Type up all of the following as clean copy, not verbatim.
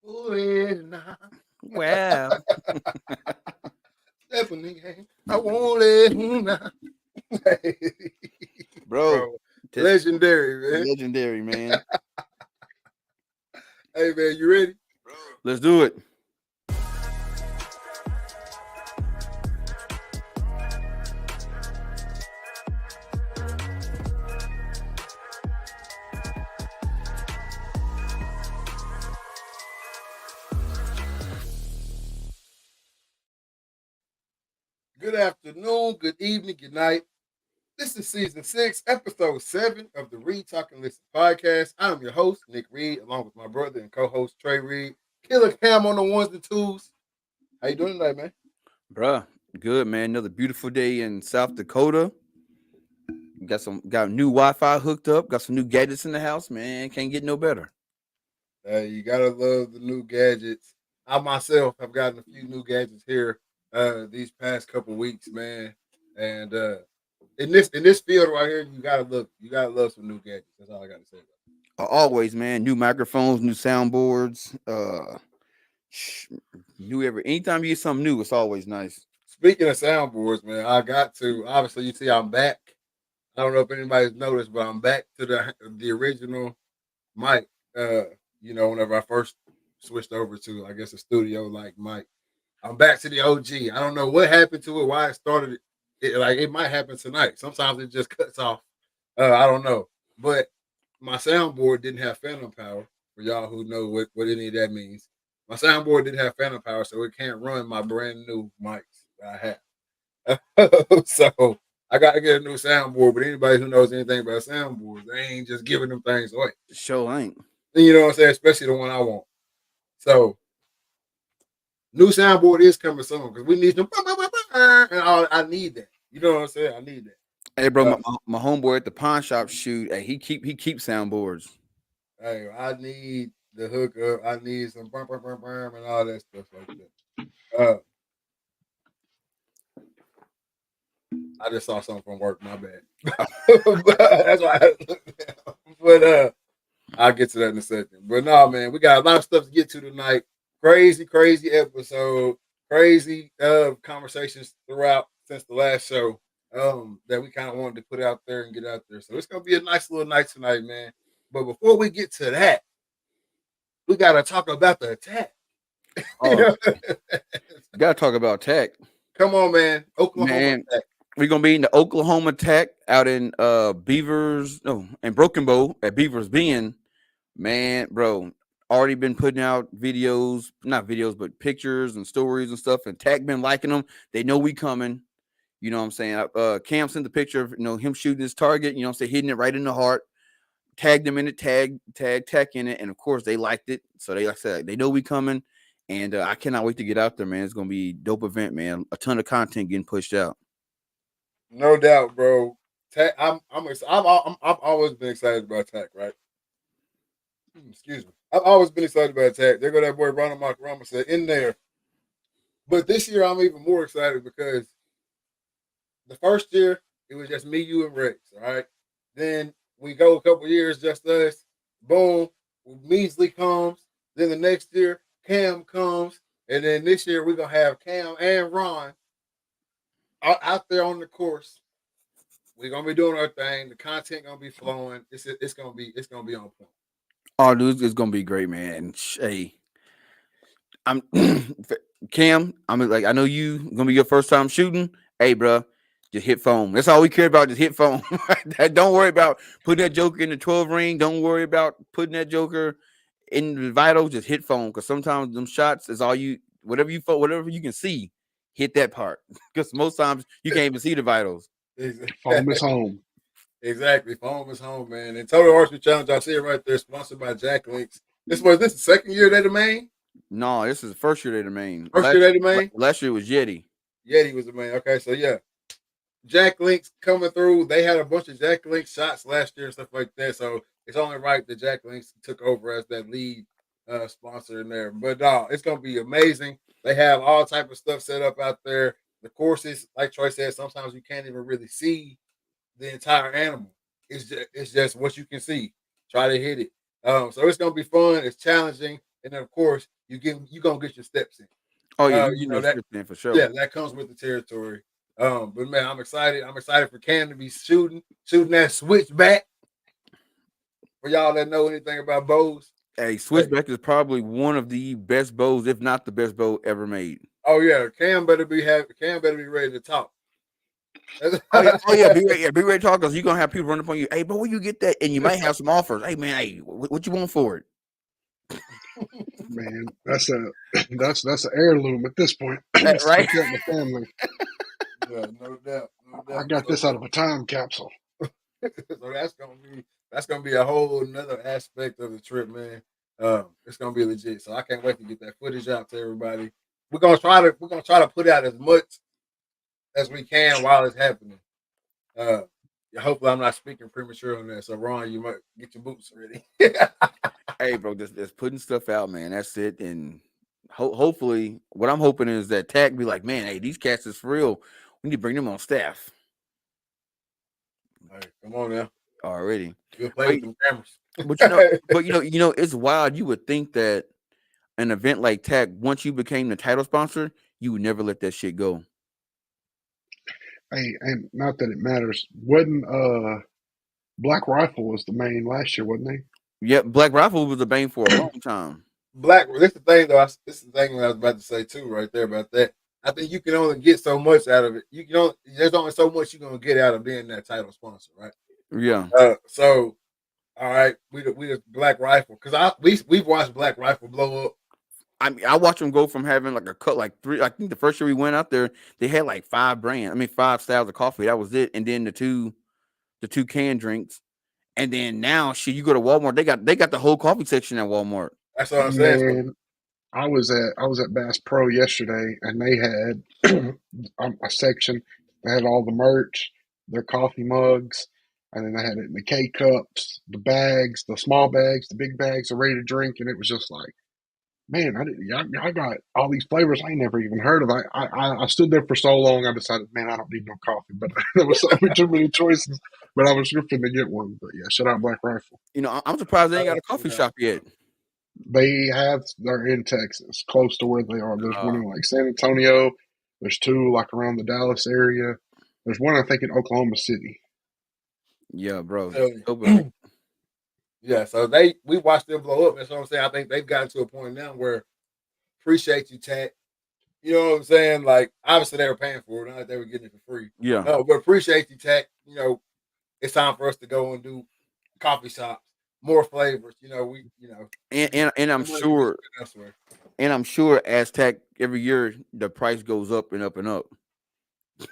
Nah. Wow. Step in the game. I won't let nah. Bro, Bro, just legendary, man. legendary, man. Hey, man, you ready? Let's do it. Good afternoon, good evening, good night. This is season 6, episode 7 of the Read, Talk, and Listen podcast. I'm your host, Nick Reed, along with my brother and co-host Trey Reed. Killer Cam on the ones and twos. How you doing tonight, man? Bruh, good, man. Another beautiful day in South Dakota. Got new Wi-Fi hooked up. Got some new gadgets in the house, man. Can't get no better. You gotta love the new gadgets. I myself have gotten a few new gadgets here these past couple weeks, man. And in this field right here, you gotta love some new gadgets. That's all I gotta say about Always, man. New microphones, new soundboards. Sh- New every anytime you get something new, it's always nice. Speaking of soundboards, man, I got to obviously you see I'm back. I don't know if anybody's noticed, but I'm back to the original mic. Uh, whenever I first switched over to I guess a studio like mic. I'm back to the OG. I don't know what happened to it, why it started. Like it might happen tonight. Sometimes it just cuts off. I don't know, but my soundboard didn't have phantom power. For y'all who know what any of that means, my soundboard didn't have phantom power, so it can't run my brand new mics that I have. So I got to get a new soundboard. But anybody who knows anything about soundboards, they ain't just giving them things away. Show ain't. You know what I'm saying? Especially the one I want. So new soundboard is coming soon because we need them. And I need that. You know what I'm saying? I need Hey, bro, that. my homeboy at the pawn shop shoot. Hey, he keeps soundboards. Hey, I need the hookup. I need some and all that stuff like that. I just saw something from work. My bad. That's why. But I'll get to that in a second. But no, man, we got a lot of stuff to get to tonight. Crazy, crazy episode. Crazy conversations throughout since the last show. That we kind of wanted to put out there and get out there. So it's gonna be a nice little night tonight, man. But before we get to that, we gotta talk about the attack. You Oh, know? gotta talk about tech, Come on, man. Oklahoma man. attack. We're gonna be in the Oklahoma Tech out in Beavers, no, in Broken Bow at Beavers Bend. Man, bro, already been putting out videos, not videos, but pictures and stories and stuff, and Tech been liking them. They know we coming. You know what I'm saying? Cam sent the picture of him shooting his target. You know what I'm saying? Hitting it right in the heart. Tagged them in it, tag Tech in it, and of course they liked it. So they like I said they know we coming, and I cannot wait to get out there, man. It's gonna be a dope event, man. A ton of content getting pushed out. No doubt, bro. Tech, I've always been excited about Tech, right? Excuse me. I've always been excited about Tech. There go that boy Ronald Macarama said in there. But this year I'm even more excited because the first year it was just me, you, and Rex. All right. Then we go a couple years, just us. Boom. Measley comes. Then the next year, Cam comes. And then this year we're gonna have Cam and Ron out there on the course. We're gonna be doing our thing. The content gonna be flowing. It's gonna be on point. Oh, dude, it's gonna be great, man. And hey, I'm Cam. I'm like, I know you gonna be your first time shooting. Hey, bro, just hit foam. That's all we care about. Just hit foam. Don't worry about putting that joker in the 12 ring. Don't worry about putting that joker in the vital. Just hit foam because sometimes them shots is all you. Whatever you can see, hit that part. Because most times you can't even see the vitals. Home is home. Exactly. Home is home, man. And Total Archery Challenge, I see it right there, sponsored by Jack Links. This the second year they the main? No, this is the first year they the main. First year they the main? Last year was Yeti. Yeti was the main. Okay, so yeah. Jack Links coming through. They had a bunch of Jack Links shots last year and stuff like that. So it's only right that Jack Links took over as that lead sponsor in there. But it's gonna be amazing. They have all type of stuff set up out there. The courses, like Troy said, sometimes you can't even really see the entire animal. It's just what you can see. Try to hit it. So it's gonna be fun. It's challenging. and then of course you gonna get your steps in. Oh yeah, you You get know your that, steps in for sure. yeah, that comes with the territory. But man, I'm excited. I'm excited for Cam to be shooting that switchback. For y'all that know anything about bows, Hey, hey, switchback is probably one of the best bows, if not the best bow ever made. oh yeah, Cam better be ready to talk. Oh yeah, be ready, yeah, be ready to talk because you're gonna have people run up on you. Hey, bro, where you get that? And you might have some offers. Hey man, hey, what you want for it? Man, that's a that's an heirloom at this point. Right? Stuck out in the family. Yeah, no doubt, no I doubt. got this out of a time capsule. So that's gonna be a whole another aspect of the trip, man. It's gonna be legit. So I can't wait to get that footage out to everybody. We're gonna try to put out as much as we can while it's happening. Uh, yeah, hopefully I'm not speaking premature on that. So Ron, you might get your boots ready. Hey, bro, just putting stuff out, man. That's it. And hopefully, what I'm hoping is that Tag be like, man, hey, these cats is for real. We need to bring them on staff All right, come on now. already. We'll play But, with them cameras. but it's wild. You would think that an event like Tag, once you became the title sponsor, you would never let that shit go. Hey, and not that it matters. Wasn't Black Rifle was the main last year, wasn't he? Yep, Black Rifle was the bane for a long time. Black. This the thing though. This is the thing I was about to say too, right there about that. I think you can only get so much out of it. You can only There's only so much you're gonna get out of being that title sponsor, right? Yeah. So all right, we the Black Rifle because we've watched Black Rifle blow up. I mean, I watched them go from having like a cut like three. I think the first year we went out there, they had like five styles of coffee. That was it. And then the two canned drinks. And then now, shit, you go to Walmart, they got the whole coffee section at Walmart. That's what I'm saying. So, Man, I was at Bass Pro yesterday, and they had a section. They had all the merch, their coffee mugs, and then they had it in the K cups, the bags, the small bags, the big bags, the ready to drink, and it was just like, man, I got all these flavors I never even heard of. I stood there for so long, I decided, man, I don't need no coffee, but there was so many too many choices. But I was scripting to get one. But yeah, shout out Black Rifle. I'm surprised they ain't got a you coffee know, shop yet. They're in Texas, close to where they are. There's one Uh, in like San Antonio. There's two like around the Dallas area. There's one I think in Oklahoma City. yeah, bro. so, yeah. So we watched them blow up. That's what I'm saying. I think they've gotten to a point now where appreciate you, Tat. You know what I'm saying? Like obviously they were paying for it, not that they were getting it for free. Yeah. But appreciate you, Tat. It's time for us to go and do coffee shops, more flavors. And I'm the money can be sure spent elsewhere. and I'm sure as tech every year the price goes up and up and up.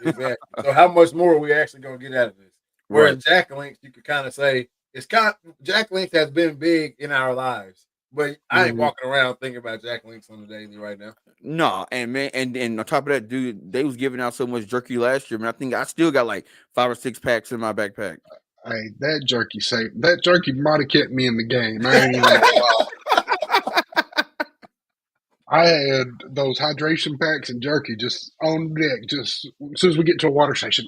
Exactly. So how much more are we actually gonna get out of this? Right. Whereas Jack Links, you could kind of say Jack Links has been big in our lives, but I ain't Hmm. walking around thinking about Jack Links on the daily right now. No, and man, and on top of that, dude, they was giving out so much jerky last year, man. I think I still got like 5 or 6 packs in my backpack. Hey, that jerky might have kept me in the game. I ain't even gonna lie. I had those hydration packs and jerky just on deck. Just as soon as we get to a water station,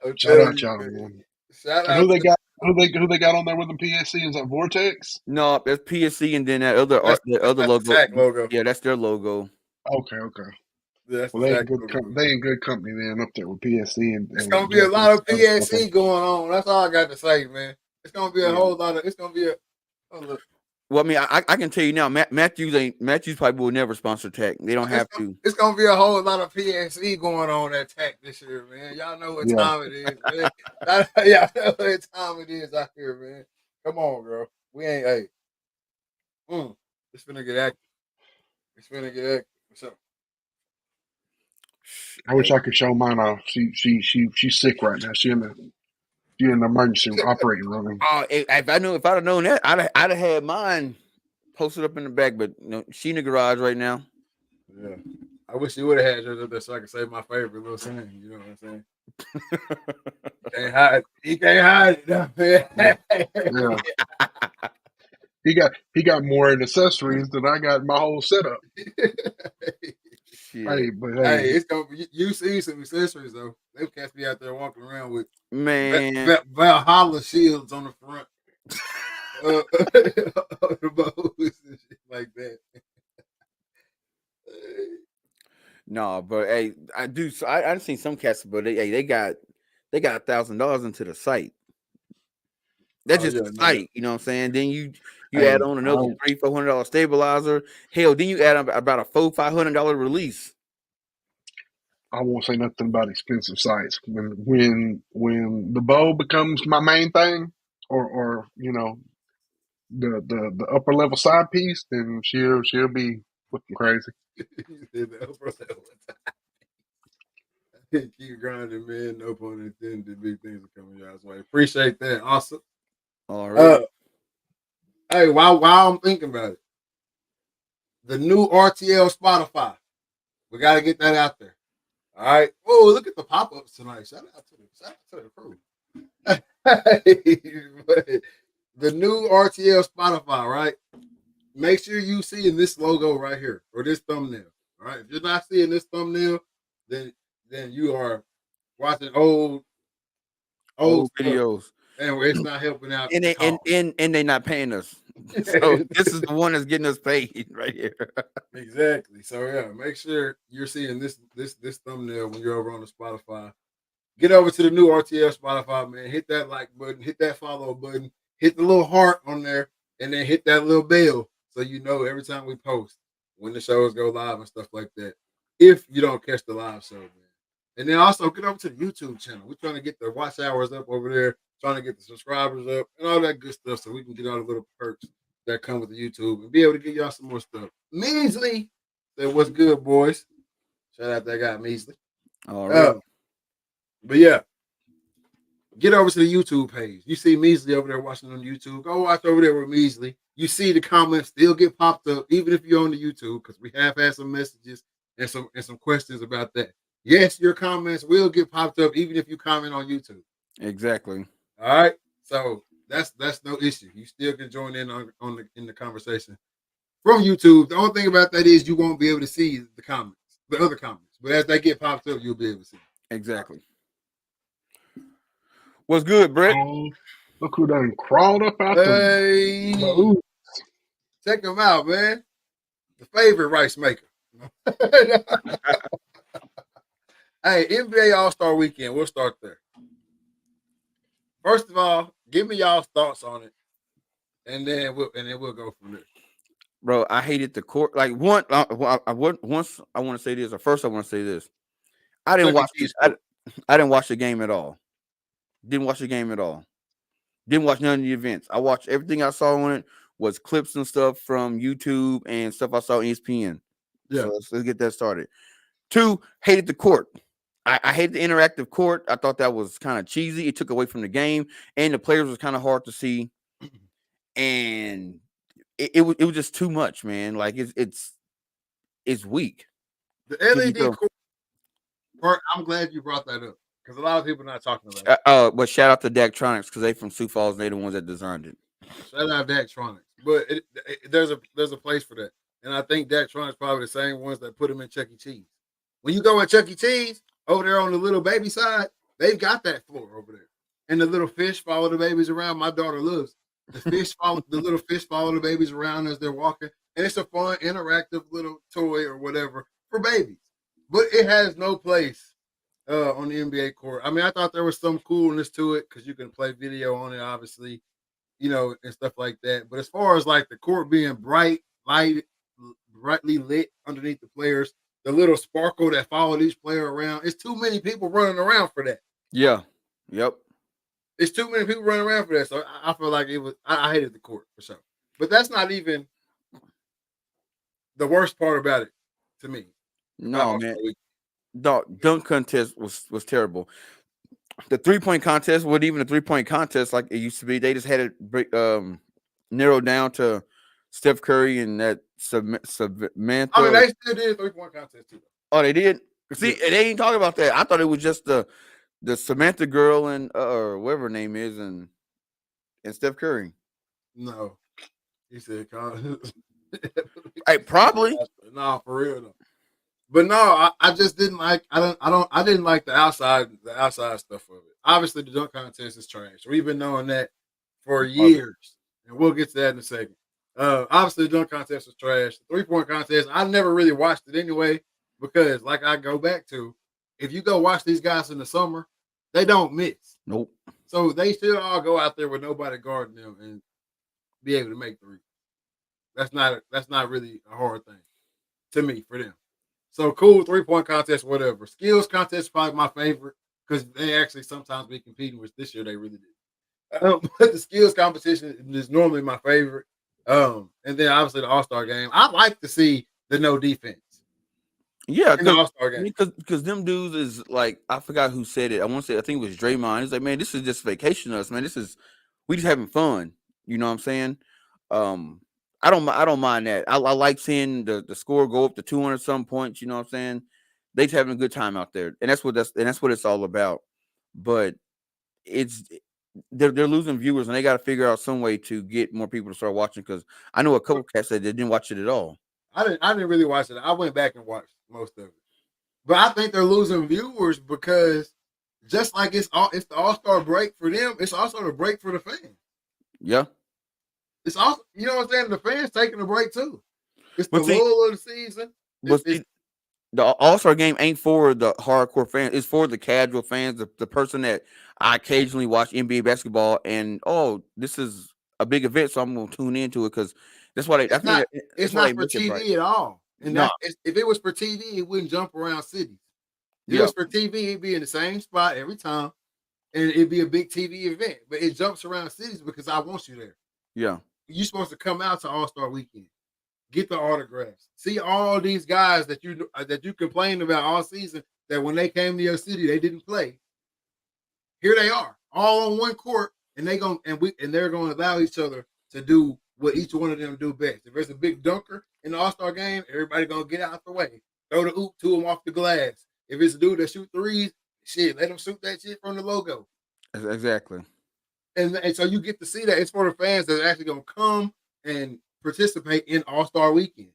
I'm shout telling out you, y'all, man. man. Shout And who out they to got? Who they got on there with them PSC? Is that Vortex? No, that's PSC, and then that other the other that's the logo. Sack logo. Yeah, that's their logo. Okay, okay. That's the Well, they Sack in good logo. they in good company then up there with PSC It's and gonna be a Jack lot Link's of other stuff. PSC going on. That's all I got to say, man. It's gonna be a Yeah. whole lot of. It's gonna be a. Oh, look. Well, I mean, I can tell you now, Matthews probably will never sponsor Tech. They don't have to. It's gonna be a whole lot of PSC going on at Tech this year, man. Y'all know what Yeah. time it is, man. Y'all know what time it is out here, man. Come on, girl. We ain't. Hey, it's finna get active. It's finna get active. What's up? I wish I could show mine off. She's sick right now. She in the emergency operating room. Oh, if I'd have known that, I'd have had mine posted up in the back. But she in the garage right now. Yeah. I wish you would have had yours up there so I could say my favorite little saying. You know what I'm saying? He can't hide it. No, man. Yeah. He got more accessories than I got in my whole setup. Shit, Hey, but Hey, hey, it's gonna be you see some accessories though. They cats be out there walking around with man. Valhalla shields on the front. the bows and shit like that. No, but hey, I do. So I've seen some cats, but they got $1,000 into the site. That's Oh just yeah, the no, site, you know what I'm saying? Then you add Hey, on I another don't, $300-400 stabilizer. Hell, then you add on about a $400-500 release. I won't say nothing about expensive sites. When the bow becomes my main thing, or the upper level side piece, then she'll be looking crazy. you said the upper level. Keep grinding, man. No pun intended. Big things are coming your way. Appreciate that. Awesome. Already. Uh, hey, while I'm thinking about it, the new RTL Spotify. We got to get that out there. All right. Oh, look at the pop ups tonight. Shout out to the crew. But the new RTL Spotify, right? Make sure you seeing this logo right here or this thumbnail. All right. If you're not seeing this thumbnail, then you are watching old Old stuff, videos. and it's not helping out And the they cause. and they not paying us. So this is the one that's getting us paid right here. Exactly. So yeah, make sure you're seeing this thumbnail when you're over on the Spotify. Get over to the new RTL Spotify, man. Hit that like button, hit that follow button, hit the little heart on there, and then hit that little bell so you know every time we post when the shows go live and stuff like that. If you don't catch the live show, man. And then also get over to the YouTube channel. We're trying to get the watch hours up over there, trying to get the subscribers up and all that good stuff so we can get all the little perks that come with the YouTube and be able to get y'all some more stuff. Measly said, "What's good, boys?" Shout out that guy, Measly. Already. But yeah, get over to the YouTube page. You see Measly over there watching on YouTube. Go watch over there with Measly. You see the comments still get popped up, even if you're on the YouTube, because we have had some messages and some questions about that. Yes, your comments will get popped up even if you comment on YouTube. Exactly. All right. So that's no issue. You still can join in in the conversation from YouTube. The only thing about that is you won't be able to see the comments, the other comments. But as they get popped up, you'll be able to see. Exactly. What's good, Brett? Oh, look who done crawled up out the Hey, ooh. check them out, man. The favorite rice maker. Hey, NBA All Star Weekend. We'll start there. First of all, give me y'all's thoughts on it, and then we'll go from there. Bro, I hated the court. Like once I want to say this, or first I want to say this. I didn't Chuck E. watch Cheese I, court. I didn't watch the game at all. Didn't watch the game at all. Didn't watch none of the events. I watched everything I saw on it was clips and stuff from YouTube and stuff I saw on ESPN. Yeah, So let's get that started. Two, hated the court. I hated the interactive court. I thought that was kind of cheesy. It took away from the game, and the players was kind of hard to see. And it was just too much, man. Like it's weak. the Can you LED tell? court part. I'm glad you brought that up because a lot of people are not talking about it. But shout out to Daktronics because they from Sioux Falls. They the ones that designed it. Shout out Daktronics, but there's a place for that, and I think Daktronics probably the same ones that put them in Chuck E. Cheese. When you go at Chuck E. Cheese over there on the little baby side, they've got that floor over there, and the little fish follow the babies around. My daughter loves the little fish follow the babies around as they're walking, and it's a fun interactive little toy or whatever for babies. But it has no place on the NBA court. I mean, I thought there was some coolness to it because you can play video on it, obviously, and stuff like that. But as far as like the court being brightly lit underneath the players, the little sparkle that followed each player around, it's too many people running around for that. Yeah. Yep. It's too many people running around for that. So I feel like it was. I hated the court for sure. But that's not even the worst part about it to me. About No, man. All-Star Week. Dunk contest was terrible. The 3-point contest wasn't even a 3-point contest like it used to be. They just had it narrowed down to Steph Curry and that I mean, Samantha. they still did a 3-point contest too. Oh, they did. See, Yeah. they ain't talking about that. I thought it was just the Samantha girl and or whatever her name is and Steph Curry. No, he said, Hey, probably. no, for real though. But no, I just didn't like. I didn't like the outside stuff of it. Obviously, the dunk contest is trash. We've been knowing that for years, and we'll get to that in a second. Obviously, the dunk contest was trash. The 3-point contest, I never really watched it anyway because, like I go back to, if you go watch these guys in the summer, they don't miss. Nope. So they should all go out there with nobody guarding them and be able to make threes. That's not really a hard thing to me for them. So cool, 3-point contest, whatever. Skills contest is probably my favorite because they actually sometimes be competing, which this year they really did. But the skills competition is normally my favorite. And then obviously the All-Star game. I like to see the no defense. Yeah, in the All-Star game. because them dudes is like, I forgot who said it. I want to say, I think it was Draymond. He's like, man, this is just vacation us, man. We just having fun. You know what I'm saying? I don't mind that. I like seeing the score go up to 200 some points. You know what I'm saying? They just having a good time out there, and that's what it's all about. But it's they're losing viewers, and they got to figure out some way to get more people to start watching. Because I know a couple cats that didn't watch it at all. I didn't really watch it. I went back and watched most of it. But I think they're losing viewers because just like it's the All-Star break for them, it's also the break for the fans. Yeah. It's also, you know what I'm saying? The fans taking a break too. It's the But see- lull of the season. But the All-Star game ain't for the hardcore fans. It's for the casual fans, the person that I occasionally watch NBA basketball and, oh, this is a big event, so I'm going to tune into it because that's why it's not for TV at all. And if it was for TV, it wouldn't jump around cities. If it was for TV, it'd be in the same spot every time, and it'd be a big TV event. But it jumps around cities because I want you there. Yeah. You're supposed to come out to All-Star Weekend, get the autographs, see all these guys that you complained about all season that when they came to your city they didn't play. Here they are, all on one court, and they're gonna allow each other to do what each one of them do best. If there's a big dunker in the All-Star game, everybody gonna get out the way, throw the hoop to him off the glass. If it's a dude that shoot threes, shit, let him shoot that shit from the logo. Exactly. And so you get to see that. It's for the fans that are actually gonna come and participate in All-Star Weekend.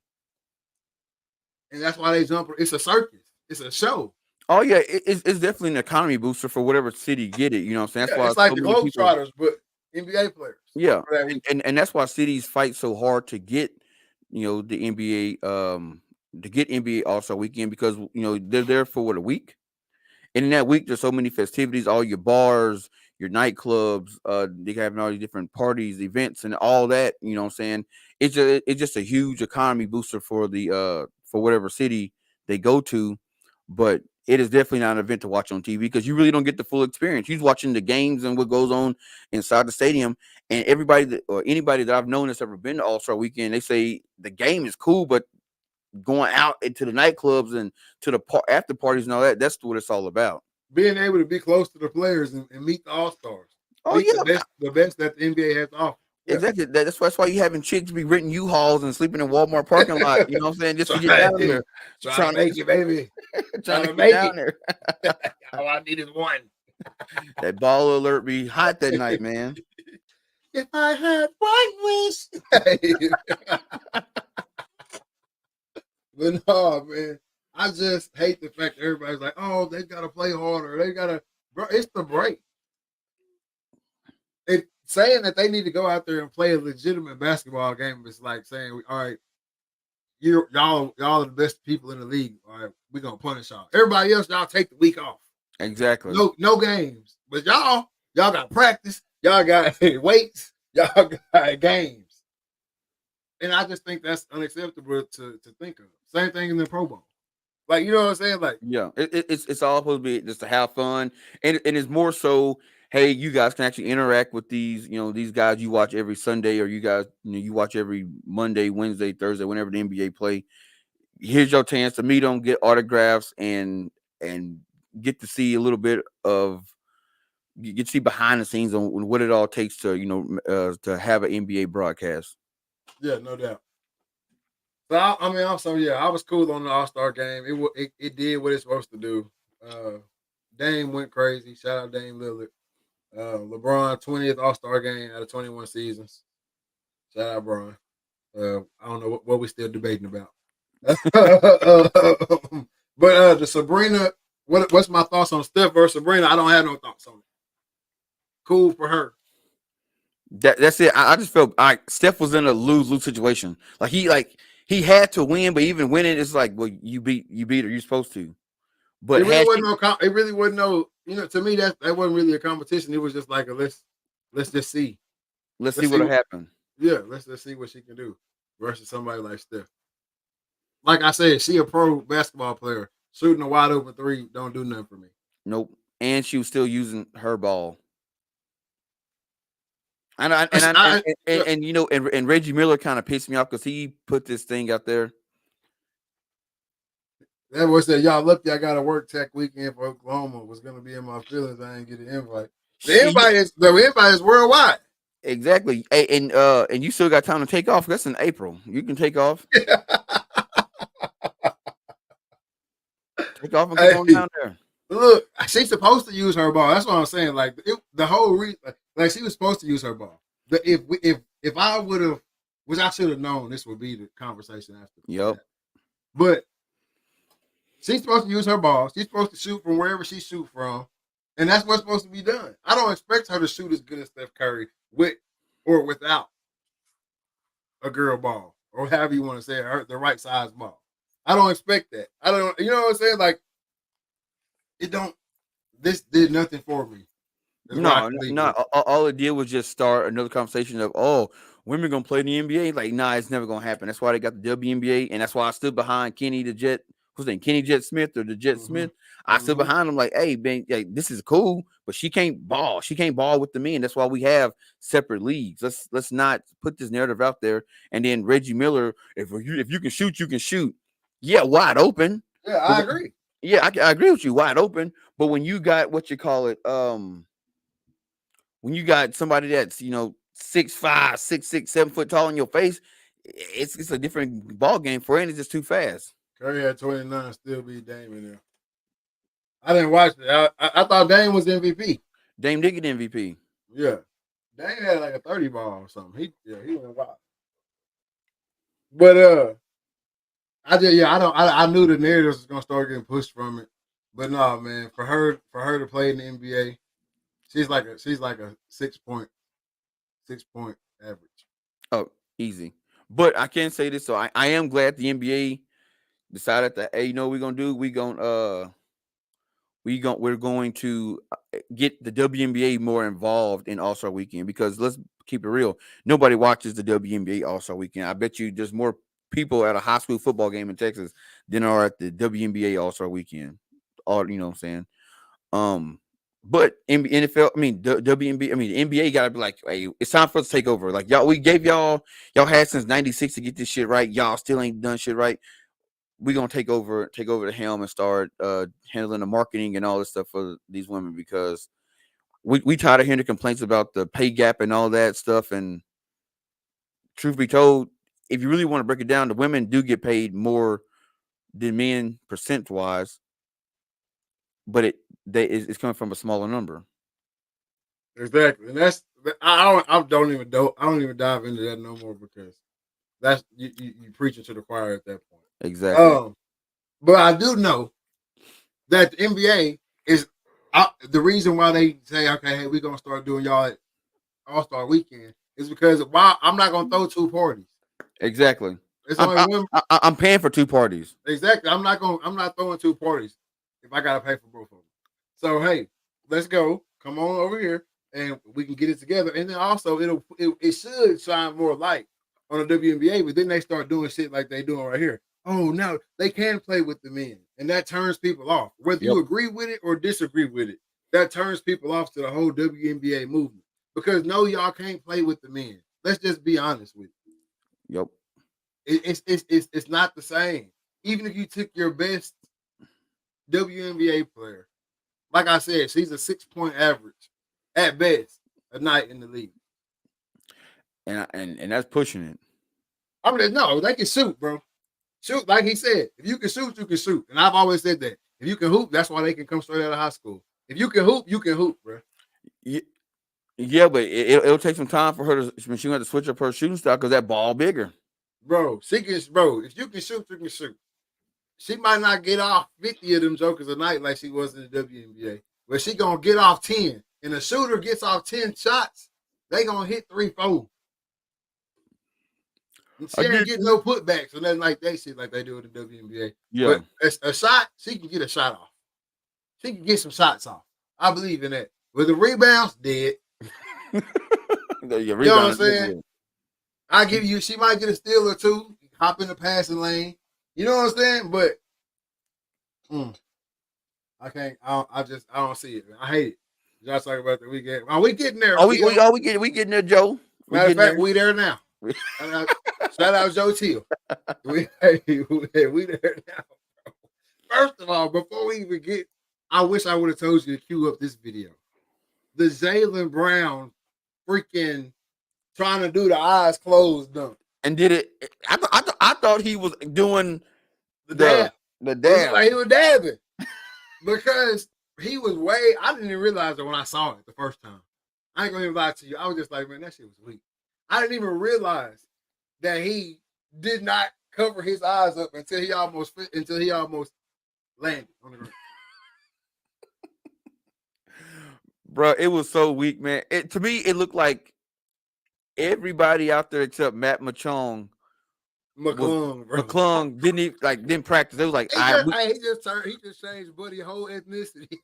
And that's why they jump. It's a circus. It's a show. Oh yeah, it's definitely an economy booster for whatever city get it. You know what I'm saying? That's why it's like the Globetrotters, but NBA players. Yeah, and that's why cities fight so hard to get, the NBA, to get NBA All-Star Weekend because they're there for a week, and in that week there's so many festivities, all your bars, your nightclubs, they having all these different parties, events, and all that. You know what I'm saying? It's just a huge economy booster for the for whatever city they go to, but it is definitely not an event to watch on TV because you really don't get the full experience. You're watching the games and what goes on inside the stadium. And everybody or anybody that I've known that's ever been to All-Star Weekend, they say the game is cool, but going out into the nightclubs and to the after parties and all that, that's what it's all about. Being able to be close to the players and meet the All-Stars. Oh, meet the best that the NBA has to offer. Yeah. Exactly. That's why you having chicks be renting U-Hauls and sleeping in Walmart parking lot. You know what I'm saying? Just to get down there. Trying to make it, baby. Trying to make it down there. All I need is one. That ball alert be hot that night, man. If I had one wish. But no, man. I just hate the fact that everybody's like, oh, they got to play harder. They got to, bro, it's the break. Saying that they need to go out there and play a legitimate basketball game is like saying, all right, y'all are the best people in the league. All right, we're going to punish y'all. Everybody else, y'all take the week off. Exactly. No games. But y'all got practice. Y'all got weights. Y'all got games. And I just think that's unacceptable to think of. Same thing in the Pro Bowl. Like, you know what I'm saying? Like, yeah, it's all supposed to be just to have fun. And it's more so, hey, you guys can actually interact with these, these guys you watch every Sunday, or you guys, you watch every Monday, Wednesday, Thursday, whenever the NBA play. Here's your chance to meet them, get autographs, and get to see a little bit of, you get to see behind the scenes on what it all takes to, to have an NBA broadcast. Yeah, no doubt. So I was cool on the All-Star game. It did what it's supposed to do. Dame went crazy. Shout out Dame Lillard. LeBron 20th All-Star game out of 21 seasons. Shout out Bron. I don't know what we're still debating about. But the Sabrina, what's my thoughts on Steph versus Sabrina? I don't have no thoughts on it. Cool for her. That's it. I just felt like Steph was in a lose situation. He had to win, but even winning, it's like, well, you beat her. You're supposed to. But It really had wasn't she, no. It really wasn't no. To me that wasn't really a competition. It was just like a let's just see. let's see Let's see what'll what. happen. Yeah, let's see what she can do versus somebody like Steph. Like I said, she a pro basketball player. Shooting a wide open three don't do nothing for me. Nope. And she was still using her ball. And Yeah, and Reggie Miller kind of pissed me off because he put this thing out there. that was said, y'all look, I got a work tech weekend for Oklahoma. Was gonna be in my feelings. I didn't get an invite. The invite is worldwide. Exactly. Hey, and you still got time to take off. That's in April. You can take off. Take off and come on Hey, down there. look, she's supposed to use her ball. That's what I'm saying. Like the whole reason, like she was supposed to use her ball. If I would have, which I should have known, this would be the conversation after Yep. that. But she's supposed to use her ball. She's supposed to shoot from wherever she shoot from, and that's what's supposed to be done. I don't expect her to shoot as good as Steph Curry with or without a girl ball or however you want to say it, the right size ball. I don't expect that. I don't. You know what I'm saying? Like it don't. This did nothing for me. That's why I No, can leave no. with. All it did was just start another conversation of, oh, women gonna play in the NBA. Like, nah, it's never gonna happen. That's why they got the WNBA, and that's why I stood behind Kenny the Jet. Who's name? Kenny Jet Smith or the Jet Mm-hmm. Smith. I stood Mm-hmm. behind him like, hey, man, like, this is cool, but she can't ball. She can't ball with the men. That's why we have separate leagues. Let's not put this narrative out there. And then Reggie Miller, if you can shoot, you can shoot. Yeah, wide open. Yeah, But I agree. yeah, I agree with you, wide open. But when you got what you call it, when you got somebody that's 6'5", 6'6", 7 foot tall in your face, it's a different ball game for it. And it's just too fast. Curry had 29, still beat Dame in there. I didn't watch it. I thought Dame was MVP. Dame did get MVP. Yeah, Dame had like a 30 ball or something. He went wild. But I knew the narrative was gonna start getting pushed from it. But no, man, for her to play in the NBA, she's like a 6 point average. Oh, easy. But I can say this, so I am glad the NBA decided that, hey, we're gonna do, we're going to get the WNBA more involved in All Star Weekend, because let's keep it real, nobody watches the WNBA All Star Weekend. I bet you there's more people at a high school football game in Texas than are at the WNBA All Star Weekend. All you know what I'm saying. But in NFL, I mean the WNBA, I mean the NBA got to be like, hey, it's time for us to take over. Like, y'all, we gave y'all had since '96 to get this shit right. Y'all still ain't done shit right. We gonna take over the helm and start handling the marketing and all this stuff for these women, because we tired of hearing the complaints about the pay gap and all that stuff. And truth be told, if you really want to break it down, the women do get paid more than men percent wise, but it's coming from a smaller number. Exactly, and that's I don't even dive into that no more because that's you preaching to the choir at that point. Exactly. But I do know that the NBA is the reason why they say, okay, hey, we're gonna start doing y'all at All Star Weekend is because why I'm not gonna throw two parties. Exactly. It's I'm only I, one. I'm paying for two parties. Exactly. I'm not throwing two parties if I gotta pay for both of them. So hey, let's go. Come on over here and we can get it together. And then also it should shine more light on the WNBA, but then they start doing shit like they doing right here. Oh no, they can play with the men. And that turns people off. Whether Yep. you agree with it or disagree with it, that turns people off to the whole WNBA movement. Because no, y'all can't play with the men. Let's just be honest with you. Yep. It's not the same. Even if you took your best WNBA player, like I said, she's a 6 point average at best a night in the league. And that's pushing it. I mean, no, they can shoot, bro. Shoot, like he said, if you can shoot, you can shoot. And I've always said that. If you can hoop, that's why they can come straight out of high school. If you can hoop, bro. Yeah, but it'll take some time for her to. She's gonna have to switch up her shooting style because that ball bigger. Bro, if you can shoot, you can shoot. She might not get off 50 of them jokers a night like she was in the WNBA, but she gonna get off 10. And a shooter gets off 10 shots. they gonna hit 3-4. And I she ain't get getting you. no putbacks or nothing like that shit like they do in the WNBA. Yeah. But a shot, she can get a shot off. She can get some shots off. I believe in that. With the rebounds, dead. Your You know what I'm rebound is saying? everywhere. I give you, she might get a steal or two, hop in the passing lane. You know what I'm saying? But I can't. I don't see it. Man. I hate it. Y'all talking about the weekend. Are we getting there? Oh, we getting there, Joe. We Matter of getting fact, there. we there now. Shout out Joe Till. We there now. First of all, before we even get, I wish I would have told you to cue up this video. The Jaylen Brown freaking trying to do the eyes closed dunk. And did it? I thought he was doing The dab. the It looked dab. like he was dabbing because he was way. I didn't even realize it when I saw it the first time. I ain't gonna even lie to you. I was just like, man, that shit was weak. I didn't even realize that he did not cover his eyes up until he almost landed on the ground. Bro, it was so weak, man. To me, it looked like everybody out there except Matt McClung McClung, didn't practice. It was like he just changed Buddy whole ethnicity.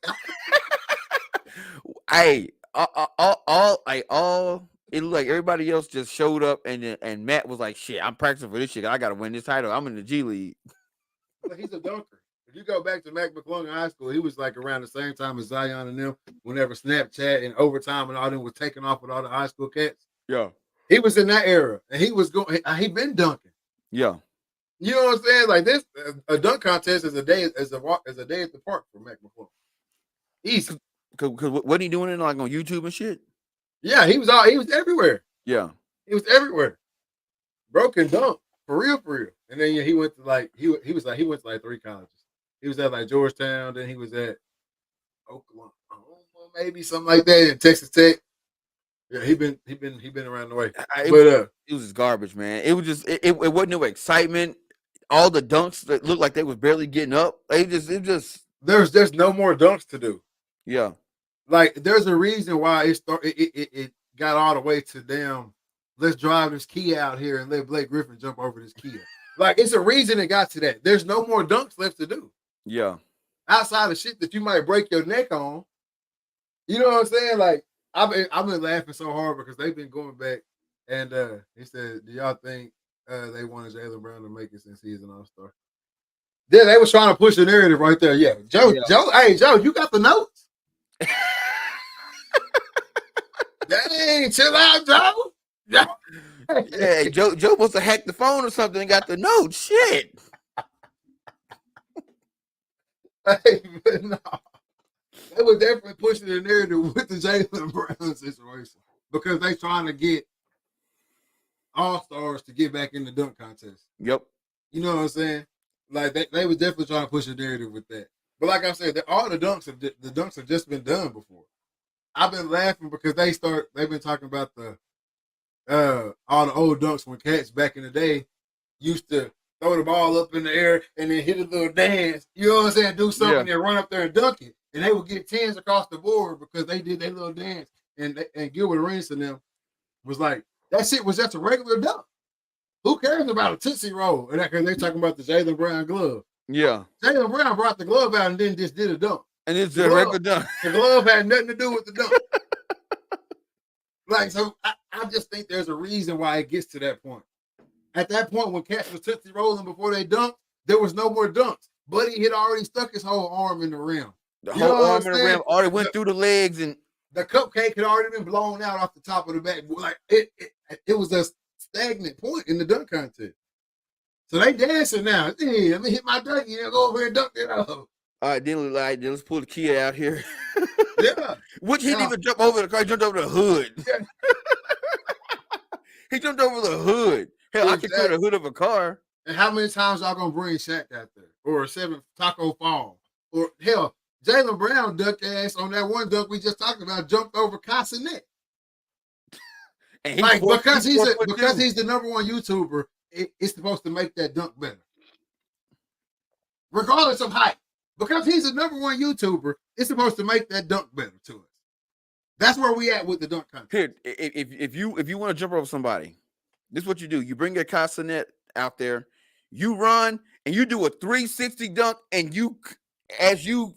all it looked like everybody else just showed up and Matt was like, shit, I'm practicing for this shit. I gotta win this title. I'm in the G League. Like, he's a dunker. If you go back to Mac McClung in high school, he was like around the same time as Zion and them. Whenever Snapchat and overtime and all them was taking off with all the high school cats, Yeah. he was in that era, and he was going. He been dunking. Yeah. You know what I'm saying? Like this, a dunk contest is a day at the park for Mac McClung. Easy. Cause what he doing like on YouTube and shit? Yeah, he was everywhere. Yeah. He was everywhere. Broken dunk. For real. And then he went to he went to like 3 colleges. He was at like Georgetown, then he was at Oklahoma, maybe something like that, in Texas Tech. Yeah, he been around the way. It was just garbage, man. It was just it wasn't no excitement. All the dunks that looked like they was barely getting up. There's no more dunks to do. Yeah. Like there's a reason why it got all the way to damn. Let's drive this Kia out here and let Blake Griffin jump over this Kia. Like, it's a reason it got to that. There's no more dunks left to do. Yeah. Outside of shit that you might break your neck on. You know what I'm saying? Like, I've been laughing so hard because they've been going back. And he said, do y'all think they wanted Jaylen Brown to make it since he's an all-star? Yeah, they was trying to push the narrative right there. Yeah. Joe, you got the notes? Dang, chill out, Joe. Yeah, Joe must have hacked the phone or something and got the note. Shit. Hey, but no. They were definitely pushing the narrative with the Jaylen Brown situation because they trying to get all-stars to get back in the dunk contest. Yep. You know what I'm saying? Like they was definitely trying to push the narrative with that. But like I said, all the dunks have just been done before. I've been laughing because they've been talking about all the old dunks when cats back in the day used to throw the ball up in the air and then hit a little dance. You know what I'm saying? Do something and run up there and dunk it. And they would get 10s across the board because they did their little dance. And Gilbert Arenas and them was like, that shit was just a regular dunk. Who cares about a Tootsie Roll? And because they're talking about the Jaylen Brown glove. Yeah. Jaylen Brown brought the glove out and then just did a dunk. And it's a regular dunk. The glove had nothing to do with the dunk. Like, so I just think there's a reason why it gets to that point. At that point, when cats was Tootsie rolling before they dunked, there was no more dunks. Buddy had already stuck his whole arm in the rim. The whole arm in the rim already went through the legs, and the cupcake had already been blown out off the top of the back. Like it was a stagnant point in the dunk contest. So they dancing now. Hey, let me hit my dunk and go over here and dunk it out. All right, then let's pull the Kia out here. Yeah. Which he didn't even jump over the car, he jumped over the hood. Yeah. He jumped over the hood. Hell, I could clear the hood of a car. And how many times y'all gonna bring Shaq out there? Or 7 Taco Fall? Or hell, Jaylen Brown duck ass on that one dunk we just talked about jumped over Cassinet. Like because he's the number one YouTuber, it's supposed to make that dunk better. Regardless of height. Because he's the number one YouTuber, it's supposed to make that dunk better to us. That's where we at with the dunk contest. Here, if you want to jump over somebody, this is what you do. You bring your castanet out there, you run, and you do a 360 dunk, and as you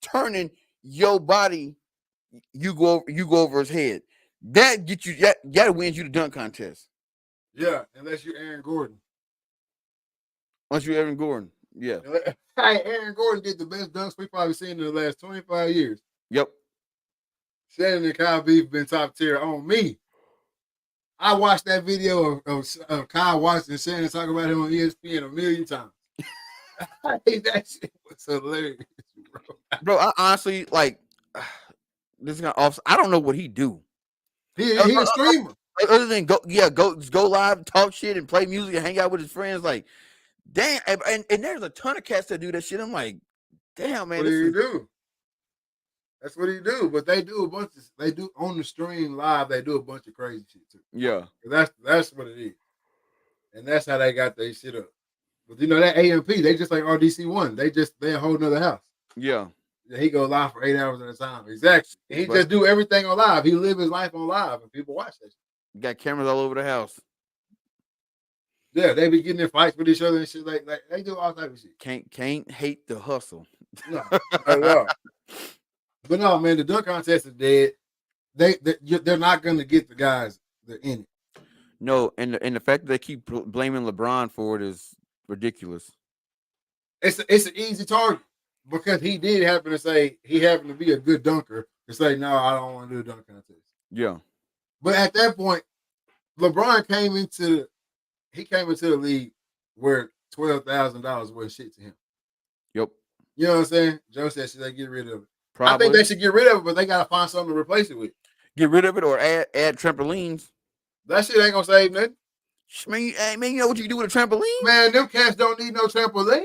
turning your body, you go over his head. That gets you that wins you the dunk contest. Yeah, unless you're Aaron Gordon. Unless you're Aaron Gordon, yeah. Hey, Aaron Gordon did the best dunks we probably seen in the last 25 years. Yep. Shannon and Kyle Beef been top tier on me. I watched that video of Kyle Watson and Shannon talking about him on ESPN a million times. That shit was hilarious, bro. I honestly like this guy off. I don't know what he do. He a streamer. Other than go live, talk shit, and play music and hang out with his friends. Like, damn, and there's a ton of cats that do that shit. I'm like, damn, man. What do you do? That's what he do. But they do they do on the stream live. They do a bunch of crazy shit too. Yeah, that's what it is, and that's how they got their shit up. But you know that AMP, they just like RDC1. They a whole nother house. Yeah. He go live for 8 hours at a time. Exactly. And he just do everything on live. He live his life on live, and people watch that shit. Got cameras all over the house. Yeah, they be getting in fights with each other and shit. Like they do all type of shit. Can't hate the hustle. No, not at all. But no, man, the dunk contest is dead. They're not gonna get the guys that are in it. No, and the fact that they keep blaming LeBron for it is ridiculous. It's an easy target because he did happen to say he happened to be a good dunker to say no, I don't want to do a dunk contest. Yeah, but at that point, LeBron came into the league where $12,000 wasn't shit to him. Yep. You know what I'm saying? Joe said should they get rid of it? Probably. I think they should get rid of it, but they gotta find something to replace it with. Get rid of it or add trampolines. That shit ain't gonna save nothing. Man, you know what you can do with a trampoline? Man, them cats don't need no trampoline.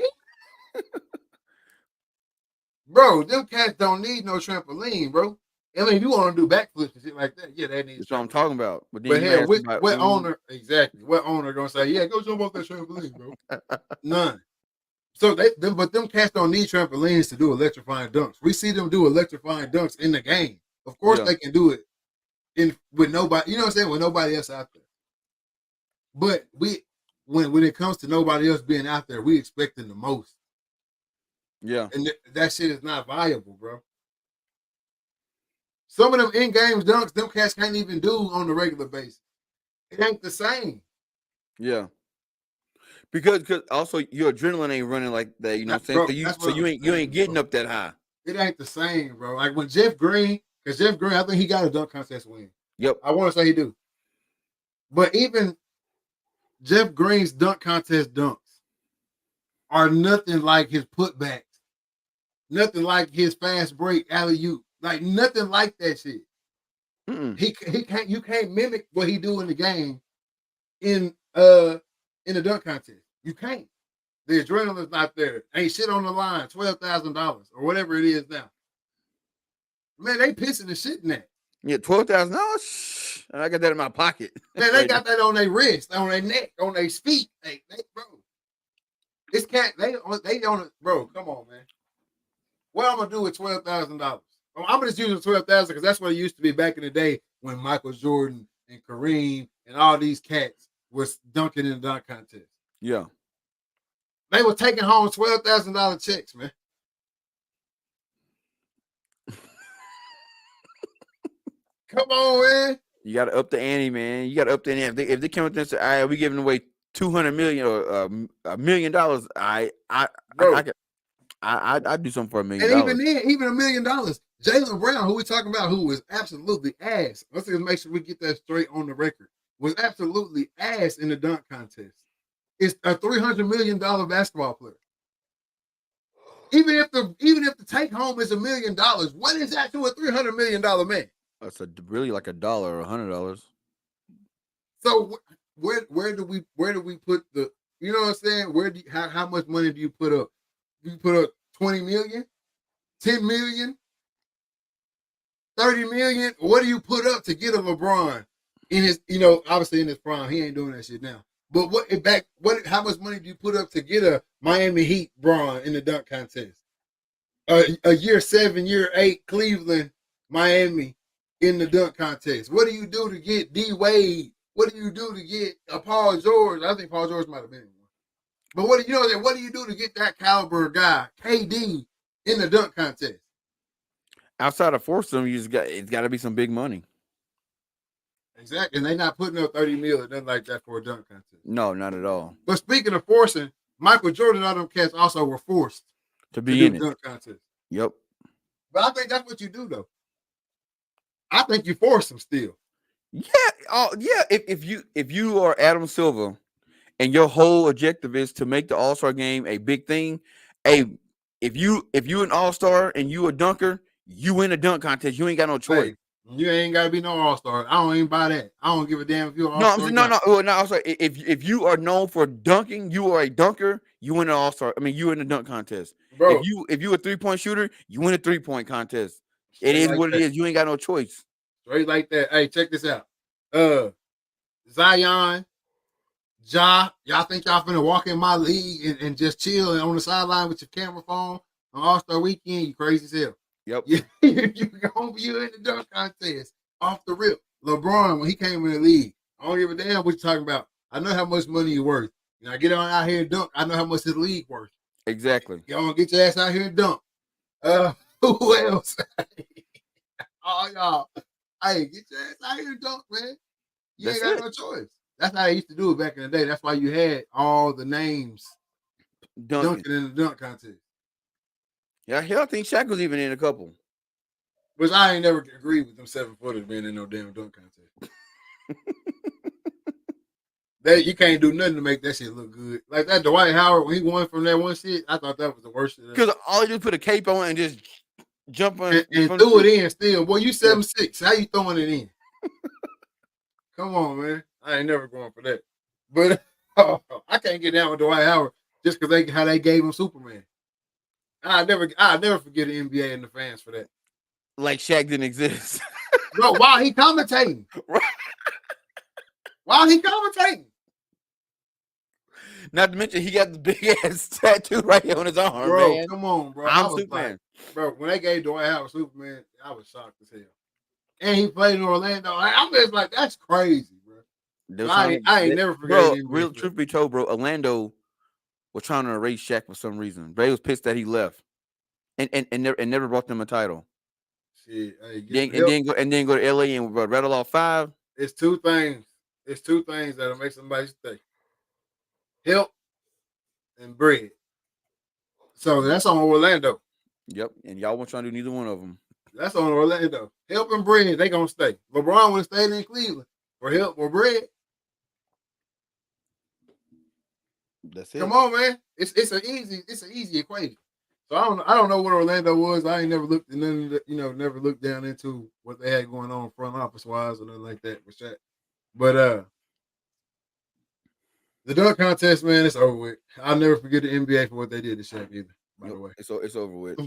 Bro, them cats don't need no trampoline, bro. I mean, if you want to do backflips and shit like that, yeah, they need. That's what I'm talking about. But hell, what owner exactly? What owner gonna say, yeah, go jump off that trampoline, bro? None. So but them cats don't need trampolines to do electrifying dunks. We see them do electrifying dunks in the game. Of course, they can do it with nobody. You know what I'm saying? With nobody else out there. But when it comes to nobody else being out there, we expecting the most. Yeah, and that shit is not viable, bro. Some of them in-game dunks, them cats can't even do on the regular basis. It ain't the same. Yeah. Because also your adrenaline ain't running like that, you know what I'm saying? So you ain't getting up that high. It ain't the same, bro. Like when Jeff Green, I think he got a dunk contest win. Yep. I want to say he do. But even Jeff Green's dunk contest dunks are nothing like his putbacks. Nothing like his fast break alley-oop. Like nothing like that shit. He can't. You can't mimic what he do in the game in the dunk contest. You can't. The adrenaline's not there. Ain't shit on the line. $12,000 or whatever it is now. Man, they pissing the shit in that. Yeah, $12,000. I got that in my pocket. Man, they got that on their wrist, on their neck, on their feet. They bro. This cat, they on it, bro. Come on, man. What I'm gonna do with $12,000? I'm gonna just use $12,000 because that's what it used to be back in the day when Michael Jordan and Kareem and all these cats was dunking in the dunk contest. Yeah, they were taking home $12,000 checks, man. Come on, man. You got to up the ante, man. You got to up the ante. If they come with this, all right, we giving away $200 million or $1 million. I'd do something for $1 million. And even then, even $1 million. Jaylen Brown, who we talking about, who was absolutely ass. Let's just make sure we get that straight on the record. Was absolutely ass in the dunk contest. It's a $300 million basketball player. Even if the take home is $1 million, what is that to a $300 million man? That's really like $1 or $100. So where do we put the? You know what I'm saying? How much money do you put up? Do you put up 20 million, 10 million, 30 million? What do you put up to get a LeBron in his? Obviously in his prime, he ain't doing that shit now. But how much money do you put up to get a Miami Heat Bron in the dunk contest? A year 7, year 8 Cleveland, Miami in the dunk contest? What do you do to get D Wade? What do you do to get a Paul George? I think Paul George might have been one. But what do you know? What do you do to get that caliber guy, KD, in the dunk contest? Outside of foursome, it's got to be some big money. Exactly, and they're not putting up 30 mil or nothing like that for a dunk contest. No, not at all. But speaking of forcing, Michael Jordan and all them cats also were forced to be in it. Dunk contest. Yep. But I think that's what you do, though. I think you force them still. Yeah. Oh, yeah. If you are Adam Silver, and your whole objective is to make the All-Star game a big thing, if you an All-Star and you a dunker, you win a dunk contest. You ain't got no choice. Hey, you ain't got to be no All-Star. I don't even buy that. I don't give a damn if you're an No, All-Star. no. I'm sorry. If you are known for dunking, you are a dunker. You win an All-Star. I mean, you win a dunk contest. Bro, if you a 3-point shooter, you win a 3-point contest. It is like what it is. You ain't got no choice. Straight like that. Hey, check this out. Zion, Ja, y'all think y'all finna walk in my league and just chill on the sideline with your camera phone on All-Star weekend? You crazy as hell. Yep. You in the dunk contest off the rip. LeBron, when he came in the league, I don't give a damn what you're talking about. I know how much money you're worth. You know, get on out here and dunk. I know how much his league worth. Exactly. Y'all get your ass out here and dunk. Who else? Oh, y'all. Hey, get your ass out here and dunk, man. You ain't got no choice. That's how they used to do it back in the day. That's why you had all the names dunking in the dunk contest. Yeah, hell, I think Shaq was even in a couple. Which I ain't never agreed with them 7-footers being in no damn dunk contest. You can't do nothing to make that shit look good. Like that Dwight Howard, when he won from that one shit, I thought that was the worst shit. Because all you do is put a cape on and just jump on and threw it in still. Boy, you 7'6". How you throwing it in? Come on, man. I ain't never going for that. But I can't get down with Dwight Howard just because how they gave him Superman. I'll never forget the NBA and the fans for that. Like Shaq didn't exist. No, while he commentating. While he commentating. Not to mention he got the big ass tattoo right here on his arm, bro, man. Come on, bro. I'm Superman. Like, bro, when they gave Dwight Howard Superman, I was shocked as hell. And he played in Orlando. I'm just like, that's crazy, bro. I ain't never forget. Real truth be told, bro, Orlando was trying to erase Shaq for some reason. They was pissed that he left, and never brought them a title. Shit, and then go to LA and rattle off 5. It's two things. It's two things that'll make somebody stay: help and bread. So that's on Orlando. Yep, and y'all won't try to do neither one of them. That's on Orlando. Help and bread, they gonna stay. LeBron would have stayed in Cleveland for help or bread. That's it. Come on, man. It's an easy equation. So I don't know what Orlando was. I ain't never looked at none, never looked down into what they had going on front office wise or nothing like that with Shaq. But the dunk contest, man, it's over with. I'll never forget the NBA for what they did to Shaq either. By the way, it's over with.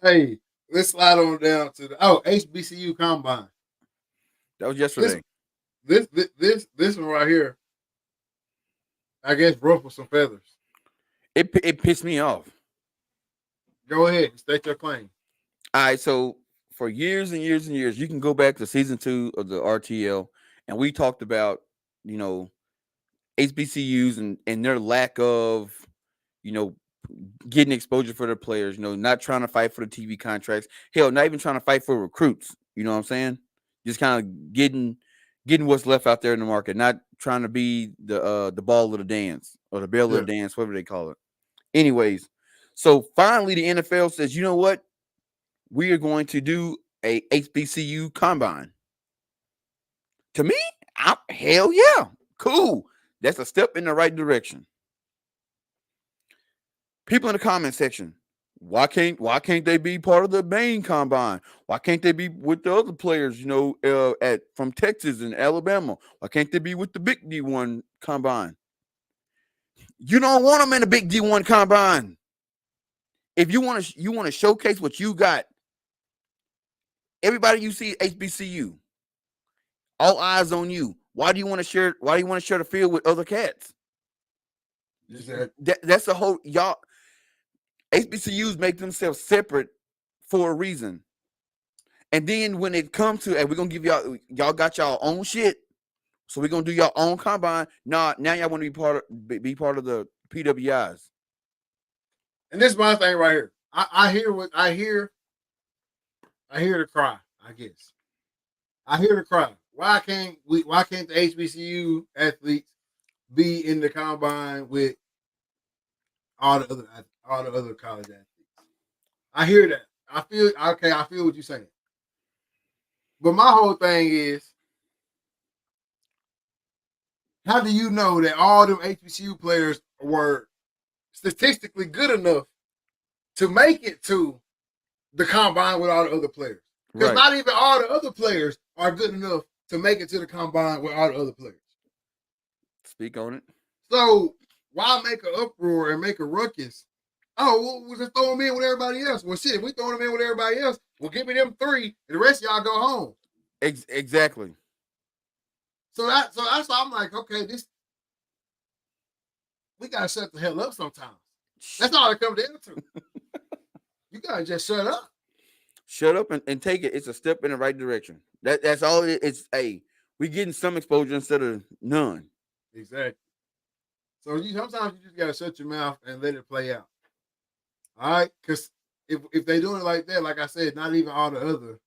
Hey, let's slide on down to the HBCU Combine. That was yesterday. This one right here, I guess, ruffled some feathers. It pissed me off. Go ahead, state your claim. All right, so for years and years and years, you can go back to season 2 of the RTL, and we talked about, HBCUs and their lack of, getting exposure for their players, not trying to fight for the TV contracts. Hell, not even trying to fight for recruits. You know what I'm saying? Just kind of getting what's left out there in the market, not trying to be the ball of the dance or the bell of the dance, whatever they call it. Anyways, so finally the NFL says, you know what? We are going to do a HBCU combine. To me, hell yeah, cool. That's a step in the right direction. People in the comment section, why can't they be part of the main combine? Why can't they be with the other players, from Texas and Alabama? Why can't they be with the big D1 combine? You don't want them in the big D1 combine. If you want to showcase what you got, everybody you see HBCU, all eyes on you. Why do you want to share the field with other cats? That's the whole y'all. HBCUs make themselves separate for a reason. And then when it comes to, and we're gonna give y'all got y'all own shit, so we're gonna do your own combine. Now y'all want to be part of the PWIs. And this is my thing right here. I hear what I hear. I hear the cry. I guess I hear the cry. Why can't we? Why can't the HBCU athletes be in the combine with all the other college athletes? I hear that. I feel okay. I feel what you're saying. But my whole thing is, how do you know that all them HBCU players were statistically good enough to make it to the combine with all the other players? Because Right. not even all the other players are good enough to make it to the combine with all the other players. Speak on it. So why make an uproar and make a ruckus? Oh, well, we'll just throw them in with everybody else. Well, shit, if we throw them in with everybody else, well, give me them 3, and the rest of y'all go home. Exactly. So that's why I'm like, okay, we gotta shut the hell up sometimes. That's all it comes down to. You gotta just shut up. Shut up and take it. It's a step in the right direction. That's all it is. It's we getting some exposure instead of none. Exactly. So sometimes you just gotta shut your mouth and let it play out. All right, because if they doing it like that, like I said, not even all the other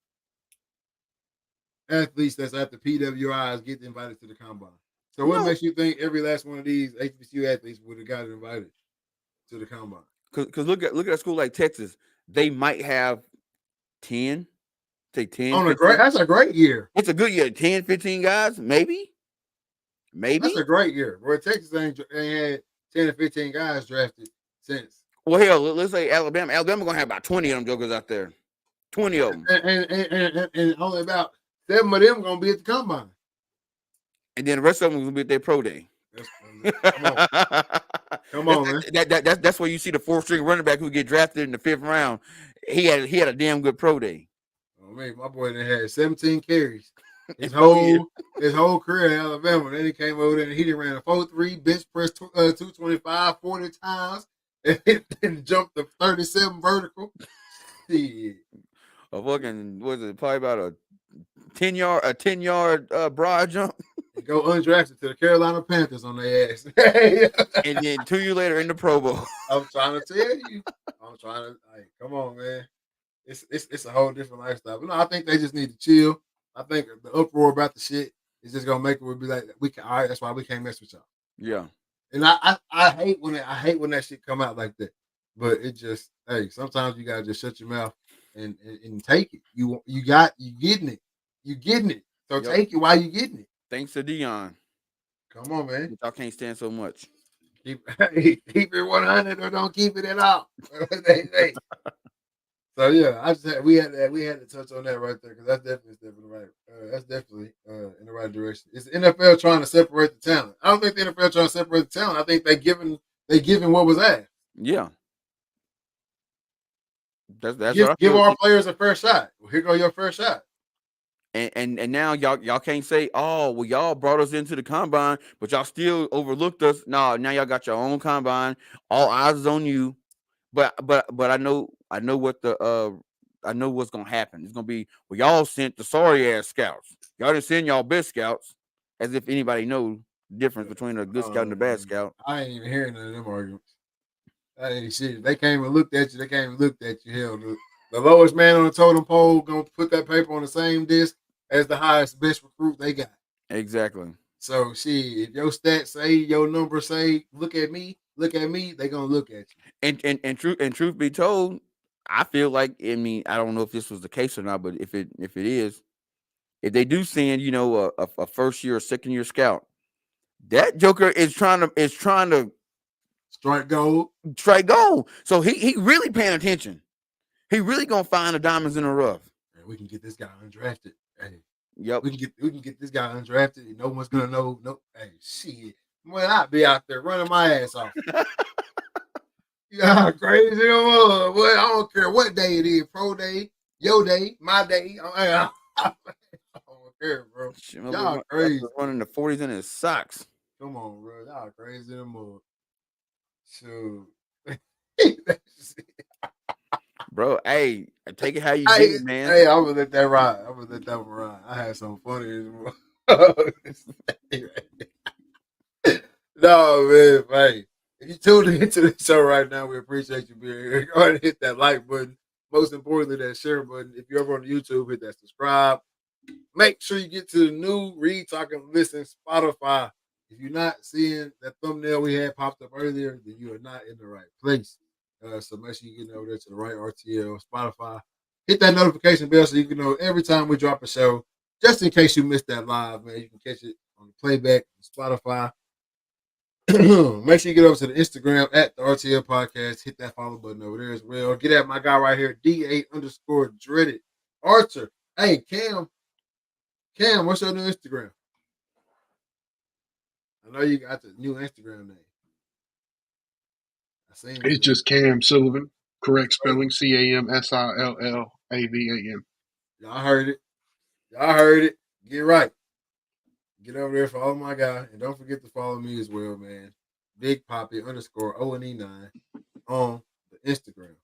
athletes that's at the PWIs get invited to the combine. So what makes you think every last one of these HBCU athletes would have got invited to the combine? Because look at a school like Texas. They might have 10, say 10, 15. That's a great year. It's a good year. 10, 15 guys, maybe. That's a great year. Where Texas ain't had 10 or 15 guys drafted since. Well, hell, let's say Alabama. Alabama gonna have about 20 of them jokers out there. 20 of them. And only about 7 of them gonna be at the combine. And then the rest of them gonna be at their pro day. Come on, man. That's where you see the 4th-string running back who get drafted in the 5th round. He had a damn good pro day. Oh man, my boy had 17 carries. His whole career in Alabama. Then he came over there and he ran a 4.3, bench press 225 40 times, and jumped to 37 vertical. Shit. A fucking probably about a 10-yard broad jump. And go undrafted to the Carolina Panthers on their ass. And then 2 years later in the Pro Bowl. I'm trying to tell you. Come on, man. It's a whole different lifestyle. But no, I think they just need to chill. I think the uproar about the shit is just gonna make it be like all right, that's why we can't mess with y'all. Yeah. And I hate when that shit come out like that. But it just sometimes you gotta just shut your mouth and take it. You getting it. You getting it. So take it while you getting it. Thanks to Dion. Come on, man. Y'all can't stand so much. Keep it 100 or don't keep it at all. So yeah, we had to touch on that right there because that's definitely a step in the right. That's definitely in the right direction. It's the NFL trying to separate the talent. I don't think the NFL trying to separate the talent. I think they giving what was asked. Yeah. That's give our players a fair shot. Well, here go your first shot. And now y'all can't say, oh, well, y'all brought us into the combine, but y'all still overlooked us. No, now y'all got your own combine. All eyes is on you. But I know what I know what's gonna happen. It's gonna be, well, y'all sent the sorry ass scouts. Y'all didn't send y'all best scouts, as if anybody knows the difference between a good scout and a bad scout. I ain't even hearing none of them arguments. That ain't shit. They came and looked at you. Hell, the lowest man on the totem pole gonna put that paper on the same disc as the highest best recruit they got. Exactly. So if your stats say, your numbers say, look at me, they gonna look at you. And truth be told, I feel like, I mean, I don't know if this was the case or not, but if it is, if they do send, a first year or second year scout, that joker is trying to strike gold. So he really paying attention. He really gonna find the diamonds in the rough. Man, we can get this guy undrafted. Hey, yep. We can get this guy undrafted. And no one's gonna know. No, hey, shit. Well, I'd be out there running my ass off. Yeah, crazy mother. Well, I don't care what day it is. Pro day, your day, my day. I don't care, bro. Y'all crazy. Running the 40s in his socks. Come on, bro. Y'all crazy in the mud. Shoot. bro. Hey, take it how you get Hey, it, man. hey, I'm gonna let that ride. I'm gonna let that one ride. I had something funny. No, man, hey. If you tuned into the show right now, we appreciate you being here. Go ahead and hit that like button. Most importantly, that share button. If you're ever on YouTube, hit that subscribe. Make sure you get to the new Read, Talk, and Listen Spotify. If you're not seeing that thumbnail we had popped up earlier, then you are not in the right place. So make sure you get over there to the right RTL, Spotify. Hit that notification bell so you can know every time we drop a show. Just in case you missed that live, man, you can catch it on the playback on Spotify. Make sure you get over to the Instagram at the RTL Podcast. Hit that follow button over there as well. Get at my guy right here, D8_dreaded Archer. Hey, Cam, what's your new Instagram? I know you got the new Instagram name. I seen It's it. just Cam Sullivan. Correct spelling: CAMSILLAVAN. Y'all heard it. Y'all heard it. Get right. Get over there, follow my guy. And don't forget to follow me as well, man. Big Poppy _ONE9 on the Instagram.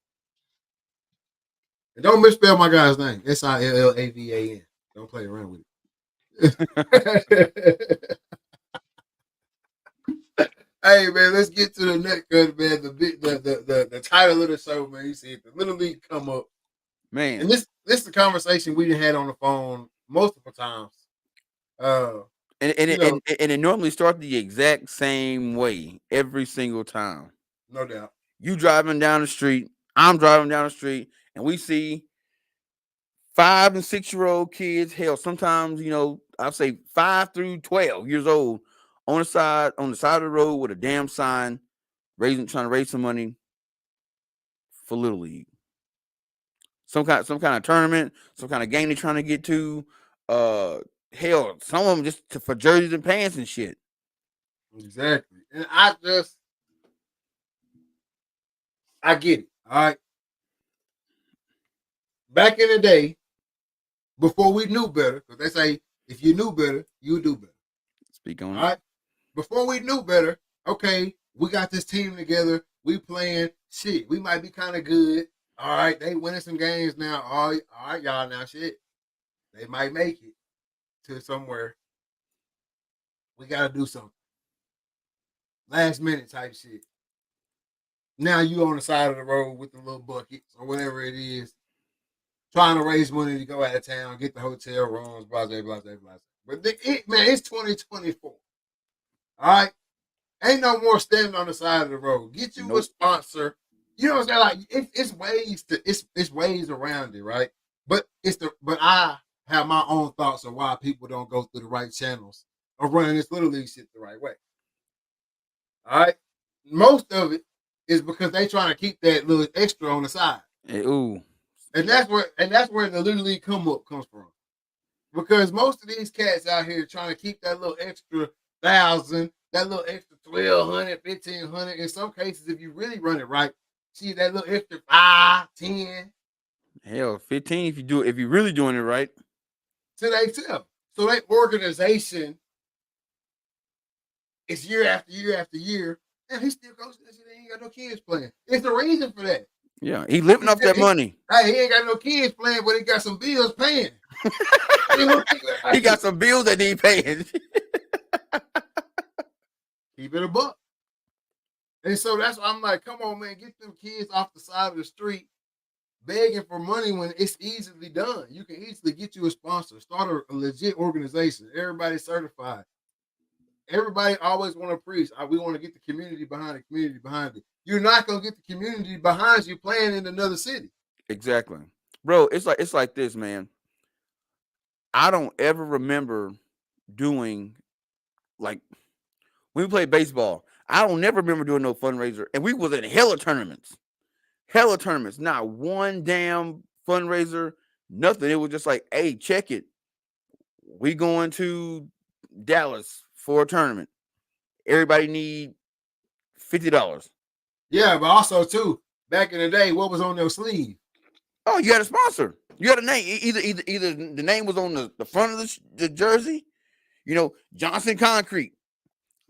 And don't misspell my guy's name. SILLAVAN. Don't play around with it. Hey man, let's get to the next good man. The title of the show, man. You see it, the Little League come up. Man. And this is the conversation we had on the phone multiple times. And it normally starts the exact same way every single time. No doubt. You driving down the street, I'm driving down the street, and we see 5 and 6-year-old kids. Hell, sometimes I'll say 5 through 12 years old on the side of the road with a damn sign, trying to raise some money for Little League. Some kind of tournament, some kind of game they're trying to get to. Hell, some of them just for jerseys and pants and shit. Exactly. And I get it. All right. Back in the day, before we knew better, because they say if you knew better, you do better. Speak on it. All right. Before we knew better, okay, we got this team together. We playing shit. We might be kind of good. All right. They winning some games now. All right, y'all now shit. They might make it to somewhere. We got to do something. Last minute type shit. Now you on the side of the road with the little buckets or whatever it is, trying to raise money to go out of town, get the hotel rooms, blah, blah, blah, blah, blah. But it's 2024. All right? Ain't no more standing on the side of the road. Get you a sponsor. You know what I'm saying? Like it's ways around it, right? But I have my own thoughts of why people don't go through the right channels of running this Little League shit the right way. All right? Most of it is because they trying to keep that little extra on the side. Ooh. And that's where the Little League come up comes from. Because most of these cats out here trying to keep that little extra 1,000, that little extra 1,200, 1,500. In some cases, if you really run it right, see that little extra 5, 10. Hell, 15 if you're really doing it right. To themselves. So that organization is year after year after year, and he still goes to this and he ain't got no kids playing. There's a reason for that. Yeah, he living off that money. Hey, he ain't got no kids playing, but he got some bills paying. He got some bills that he paying. Keep it a buck. And so that's why I'm like, come on, man, get them kids off the side of the street begging for money when it's easily done. You can easily get you a sponsor, start a legit organization. Everybody's certified. Everybody always want to preach. We want to get the community behind it. You're not going to get the community behind you playing in another city. Exactly. Bro, it's like this, man. I don't ever remember doing, like, when we played baseball, I don't never remember doing no fundraiser. And we was in hella tournaments. Not one damn fundraiser, nothing. It was just like, hey, check it. We going to Dallas for a tournament. Everybody need $50. Yeah, but also too, back in the day, what was on your sleeve? Oh, you had a sponsor. You had a name. Either the name was on the front of the jersey, Johnson Concrete,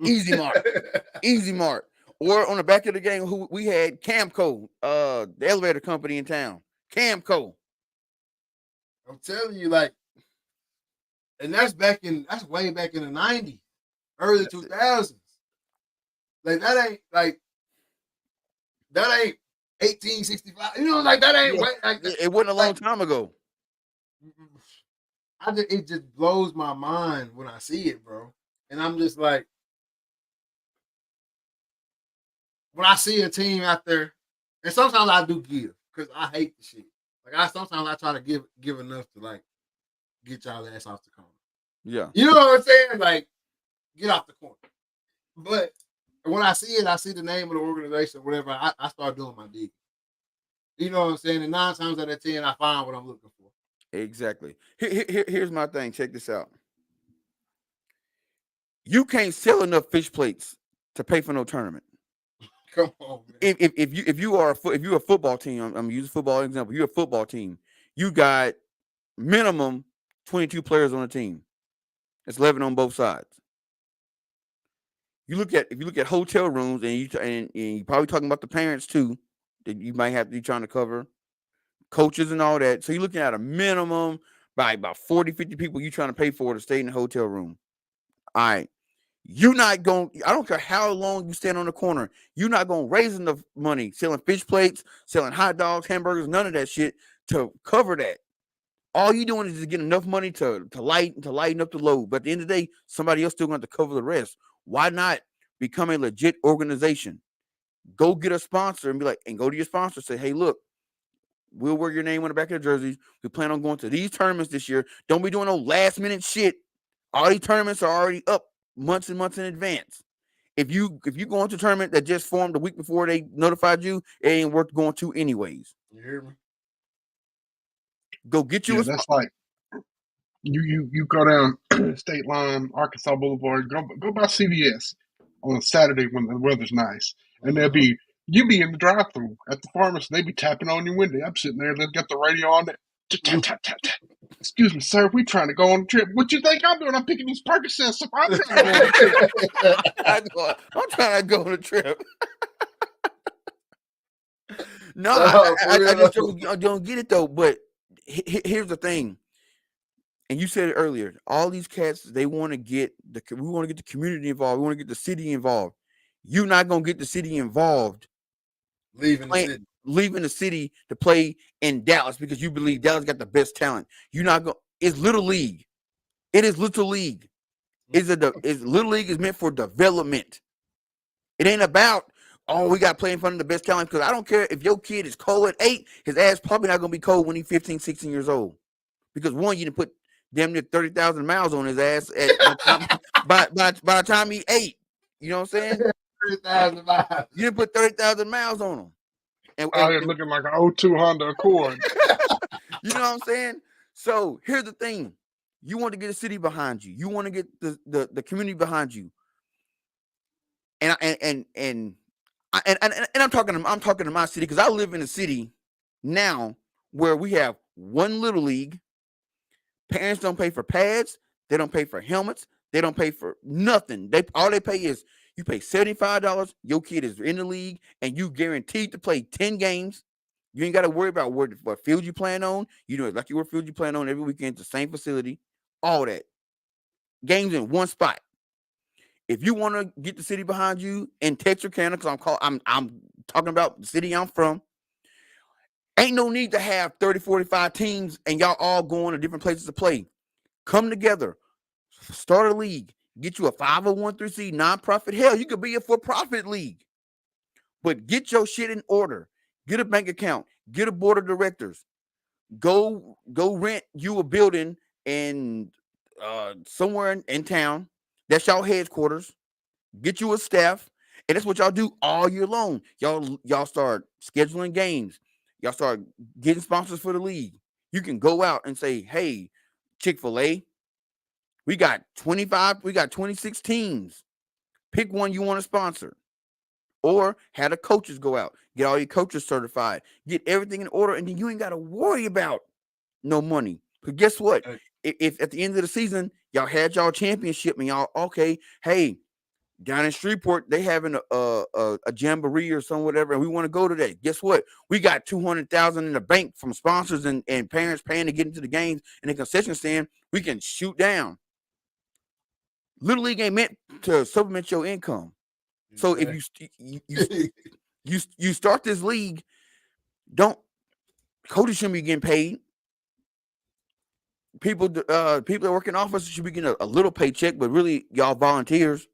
Easy Mart, Or on the back of the game, who we had Camco, the elevator company in town. Camco. I'm telling you, like, and that's way back in the '90s, early 2000s. Like that ain't 1865. You know, like that ain't Yeah, way like that. it wasn't a long Like time ago. it just blows my mind when I see it, bro. And I'm just like, when I see a team out there, and sometimes I do give because I hate the shit. Like sometimes I try to give enough to like get y'all ass off the corner. Yeah. You know what I'm saying? Like get off the corner. But when I see it, I see the name of the organization, whatever. I start doing my dig. You know what I'm saying? And 9 times out of 10, I find what I'm looking for. Exactly. Here's my thing. Check this out. You can't sell enough fish plates to pay for no tournament. Come on, man. If you're a football team, I'm using football example. You're a football team. You got minimum 22 players on the team. It's 11 on both sides. If you look at hotel rooms and you're probably talking about the parents too that you might have to be trying to cover, coaches and all that. So you're looking at a minimum by about 40, 50 people you trying to pay for to stay in the hotel room. All right. You're not going, I don't care how long you stand on the corner, you're not going to raise enough money selling fish plates, selling hot dogs, hamburgers, none of that shit to cover that. All you're doing is just getting enough money to lighten up the load. But at the end of the day, somebody else still going to cover the rest. Why not become a legit organization? Go get a sponsor and go to your sponsor. Say, hey, look, we'll wear your name on the back of the jerseys. We plan on going to these tournaments this year. Don't be doing no last minute shit. All these tournaments are already up months and months in advance. If you go into a tournament that just formed the week before they notified you, it ain't worth going to anyways. You hear me? Go get you Yeah, a that's like you go down State Line, Arkansas Boulevard, go by CVS on a Saturday when the weather's nice, and you be in the drive-thru at the pharmacy. They be tapping on your window. I'm sitting there. They've got the radio on there. Tap, tap, tap, tap. Excuse me, sir. We trying to go on a trip. What you think I'm doing? I'm picking these Percocets up. I'm trying to go on a trip. I'm trying to go on a trip. No, I just don't get it though. But here's the thing, and you said it earlier. All these cats, we want to get the community involved. We want to get the city involved. You're not gonna get the city involved leaving the city to play in Dallas because you believe Dallas got the best talent. You're not going. It's little league. It is little league. Little league is meant for development. It ain't about we got to play in front of the best talent because I don't care if your kid is cold at 8. His ass probably not gonna be cold when he's 15, 16 years old because one, you didn't put damn near 30,000 miles on his ass by the time he 8. You know what I'm saying? 30,000 miles. You didn't put 30,000 miles on him. Out here looking like an 02 Honda Accord. You know what I'm saying? So here's the thing: you want to get a city behind you. You want to get the community behind you. And I'm talking to my city because I live in a city now where we have one little league. Parents don't pay for pads. They don't pay for helmets. They don't pay for nothing. All they pay is you pay $75. Your kid is in the league, and you guaranteed to play 10 games. You ain't got to worry about what field you plan on. You know exactly what field you plan on every weekend, the same facility, all that. Games in one spot. If you want to get the city behind you in Texarkana, because I'm talking about the city I'm from, ain't no need to have 30, 45 teams and y'all all going to different places to play. Come together, start a league, get you a 501(c) nonprofit. Hell, you could be a for-profit league. But get your shit in order. Get a bank account. Get a board of directors. Go rent you a building in somewhere in town. That's y'all headquarters. Get you a staff, and that's what y'all do all year long. Y'all start scheduling games. Y'all start getting sponsors for the league. You can go out and say, "Hey, Chick-fil-A, we got 26 teams. Pick one you want to sponsor." Or have the coaches go out, get all your coaches certified, get everything in order, and then you ain't got to worry about no money. Because guess what? If at the end of the season, y'all had y'all championship and y'all, okay, hey, down in Shreveport, they having a jamboree or some whatever, and we want to go to that. Guess what? We got 200,000 in the bank from sponsors and parents paying to get into the games and the concession stand. We can shoot down. Little League ain't meant to supplement your income. So if you start this league, don't coaches shouldn't be getting paid. People that work in office should be getting a little paycheck, but really y'all volunteers.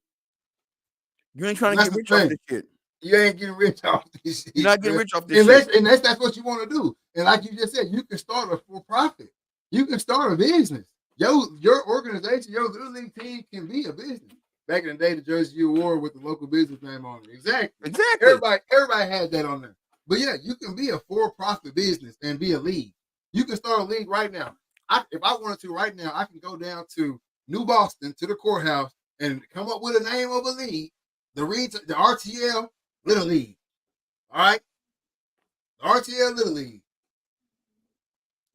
You ain't trying to get rich off this shit. You ain't getting rich off this shit. You're not getting rich off this shit. And that's what you want to do. And like you just said, you can start a for-profit. You can start a business. Your organization, your Little League team can be a business. Back in the day, the Jersey Award with the local business name on it. Exactly. Everybody had that on there. But yeah, you can be a for-profit business and be a league. You can start a league right now. If I wanted to right now, I can go down to New Boston to the courthouse and come up with a name of a league. The RTL Little League. All right? The RTL Little League.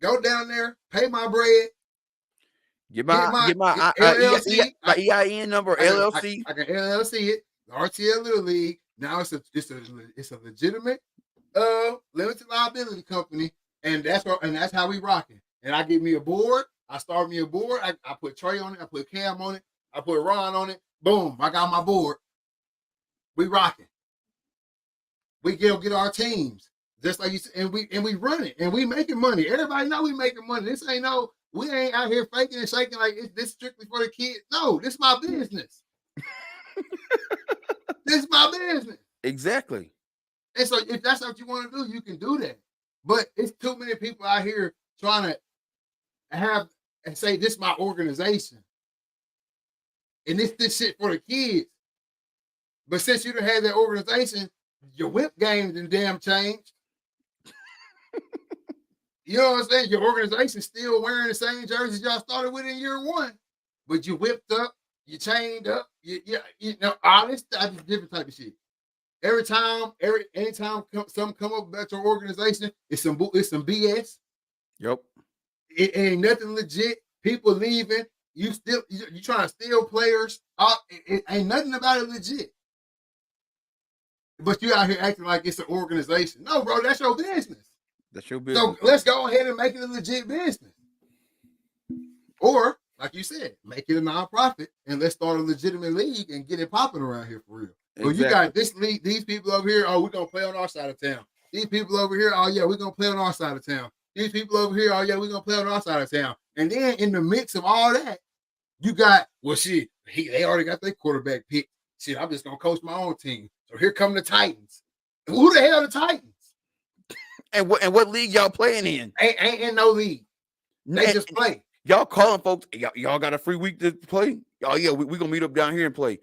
Go down there, pay my bread. Get my LLC. my EIN number, LLC. I can LLC it. The RTL Little League. Now it's a legitimate limited liability company, and that's how we rocking. And I get me a board. I start me a board. I put Trey on it. I put Cam on it. I put Ron on it. Boom! I got my board. We rocking. We get our teams just like you said, and we run it, and we making money. Everybody know we making money. This ain't we ain't out here faking and shaking like this strictly for the kids. No, this is my business. This is my business. Exactly. And so if that's what you want to do, you can do that. But it's too many people out here trying to have and say this is my organization. And this shit for the kids. But since you done had that organization, your whip game done damn changed. You know what I'm saying? Your organization still wearing the same jerseys y'all started with in year one. But you whipped up, you chained up, you know, all this different type of shit. Anytime something come up about your organization, it's some BS. Yep. It ain't nothing legit. People leaving. You trying to steal players. It ain't nothing about it legit. But you out here acting like it's an organization. No, bro, that's your business. That's your business. So let's go ahead and make it a legit business. Or, like you said, make it a nonprofit and let's start a legitimate league and get it popping around here for real. Exactly. So you got this league, these people over here, oh, we're going to play on our side of town. These people over here, oh, yeah, we're going to play on our side of town. These people over here, oh, yeah, we're going to play on our side of town. And then in the mix of all that, you got, well, shit, they already got their quarterback picked. Shit, I'm just going to coach my own team. So here come the Titans. Who the hell are the Titans? And what league y'all playing in? Ain't in no league. They just play. Y'all calling folks, y'all got a free week to play? Oh, yeah, we going to meet up down here and play.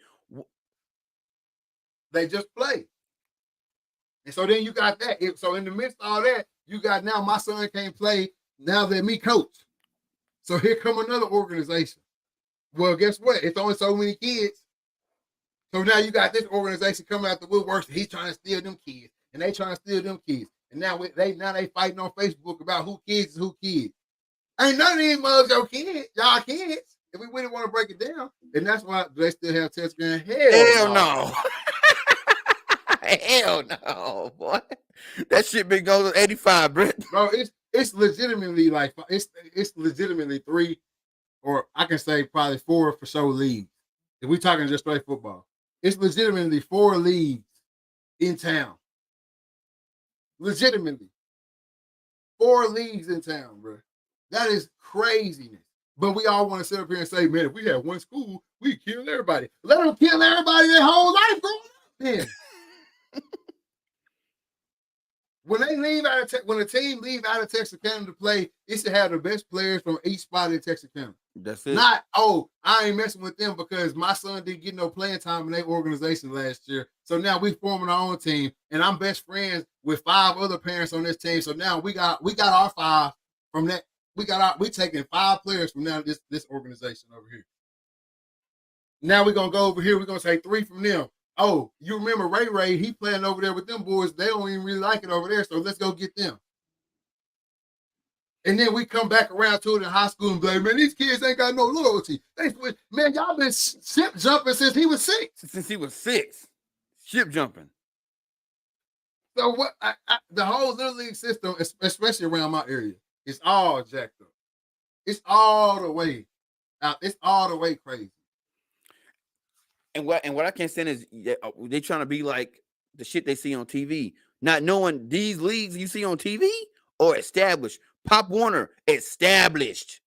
They just play. And so then you got that. So in the midst of all that, you got now my son can't play. Now let me coach. So here come another organization. Well, guess what? It's only so many kids. So now you got this organization coming out the woodworks. He's trying to steal them kids. And they trying to steal them kids. And now they fighting on Facebook about who kids is who kids. Ain't none of these mugs your kids. Y'all kids. If we really want to break it down. And that's why they still have test grand. Hell no. Hell no, boy. That shit been going to 85, Brett. Bro, it's legitimately like it's legitimately 3, or I can say probably 4 for sure leagues. If we talking just straight football, it's legitimately 4 leagues in town. Legitimately 4 leagues in town, bro. That is craziness. But we all want to sit up here and say, man, if we had one school, we kill everybody. Let them kill everybody their whole life growing up then. When a team leave out of Texarkana to play, it should have the best players from each spot in Texarkana. That's it. Not, I ain't messing with them because my son didn't get no playing time in their organization last year. So now we forming our own team, and I'm best friends with 5 other parents on this team. So now we got our 5 from that. We taking 5 players from now this organization over here. Now we're gonna go over here. We're gonna say 3 from them. Oh, you remember Ray? He playing over there with them boys. They don't even really like it over there, so let's go get them. And then we come back around to it in high school and be like, man, these kids ain't got no loyalty. Man, y'all been ship jumping since he was 6. Since he was 6, ship jumping. So what? The whole little league system, especially around my area, is all jacked up. It's all the way out. It's all the way crazy. And what I can't stand is they trying to be like the shit they see on TV, not knowing these leagues you see on TV are established. Pop Warner established,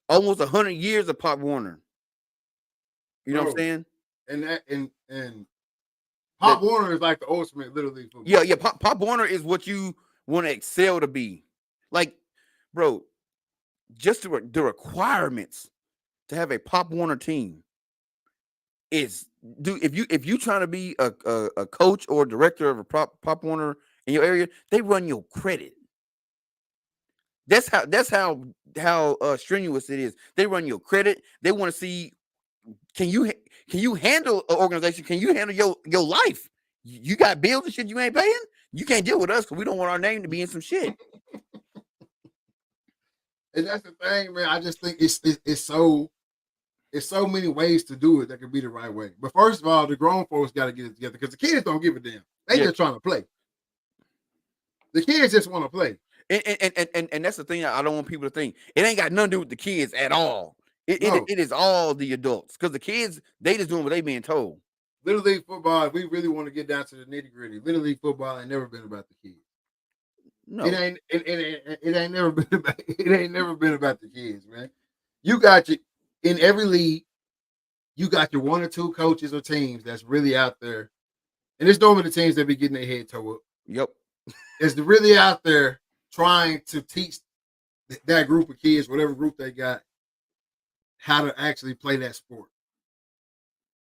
almost 100 years of Pop Warner. You know what I'm Bro, saying? and Pop Warner is like the ultimate little league football. Yeah. Pop Warner is what you want to excel to be. Like, bro, just the requirements to have a Pop Warner team is, dude. If you trying to be a coach or director of a Pop Warner in your area, they run your credit. That's how strenuous it is. They run your credit. They want to see, can you handle an organization? Can you handle your life? You got bills and shit you ain't paying. You can't deal with us because we don't want our name to be in some shit. And that's the thing, man. I just think it's so many ways to do it that could be the right way. But first of all, the grown folks got to get it together because the kids don't give a damn. They just trying to play. The kids just want to play. And that's the thing I don't want people to think. It ain't got nothing to do with the kids at all. No. It is all the adults because the kids, they just doing what they being told. Little league football, if we really want to get down to the nitty gritty, little league football ain't never been about the kids. No, it ain't never been about the kids, man. You got in every league, you got your 1 or 2 coaches or teams that's really out there, and it's normally the teams that be getting their head toe up. Yep, it's really out there trying to teach that group of kids, whatever group they got, how to actually play that sport.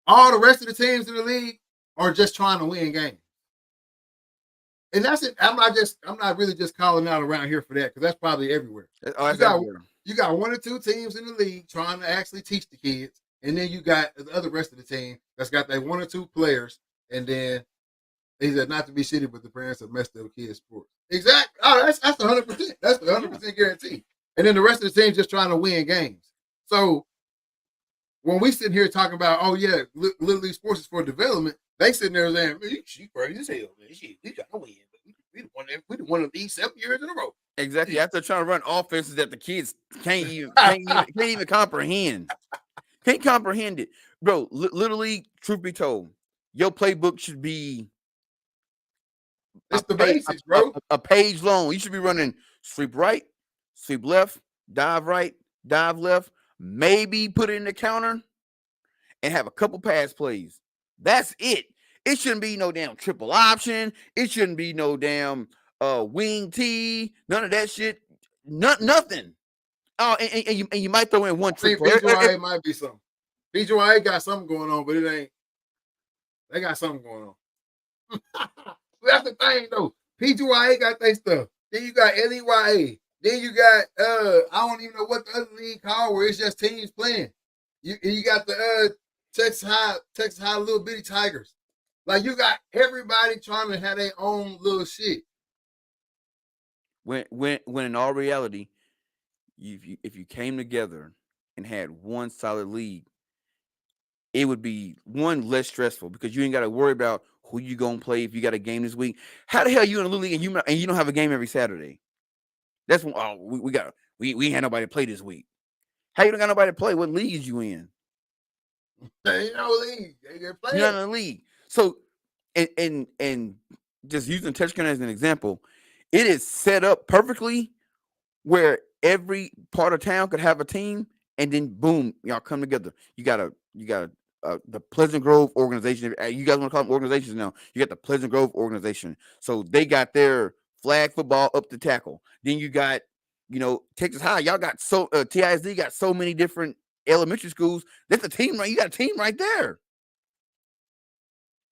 All the rest of the teams in the league are just trying to win games. And that's it. I'm not really just calling out around here for that because that's probably everywhere. You got 1 or 2 teams in the league trying to actually teach the kids, and then you got the other rest of the team that's got that 1 or 2 players, and then they said not to be shitty, but the parents have messed up kids' sports. Exactly. Oh, that's 100%. That's 100% guaranteed. And then the rest of the team's just trying to win games. So when we sit here talking about, oh yeah, little league sports is for development, they sitting there saying, man, she crazy as hell, man. We got to win. We won the league 7 years in a row. Exactly. After trying to run offenses that the kids can't even comprehend. Can't comprehend it. Bro, literally, truth be told, your playbook should be it's the basics, bro. A page long. You should be running sweep right, sweep left, dive right, dive left, maybe put it in the counter and have a couple pass plays. That's it. It shouldn't be no damn triple option. It shouldn't be no damn wing T. None of that shit. Nothing. Oh, and you might throw in one trick. PGYA might be something. PGYA got something going on, but it ain't. They got something going on. That's the thing, though. PGYA got their stuff. Then you got LEYA. Then you got I don't even know what the other league called where it's just teams playing. You got the Texas High Little Bitty Tigers. Like you got everybody trying to have their own little shit. When in all reality, if you came together and had one solid league, it would be one less stressful because you ain't got to worry about who you gonna play if you got a game this week. How the hell you in a little league and you don't have a game every Saturday? That's when we had nobody to play this week. How you don't got nobody to play? What league is you in? There ain't no league. You're not in a league. So and just using Texarkana as an example, it is set up perfectly where every part of town could have a team, and then boom, y'all come together. You got the Pleasant Grove organization. You guys want to call them organizations now? You got the Pleasant Grove organization. So they got their flag football up to tackle. Then you got, Texas High. Y'all got TISD got so many different elementary schools. That's a team, right? You got a team right there.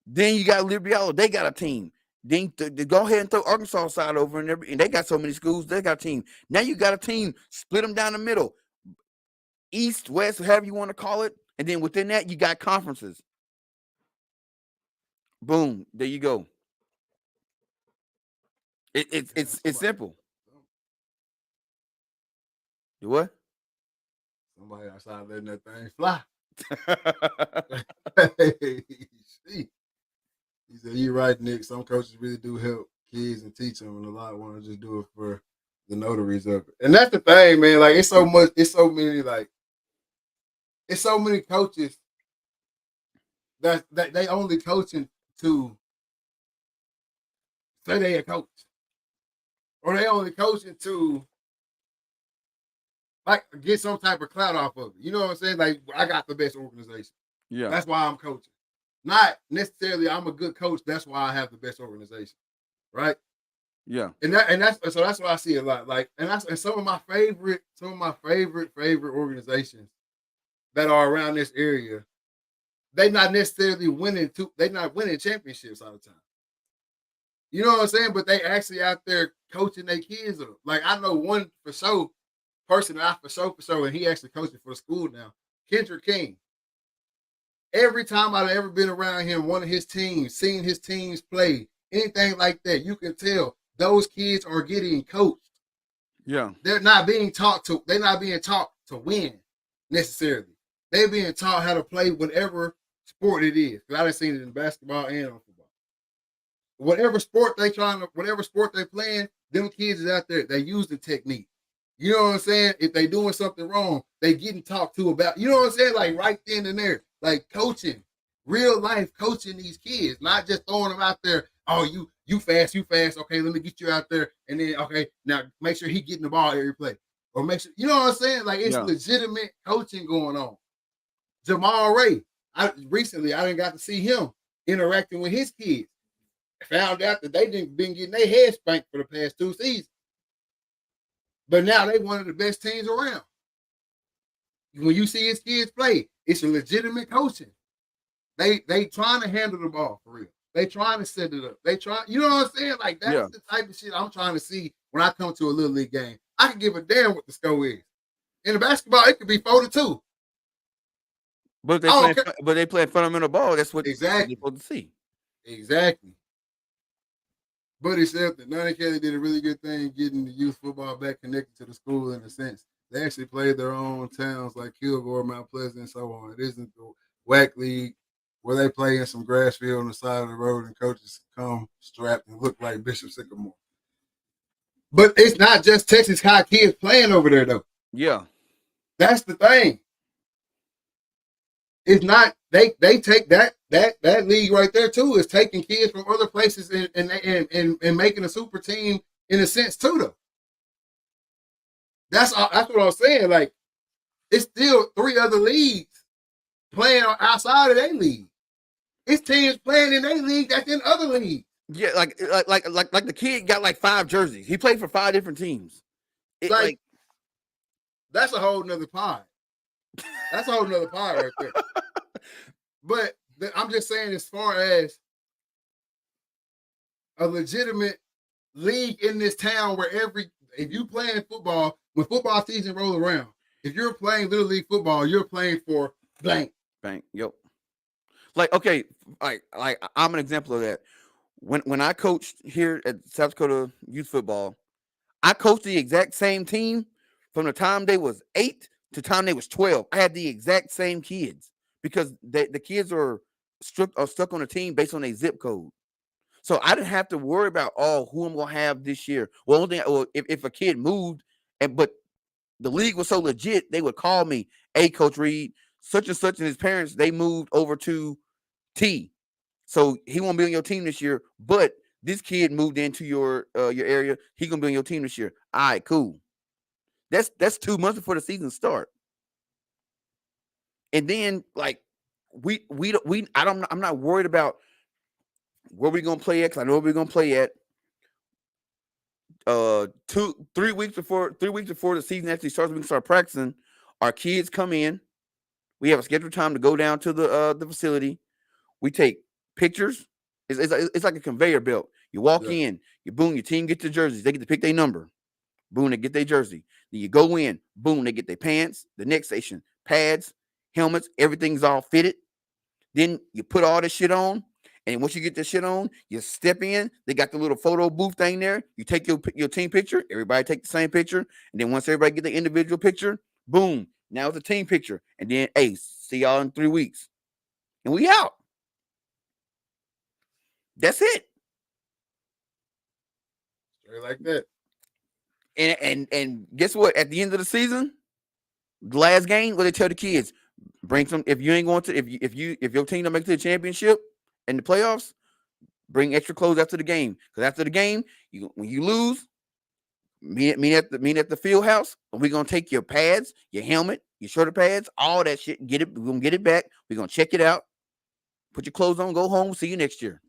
Then you got Liberty. They got a team. Then go ahead and throw Arkansas side over and they got so many schools. They got a team. Now you got a team. Split them down the middle, east, west, however you want to call it. And then within that, you got conferences. Boom. There you go. It's simple. You what? Somebody outside letting that thing fly. See, he said, "You're right, Nick. Some coaches really do help kids and teach them, and a lot want to just do it for the notaries of it." And that's the thing, man. Like it's so much. It's so many. Like it's so many coaches that they only coaching to say they a coach, or they only coaching to like get some type of clout off of it. You know what I'm saying? Like I got the best organization. Yeah. That's why I'm coaching. Not necessarily I'm a good coach. That's why I have the best organization, right? Yeah. And that's what I see a lot. Like, and some of my favorite organizations that are around this area, they not necessarily they not winning championships all the time. You know what I'm saying? But they actually out there coaching their kids up. Like I know one for sure person that I for sure, and he actually coaching for the school now, Kendrick King. Every time I've ever been around him, one of his teams, seen his teams play, anything like that, you can tell those kids are getting coached. Yeah. They're not being taught to win necessarily. They're being taught how to play whatever sport it is. Because I done seen it in basketball and on football. Whatever sport they playing, them kids is out there, they use the technique. You know what I'm saying? If they doing something wrong, they getting talked to about, you know what I'm saying? Like right then and there, like coaching, real life coaching these kids, not just throwing them out there. Oh, you fast. Okay, let me get you out there. And then, okay, now make sure he getting the ball every play. Or make sure, you know what I'm saying? Like it's legitimate coaching going on. Jamal Ray, I didn't got to see him interacting with his kids. Found out that they didn't been getting their head spanked for the past 2 seasons. But now they one of the best teams around. When you see his kids play, it's a legitimate coaching. They trying to handle the ball for real. They trying to set it up. You know what I'm saying? Like that's the type of shit I'm trying to see when I come to a little league game. I can give a damn what the score is. In the basketball, it could be 4-2. But they play fundamental ball. That's what exactly you're supposed to see. Exactly. But except that Nunny Kelly did a really good thing getting the youth football back connected to the school in a sense. They actually played their own towns like Kilgore, Mount Pleasant, and so on. It isn't the WAC league where they play in some grass field on the side of the road and coaches come strapped and look like Bishop Sycamore. But it's not just Texas High kids playing over there, though. Yeah. That's the thing. It's not they take that league right there too is taking kids from other places and making a super team in a sense too though. That's what I was saying. Like it's still 3 other leagues playing outside of their league. It's teams playing in their league that's in other leagues. Yeah, like the kid got like 5 jerseys. He played for 5 different teams. Like that's a whole nother pie. That's a whole nother pie right there. But I'm just saying, as far as a legitimate league in this town where if you playing football, when football season roll around, if you're playing Little League football, you're playing for blank. Yep. Like, okay, like I'm an example of that. When I coached here at South Dakota Youth Football, I coached the exact same team from the time they was 8 to the time they was 12. I had the exact same kids because the kids are stuck on a team based on a zip code. So I didn't have to worry about who I'm gonna have this year. Well, only thing, if a kid moved, but the league was so legit, they would call me, "Hey, Coach Reed, such and such and his parents, they moved over to T. So he won't be on your team this year, but this kid moved into your area. He gonna be on your team this year. All right, cool. That's 2 months before the season start. And then like I'm not worried about where we gonna play at because I know where we're gonna play at. 3 weeks before the season actually starts, we can start practicing. Our kids come in. We have a scheduled time to go down to the facility. We take pictures. It's like a conveyor belt. You walk in, your team gets the jerseys. They get to pick their number. Boom, they get their jersey. Then you go in, boom, they get their pants, the next station, pads, helmets, everything's all fitted. Then you put all this shit on, And once you get this shit on, you step in. They got the little photo booth thing there. You take your team picture. Everybody take the same picture. And then once everybody get the individual picture, boom. Now it's a team picture. And then, hey, see y'all in 3 weeks. And we out. That's it. Straight like that. And guess what? At the end of the season, the last game, what they tell the kids, bring some. If you ain't going to, if your team don't make it to the championship and the playoffs, bring extra clothes after the game. Because after the game, when you lose, meet at the field house, and we're gonna take your pads, your helmet, your shoulder pads, all that shit. Get it. We're gonna get it back. We're gonna check it out. Put your clothes on. Go home. See you next year.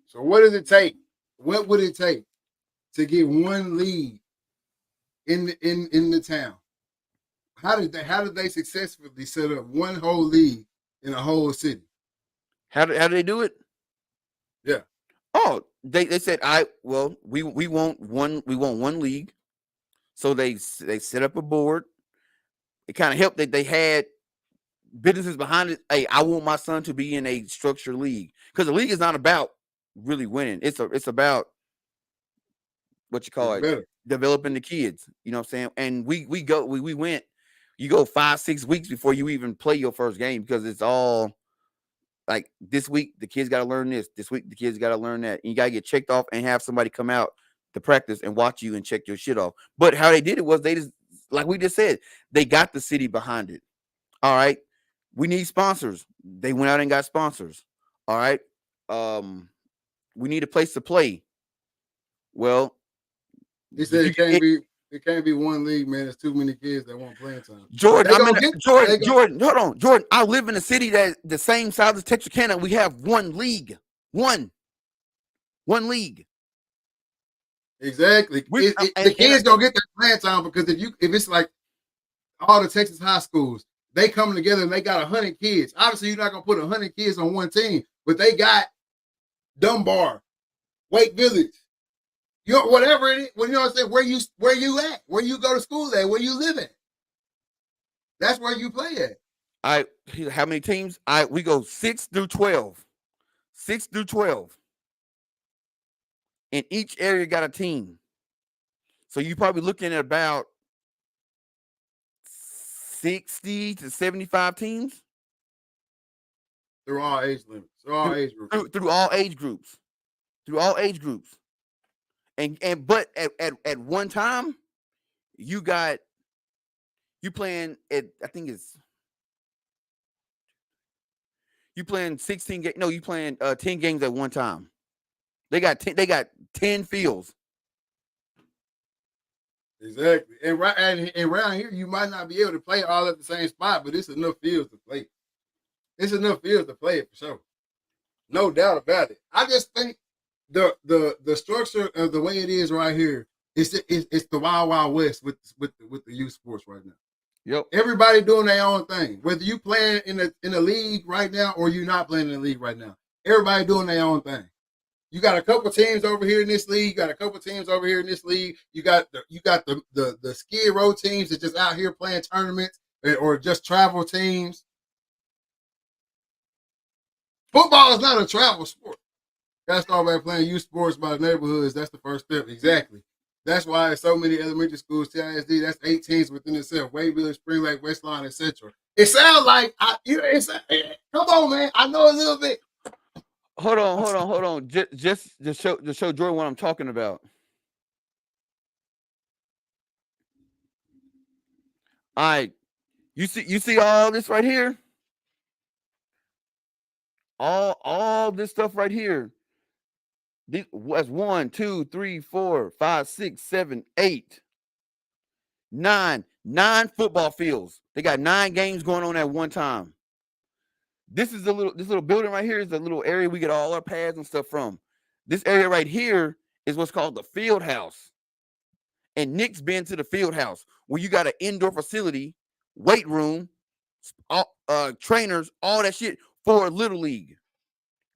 So what does it take? What would it take to get one league in the town? How did they successfully set up one whole league in a whole city? How do they do it? Yeah. Oh, they said we want one league. So they set up a board. It kind of helped that they had businesses behind it. Hey, I want my son to be in a structured league, because the league is not about really winning. It's about what you call it, developing the kids. You know what I'm saying? And we went. You go 5-6 weeks before you even play your first game, because it's all like, this week the kids got to learn this. This week the kids got to learn that. And you got to get checked off and have somebody come out to practice and watch you and check your shit off. But how they did it was, they just, like we just said, they got the city behind it. All right. We need sponsors. They went out and got sponsors. All right. We need a place to play. Well, he said it can't be one league, man. There's too many kids that want playing time. Jordan, Jordan, hold on. Jordan, I live in a city that the same size as Texarkana. We have one league. One league. Exactly. The kids don't get their playing time, because if it's like all the Texas high schools, they come together and they got 100 kids. Obviously, you're not gonna put 100 kids on one team, but they got Dunbar, Wake Village, whatever it is. Well, you know what I'm saying? Where you at? Where you go to school at? Where you live at? That's where you play at. How many teams? We go 6 through 12. 6 through 12. And each area got a team. So you're probably looking at about 60 to 75 teams. Through all age limits. Through all age groups. Through all age groups. Through all age groups. But at one time, you playing at, I think it's, you playing 16 games. No, you playing 10 games at one time. They got 10 fields. Exactly. And around here, you might not be able to play all at the same spot, but it's enough fields to play. It's enough fields to play it for sure. No doubt about it. I just think the structure of the way it is right here, it's the wild, wild west with the youth sports right now. Yep. Everybody doing their own thing. Whether you playing in a league right now or you not playing in a league right now, everybody doing their own thing. You got a couple teams over here in this league. You got a couple teams over here in this league. You got the Skid Row teams that just out here playing tournaments, or just travel teams. Football is not a travel sport. Got to start by playing youth sports by the neighborhoods. That's the first step. Exactly. That's why so many elementary schools, TISD, that's 8 teams within itself. Wade Village, Spring Lake, Westlawn, etc. It sounds like, come on, man. I know a little bit. Hold on. Just to show Jordan what I'm talking about. All right. You see all this right here? All this stuff right here. That's 1, 2, 3, 4, 5, 6, 7, 8, 9 football fields. They got 9 games going on at one time. This little building right here is the little area we get all our pads and stuff from. This area right here is what's called the field house. And Nick's been to the field house, where you got an indoor facility, weight room, trainers, all that shit for a little league.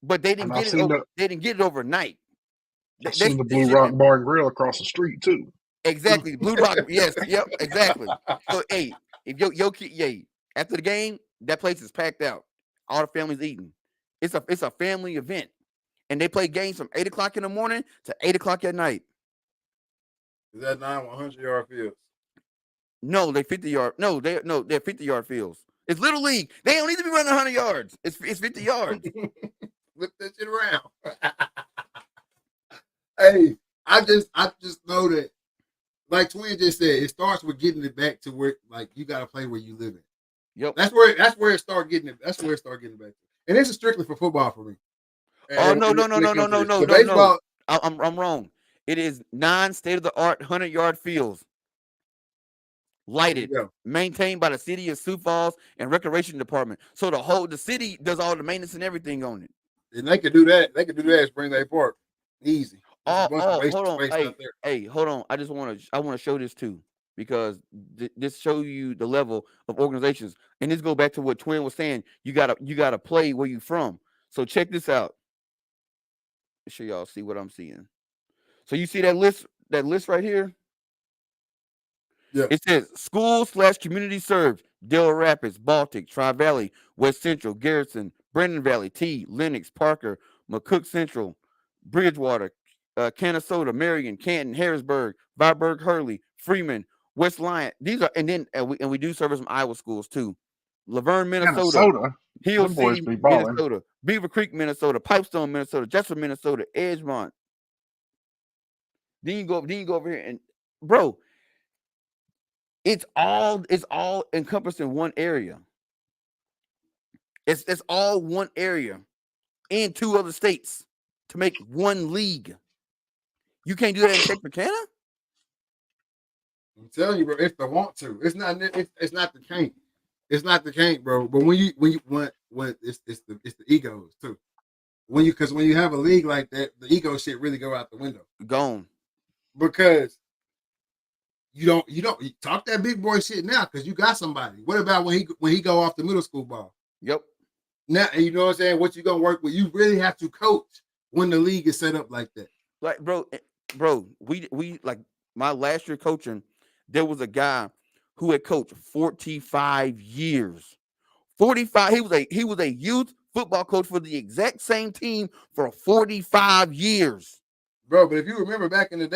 But they didn't get it. They didn't get it overnight. I've seen the Blue Rock Bar and Grill across the street too. Exactly, Blue Rock. Yes, yep, exactly. So, hey, if your kid, after the game, that place is packed out. All the families eating. It's a family event, and they play games from 8 o'clock in the morning to 8 o'clock at night. Is that 9 100-yard fields? No, they 50 yard. They're 50 yard fields. It's little league. They don't need to be running 100 yards. It's 50 yards. Flip that shit around. Hey, I just know that, like Twin just said, it starts with getting it back to where, like, you got to play where you live in. Yep. That's where it start getting it. That's where it start getting back to. And this is strictly for football for me. Oh, And no, no, no, when it no, no, comes to no, this, no, the no, no. baseball, I'm wrong. It is non-state of the art 100 yard fields, there you lighted, go. maintained by the city of Sioux Falls and recreation department. So the city does all the maintenance and everything on it. And they could do that. They could do that at Spring Lake Park, easy. There's a Oh, bunch of oh, wasted hold on. space out there. Hey, hold on. I want to show this too because this show you the level of organizations, and this go back to what Twin was saying. You gotta play where you from. So check this out. Make sure y'all see what I'm seeing. So you see that list right here. Yeah, It says school/community served: Dale Rapids, Baltic, Tri Valley, West Central, Garrison, Brandon Valley, T, Lenox, Parker, McCook Central, Bridgewater, Canastota, Marion, Canton, Harrisburg, Viborg, Hurley, Freeman, West Lyon. These are and we do service some Iowa schools too. Laverne, Minnesota, Minnesota, Hill them boys City, be balling. Minnesota, Beaver Creek, Minnesota, Pipestone, Minnesota, Jessup, Minnesota, Edgemont. Then you go over here and bro, it's all encompassed in one area. It's all one area in two other states to make one league. You can't do that in Texarkana? I'm telling you, bro. It's the want to. It's not the can't. It's not the can't, bro. But when it's the egos too. Because when you have a league like that, the ego shit really go out the window Gone. because you talk that big boy shit now because you got somebody. What about when he go off the middle school ball? Yep. Now you know what I'm saying. What you gonna work with? You really have to coach when the league is set up like that. Like, bro, we like my last year coaching, there was a guy who had coached 45 years. 45. He was a youth football coach for the exact same team for 45 years. Bro, but if you remember back in the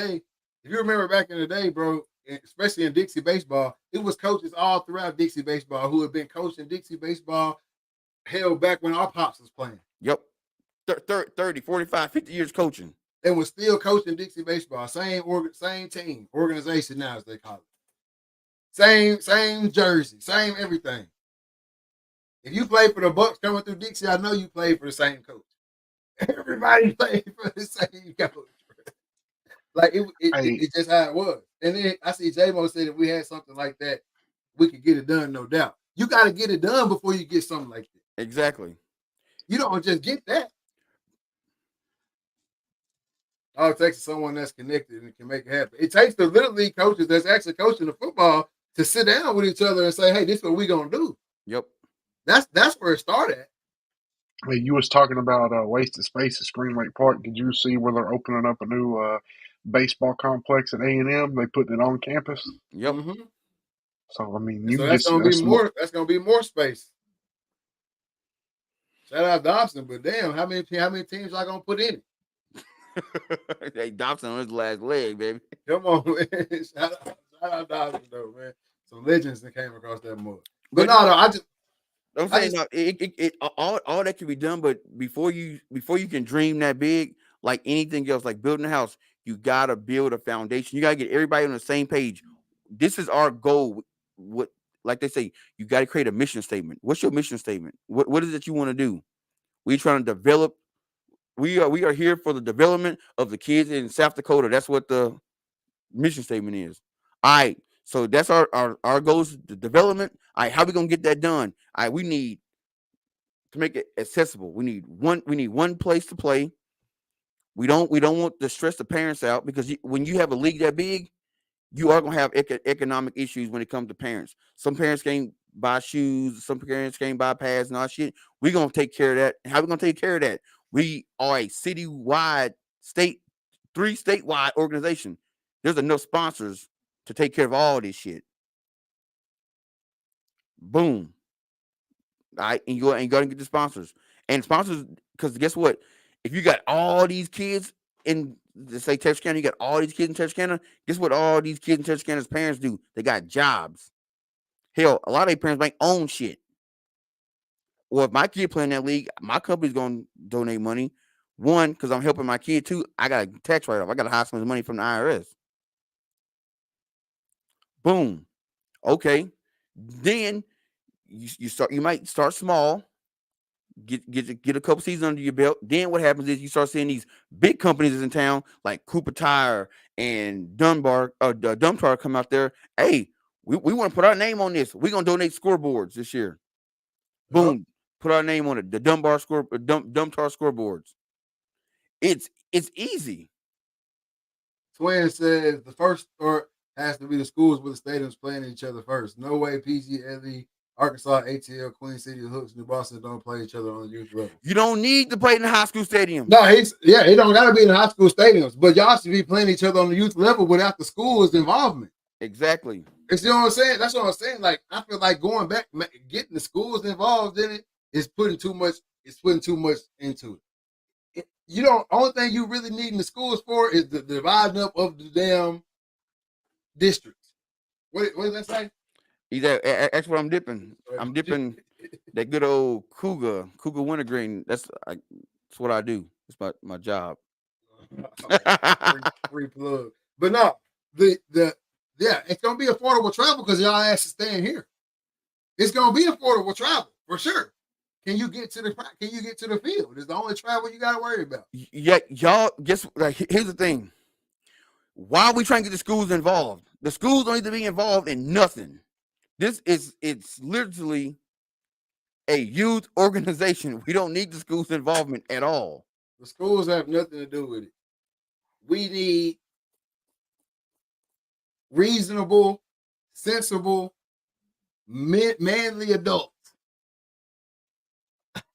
day, bro, especially in Dixie baseball, it was coaches all throughout Dixie baseball who had been coaching Dixie baseball hell back when our pops was playing. Yep. 30, 45, 50 years coaching. And was still coaching Dixie baseball. Same team, organization now as they call it. Same jersey, same everything. If you play for the Bucks coming through Dixie, I know you played for the same coach. Everybody played for the same coach. Like Hey, it's just how it was. And then I see J-Mo said if we had something like that, we could get it done, no doubt. You got to get it done before you get something like that. Exactly. You don't just get that. All it takes is someone that's connected and can make it happen. It takes the little league coaches that's actually coaching the football to sit down with each other and say, "Hey, this is what we're gonna do." Yep. That's where it started. hey, you was talking about wasted space at Spring Lake Park. Did you see where they're opening up a new baseball complex at A&M? They putting it on campus. Yep. Mm-hmm. So I mean, And you so can that's get gonna be that's more. more. That's gonna be more space. Shout out Dobson, but damn, how many teams y'all gonna put in it? Hey, Dobson on his last leg, baby. Come on, man. Shout out Dobson though, man. Some legends that came across that mud. But But no, I just I'm saying no, all that can be done, but before you can dream that big, like anything else, like building a house, you gotta build a foundation. You gotta get everybody on the same page. This is our goal. What, like they say, you got to create a mission statement. What's your mission statement? What is it you want to do? We trying to develop. We are here for the development of the kids in South Dakota. That's what the mission statement is. All right. So that's our goals, the development. All right, how we gonna get that done? All right, we need to make it accessible. We need one place to play. We don't want to stress the parents out because when you have a league that big, you are gonna have economic issues when it comes to parents. Some parents can't buy shoes, some parents can't buy pads and all that shit. We're gonna take care of that. How we gonna take care of that? We are a citywide state, 3 statewide organization. There's enough sponsors to take care of all this shit. Boom. All right, and you got to get the sponsors. And sponsors, because guess what? If you got all these kids in, let's say Texarkana, you got all these kids in Texarkana. Guess what? All these kids in Texarkana's parents do? They got jobs. Hell, a lot of their parents might own shit. Well, if my kid playing that league, my company's gonna donate money. One, because I'm helping my kid. Two, I got a tax write off. I got to hide some of the money from the IRS. Boom. Okay. Then you start. You might start small. Get a couple seasons under your belt. Then what happens is you start seeing these big companies in town like Cooper Tire and Dumtar come out there. Hey, we want to put our name on this. We're gonna donate scoreboards this year. Yup. Boom, put our name on it. The Dumtar scoreboards. It's easy. Twin says the first start has to be the schools with the stadiums playing each other first. No way PG, LE, Arkansas, ATL, Queen City, Hooks, New Boston don't play each other on the youth level. You don't need to play in the high school stadium. No, it don't gotta be in the high school stadiums, but y'all should be playing each other on the youth level without the school's involvement. Exactly. You know what I'm saying? That's what I'm saying. Like I feel like going back, getting the schools involved in it is putting too much. It's putting too much into it. You don't. Only thing you really need in the schools for is the dividing up of the damn districts. What does that say? That's what I'm dipping. I'm dipping that good old Cougar Wintergreen. That's what I do. It's my job. free plug. But no, the yeah, it's gonna be affordable travel because y'all ass is staying here. It's gonna be affordable travel for sure. Can you get to the field? It's the only travel you gotta worry about. Yeah, y'all guess like here's the thing. Why are we trying to get the schools involved? The schools don't need to be involved in nothing. It's literally a youth organization. We don't need the schools' involvement at all. The schools have nothing to do with it. We need reasonable, sensible, manly adults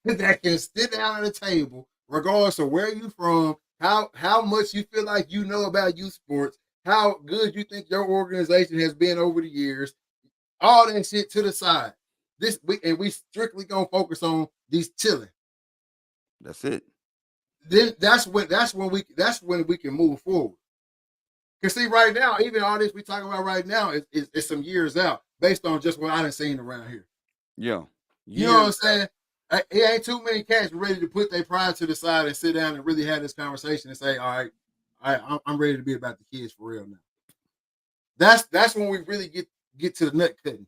that can sit down at a table, regardless of where you from, how much you feel like you know about youth sports, how good you think your organization has been over the years, all that shit to the side. We strictly gonna focus on these chilling. That's it. Then that's when we can move forward. Cause see, right now, even all this we talking about right now is some years out based on just what I done seen around here. Yeah. You know what I'm saying? It ain't too many cats ready to put their pride to the side and sit down and really have this conversation and say, all right, I'm ready to be about the kids for real now. That's when we really get to the nut cutting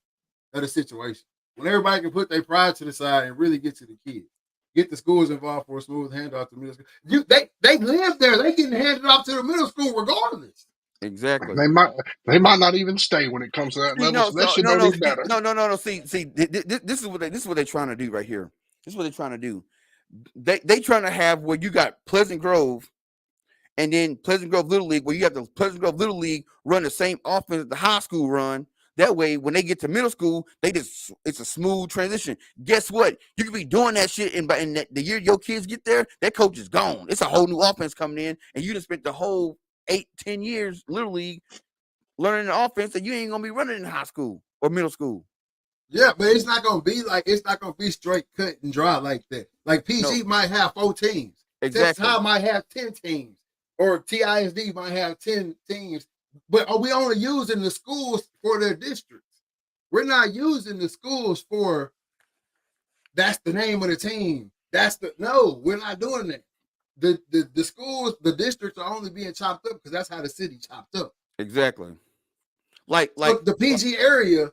of the situation. When everybody can put their pride to the side and really get to the kids. Get the schools involved for a smooth handoff to middle school. They live there. They getting handed off to the middle school regardless. Exactly. They might not even stay when it comes to that level. So that shit don't even matter. No. See, this is what they're trying to do right here. This is what they're trying to do. They trying to have where you got Pleasant Grove, and then Pleasant Grove Little League, where you have the Pleasant Grove Little League run the same offense the high school run. That way, when they get to middle school, it's a smooth transition. Guess what? You could be doing that shit, and the year your kids get there, that coach is gone. It's a whole new offense coming in, and you just spent the whole 8-10 years Little League learning the offense that you ain't gonna be running in high school or middle school. Yeah, but it's not gonna be straight cut and dry like that. Like PG might have 4 teams. Exactly. Texas High might have 10 teams, or TISD might have 10 teams. But are we only using the schools for their districts? We're not using the schools for that's the name of the team. No, we're not doing that. The schools, the districts are only being chopped up because that's how the city chopped up. Exactly. Like the PG area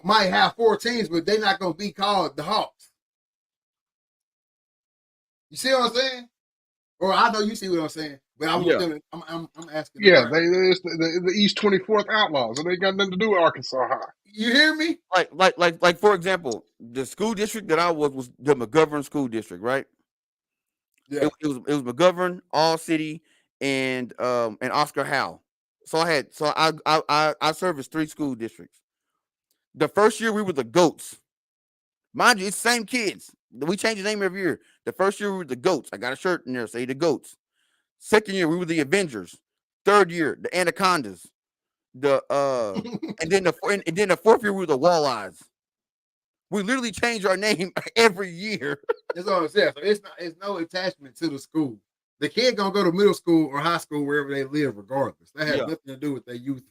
might have 4 teams, but they're not gonna be called the Hawks. You see what I'm saying? Or I know you see what I'm saying, but I'm asking. Yeah, it's the East 24th Outlaws, and they got nothing to do with Arkansas High. You hear me? Like for example, the school district that I was the McGovern School District, right? Yeah. It was McGovern, All City, and Oscar Howe. So I serviced 3 school districts. The first year we were the Goats. Mind you, it's the same kids. We change the name every year. The first year we were the Goats. I got a shirt in there say the Goats. Second year we were the Avengers. Third year the Anacondas. And then the 4th year we were the Walleyes. We literally change our name every year. That's all I'm saying. So it's no attachment to the school. The kid gonna go to middle school or high school wherever they live, regardless. That has Yeah. nothing to do with their youth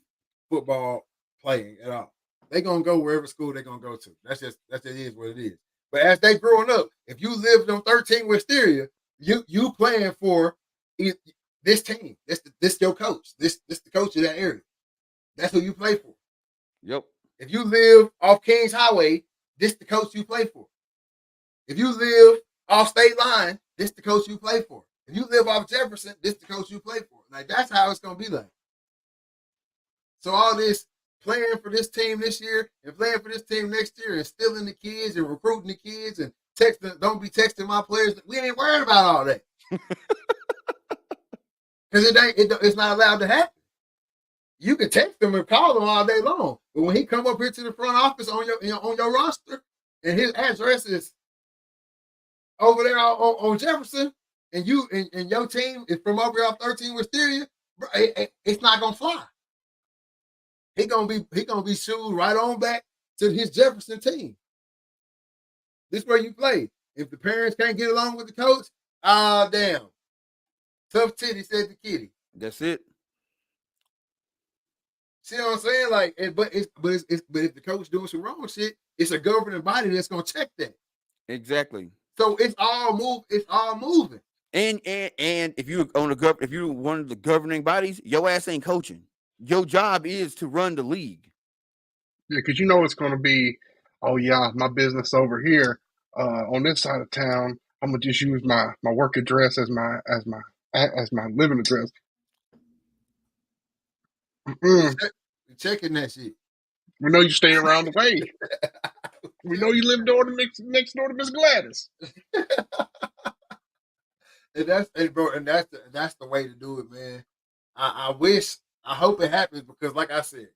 football playing at all. They gonna go wherever school they gonna go to. That's it is what it is. But as they growing up, if you lived on 13 Wisteria, you playing for this team. This your coach. This the coach of that area. That's who you play for. Yep. If you live off Kings Highway, this the coach you play for. If you live off State Line, this the coach you play for. If you live off Jefferson, this the coach you play for. Like that's how it's gonna be like. So all this playing for this team this year and playing for this team next year and stealing the kids and recruiting the kids and texting, don't be texting my players. We ain't worried about all that. Because it's not allowed to happen. You can text them and call them all day long. But when he come up here to the front office on your roster and his address is over there on Jefferson, and you and your team is from over here off 13 Wisteria, it's not gonna fly. He gonna be sued right on back to his Jefferson team. This is where you play. If the parents can't get along with the coach, damn. Tough titty, said the kitty. That's it. See what I'm saying? Like, but if the coach doing some wrong shit, it's a governing body that's gonna check that. Exactly. So it's all moving. And if you own if you're one of the governing bodies, your ass ain't coaching. Your job is to run the league. Yeah, because it's going to be, oh yeah, my business over here on this side of town. I'm gonna just use my work address as my living address. You're checking that shit. We know you stay around the way. We know you live next door to Miss Gladys. And that's the way to do it, man. I hope it happens because, like I said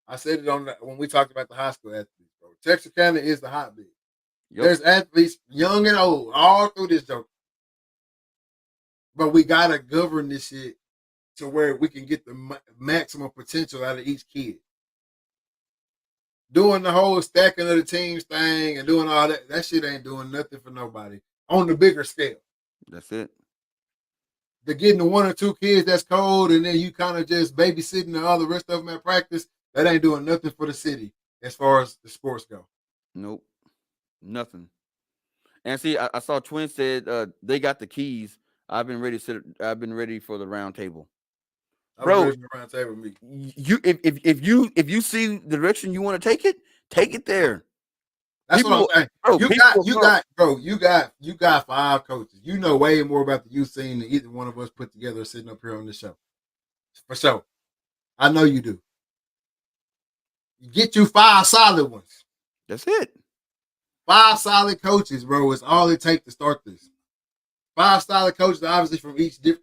it when we talked about the high school athletes, bro. Texarkana is the hotbed. Yep. There's athletes, young and old, all through this joke. But we gotta govern this shit to where we can get the maximum potential out of each kid. Doing the whole stacking of the teams thing and doing all that shit ain't doing nothing for nobody on the bigger scale. That's it. They're getting the one or two kids that's cold, and then you kind of just babysitting all the rest of them at practice. That ain't doing nothing for the city as far as the sports go. Nope, nothing. And see, I saw Twin said they got the keys. I've been ready for the round table. Bro, round table meet. You if you see the direction you want to take it there. That's what I'm saying. Bro, you got 5 coaches. You know way more about the youth scene than either one of us put together sitting up here on this show. For sure. I know you do. You get you 5 solid ones. That's it. 5 solid coaches, bro, is all it takes to start this. 5 solid coaches, obviously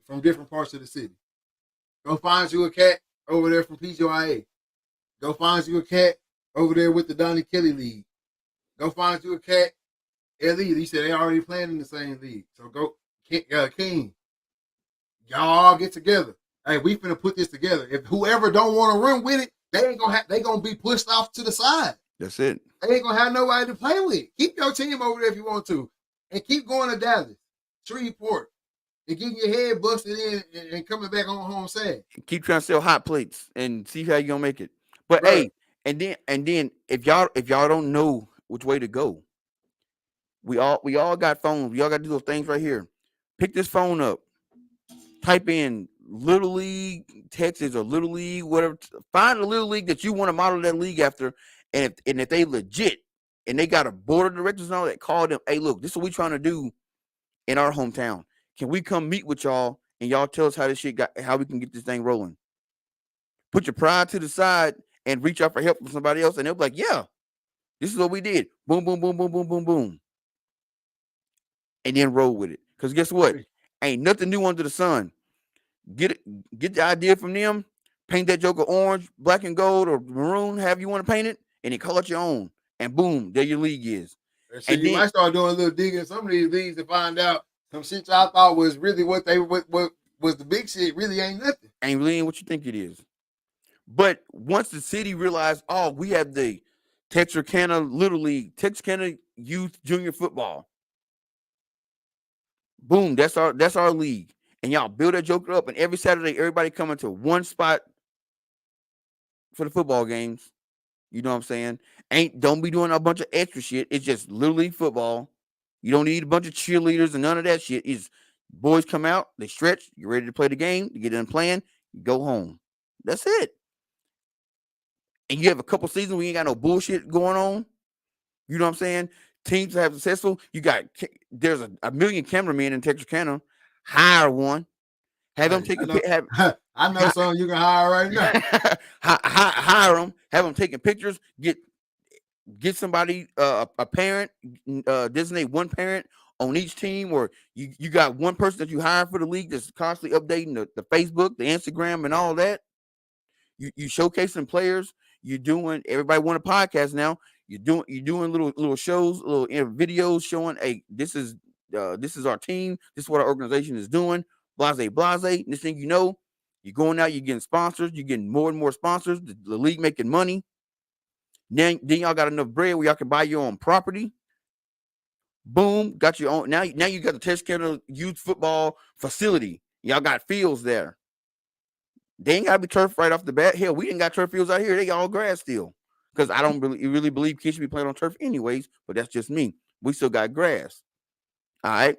from different parts of the city. Go find you a cat over there from PGIA. Go find you a cat over there with the Donnie Kelly League. Go find you a cat. LE, he said they already playing in the same league. So go, King. Y'all all get together. Hey, we finna put this together. If whoever don't want to run with it, they gonna be pushed off to the side. That's it. They ain't gonna have nobody to play with. Keep your team over there if you want to, and keep going to Dallas, Shreveport, and getting your head busted in and coming back on home sad. Keep trying to sell hot plates and see how you gonna make it. But hey, and then if y'all don't know which way to go, we all got phones. We all got to do those things right here. Pick this phone up. Type in Little League Texas or Little League, whatever. Find a Little League that you want to model that league after. And if they legit and they got a board of directors and all that, call them. Hey, look, this is what we trying to do in our hometown. Can we come meet with y'all and y'all tell us how we can get this thing rolling? Put your pride to the side and reach out for help from somebody else. And they'll be like, yeah, this is what we did. Boom, boom, boom, boom, boom, boom, boom. And then roll with it. Because guess what? Ain't nothing new under the sun. Get the idea from them. Paint that joker orange, black and gold, or maroon, however you want to paint it, and then call it your own. And boom, there your league is. So you might start doing a little digging in some of these leagues to find out some shit y'all thought was really what was the big shit really ain't nothing. Ain't really what you think it is. But once the city realized, oh, we have the Texarkana Little League, Texarkana Youth Junior Football. Boom, that's our league. And y'all build that joker up, and every Saturday, everybody coming to one spot for the football games. You know what I'm saying? Don't be doing a bunch of extra shit. It's just literally football. You don't need a bunch of cheerleaders and none of that shit. It's boys come out, they stretch, you're ready to play the game, you get in playing, you go home. That's it. And you have a couple seasons where you ain't got no bullshit going on. You know what I'm saying? Teams that have successful. There's a million cameramen in Texarkana. Hire one. Have them Hey, take I a know, have I know something you can hire right now. hire them. Have them taking pictures. Get somebody a parent. Designate one parent on each team, or you got one person that you hire for the league that's constantly updating the Facebook, the Instagram, and all that. You showcasing players. You're doing everybody want a podcast now. You're doing little shows, little videos showing, hey, this is our team. This is what our organization is doing. Blase, blase. This thing, you're going out. You're getting sponsors. You're getting more and more sponsors. The league making money. Then y'all got enough bread where y'all can buy your own property. Boom, got your own. Now you got the Texarkana youth football facility. Y'all got fields there. They ain't gotta be turf right off the bat. Hell, we ain't got turf fields out here. They all grass still. Because I don't really believe kids should be playing on turf anyways, but that's just me. We still got grass. All right.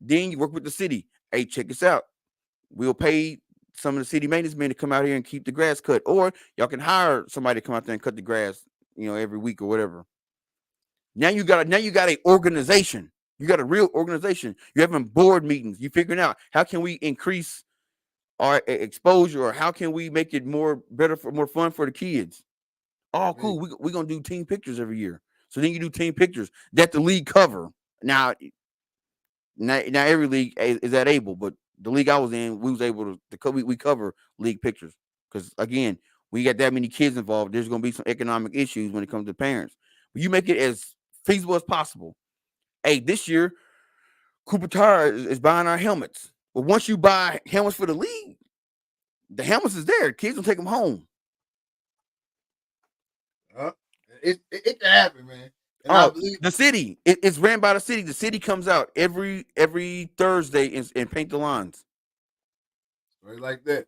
Then you work with the city. Hey, check this out. We'll pay some of the city maintenance men to come out here and keep the grass cut. Or y'all can hire somebody to come out there and cut the grass, every week or whatever. Now you got a organization. You got a real organization. You're having board meetings. You figuring out how can we increase our exposure, or how can we make it more fun for the kids? Oh, Hey, cool. We're gonna do team pictures every year. So then you do team pictures that the league cover. Now every league is that able, but the league I was in, we was able to we cover league pictures because again, we got that many kids involved. There's gonna be some economic issues when it comes to parents. But you make it as feasible as possible. Hey, this year, Cooper Tire is buying our helmets. But once you buy helmets for the league, the helmets is there. Kids will take them home. uh, it can happen, man. And I Oh, believe the city. It's ran by the city. The city comes out every Thursday and paint the lines. right like that.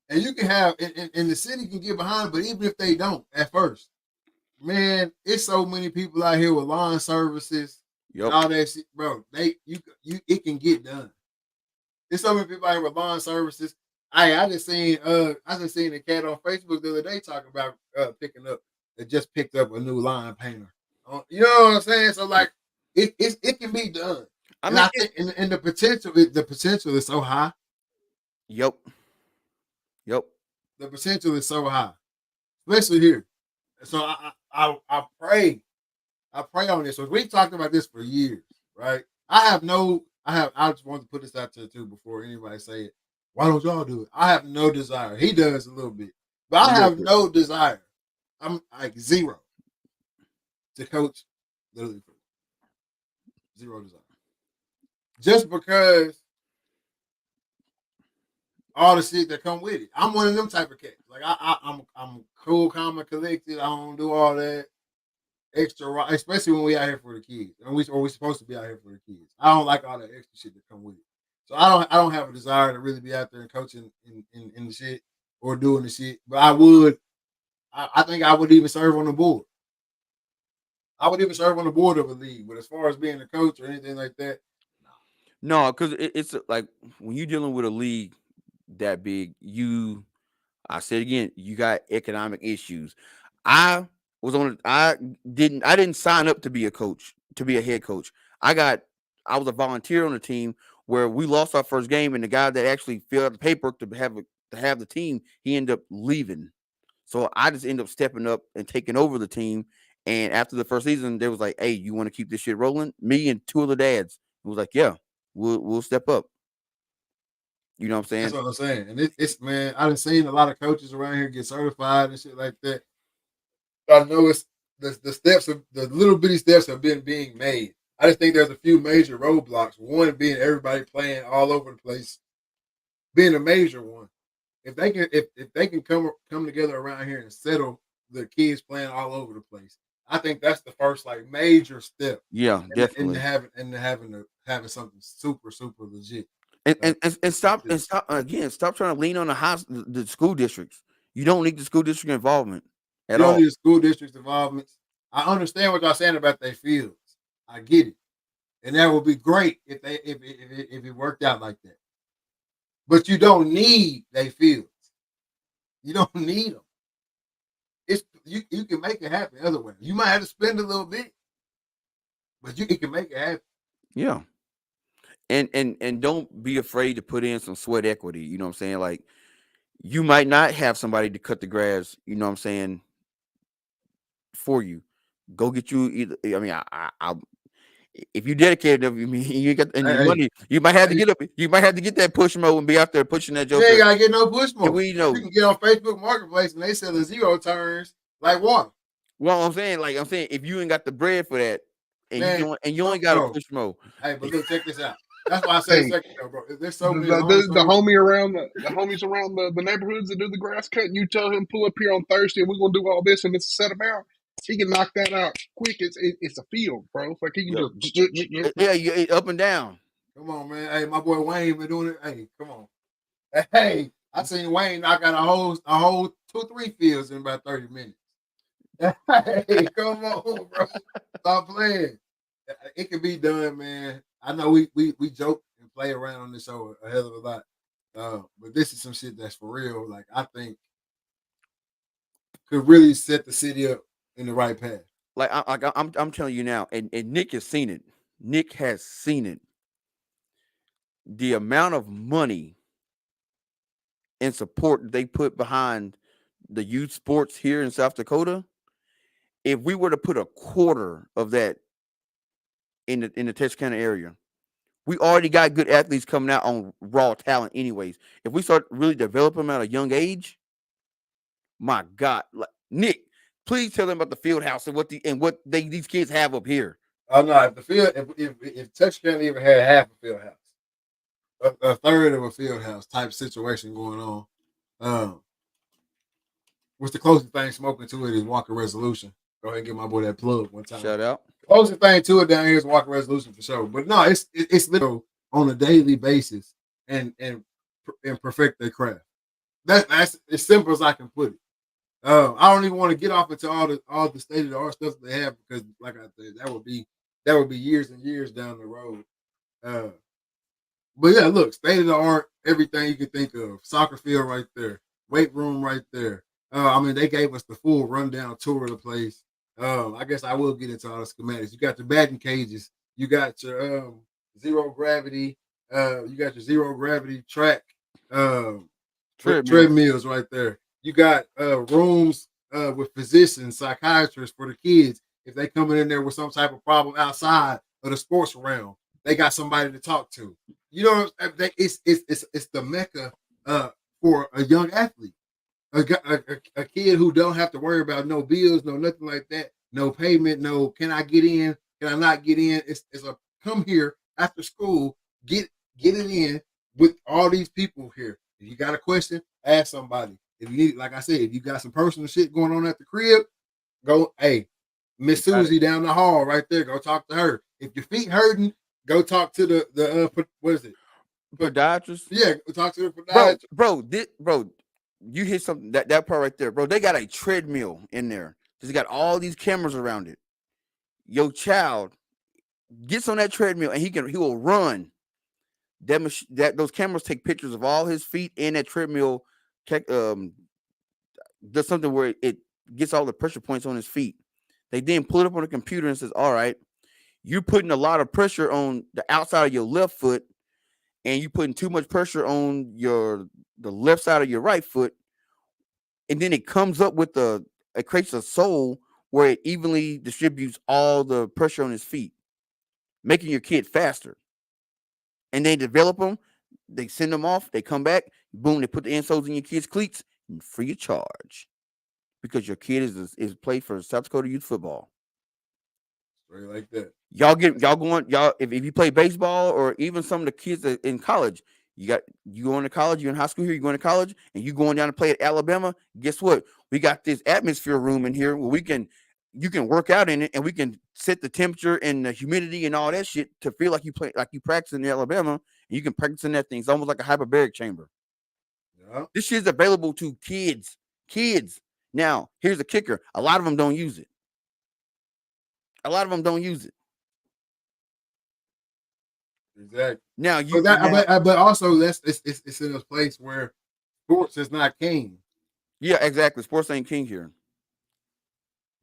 And you can have, and the city can get behind, but even if they don't at first, man, it's so many people out here with lawn services and Yep. all that shit, bro. It can get done. There's so many people out here with lawn services. I just seen a cat on Facebook the other day talking about picking up that just picked up a new line painter. You know what I'm saying? So like it can be done. I And mean, I think and the potential is so high. yep. Yep. The potential is so high, especially here. So I pray on this. So we've talked about this for years, right? I just want to put this out there too before anybody say it. Why don't y'all do it? I have no desire. He does a little bit, but A I little have bit. no desire. I'm like zero to coach literally zero desire. Just because all the shit that come with it. I'm one of them type of cats. Like I'm cool, calm, and collected. I don't do all that extra, especially when we out here for the kids, and we supposed to be out here for the kids. I don't like all that extra shit that come with it. So I don't have a desire to really be out there and coaching in the shit or doing the shit. But I would. I think I would even serve on the board. I would even serve on the board of a league. But as far as being a coach or anything like that, nah. No, because it's like when you're dealing with a league that big, I said again, you got economic issues. I I didn't sign up to be a coach, to be a head coach. I was a volunteer on a team where we lost our first game, and the guy that actually filled out the paperwork to have the team, he ended up leaving. So I just ended up stepping up and taking over the team. And after the first season, they was like, "Hey, you want to keep this shit rolling?" Me and two other dads was like, "Yeah, we'll step up." You know what I'm That's saying? what I'm saying. And it's man, I done seen a lot of coaches around here get certified and shit like that. I know it's the steps of the little bitty steps have been being made. I just think there's a few major roadblocks. One being everybody playing all over the place, being a major one. If they can come together around here and settle the kids playing all over the place. I think that's the first like major step Yeah, into definitely. having something super super legit. And Uh, stop again. Stop trying to lean on the school districts. You don't need the school district involvement at you don't all. need the school district's involvement. I understand what y'all saying about their fields. I get it, and that would be great if it worked out like that. But you don't need their fields. You don't need them. It's you can make it happen other way. You might have to spend a little bit, but you can make it happen. Yeah. And don't be afraid to put in some sweat equity. You know what I'm saying? Like you might not have somebody to cut the grass, you know what I'm saying, for you. Go get you either. I mean, I if you dedicated them, you mean you got any Hey, money, you might have to hey, get up. You might have to get that push mode and be out there pushing that you ain't joker. gotta get no push And more. we You know. can get on Facebook Marketplace and they selling zero turns like water. Well, I'm saying, if you ain't got the bread for that, and Man, you some ain't got a bro. push mode, Hey, but look, check this out. That's why I said a Hey, second ago, bro. There's so the many. the, There's only the, so the much. homie around the homies around the neighborhoods that do the grass cutting, you tell him pull up here on Thursday and we're gonna do all this and it's a set amount. He can knock that out quick. It's a field, bro. It's like he can yep. just Yeah, you up and down. Come on, man. Hey, my boy Wayne been doing it. Hey, come on. Hey, I seen Wayne knock out a whole 2-3 fields in about 30 minutes. Hey, come on, bro. Stop playing. It can be done, man. I know we joke and play around on this show a hell of a lot. But this is some shit that's for real. Like I think could really set the city up in the right path. Like I'm telling you now, and Nick has seen it. Nick has seen it. The amount of money and support they put behind the youth sports here in South Dakota. If we were to put a quarter of that in the Texarkana area, we already got good athletes coming out on raw talent, anyways. If we start really developing them at a young age, my God, like, Nick, please tell them about the field house and what these kids have up here. Oh no, if the field if Texarkana even had half a field house, a third of a field house type situation going on, um, what's the closest thing smoking to it is Walker Resolution. Go ahead and give my boy that plug one time. Shout out. Closest thing to it down here is Walker Resolution for sure. But no, it's literal on a daily basis and perfect their craft. That's as simple as I can put it. I don't even want to get off into all the state of the art stuff that they have because, like I said, that would be years and years down the road. Uh, but yeah, look, state of the art, everything you can think of. Soccer field right there, weight room right there. I mean, they gave us the full rundown tour of the place. I guess I will get into all the schematics. You got your batting cages, you got your zero gravity, you got your zero gravity track, Treadmill. treadmills right there. You got rooms with physicians, psychiatrists for the kids. If they coming in there with some type of problem outside of the sports realm, they got somebody to talk to. You know, it's the mecca for a young athlete, a kid who don't have to worry about no bills, no nothing like that, no payment, no can I get in, can I not get in? It's a come here after school, get it in with all these people here. If you got a question, ask somebody. If you need, like I said, if you got some personal shit going on at the crib, go, hey, Miss Susie down the hall right there. Go talk to her. If your feet hurting, go talk to the what is it? But Podiatrist. yeah, go talk to the Bro, podiatrist. bro, you hit something that part right there, bro. They got a treadmill in there. Just got all these cameras around it. Your child gets on that treadmill and he will run. That those cameras take pictures of all his feet and that treadmill. Does something where it gets all the pressure points on his feet. They then pull it up on the computer and says, "All right, you're putting a lot of pressure on the outside of your left foot, and you're putting too much pressure on the left side of your right foot." And then it comes up with it creates a sole where it evenly distributes all the pressure on his feet, making your kid faster. And they develop them, they send them off, they come back, boom, they put the insoles in your kid's cleats free of charge because your kid is played for South Dakota youth football. Straight like that. Y'all going y'all if you play baseball or even some of the kids that in college, you going to college, you're in high school here, you're going to college, and you going down to play at Alabama. Guess what? We got this atmosphere room in here where you can work out in it, and we can set the temperature and the humidity and all that shit to feel like you play like you practice in Alabama, and you can practice in that thing. It's almost like a hyperbaric chamber. Yeah. This shit's available to kids. Kids. Now, here's the kicker: a lot of them don't use it. A lot of them don't use it. Exactly. Now But you that, now, but also it's in a place where sports is not king. yeah, exactly. Sports ain't king here.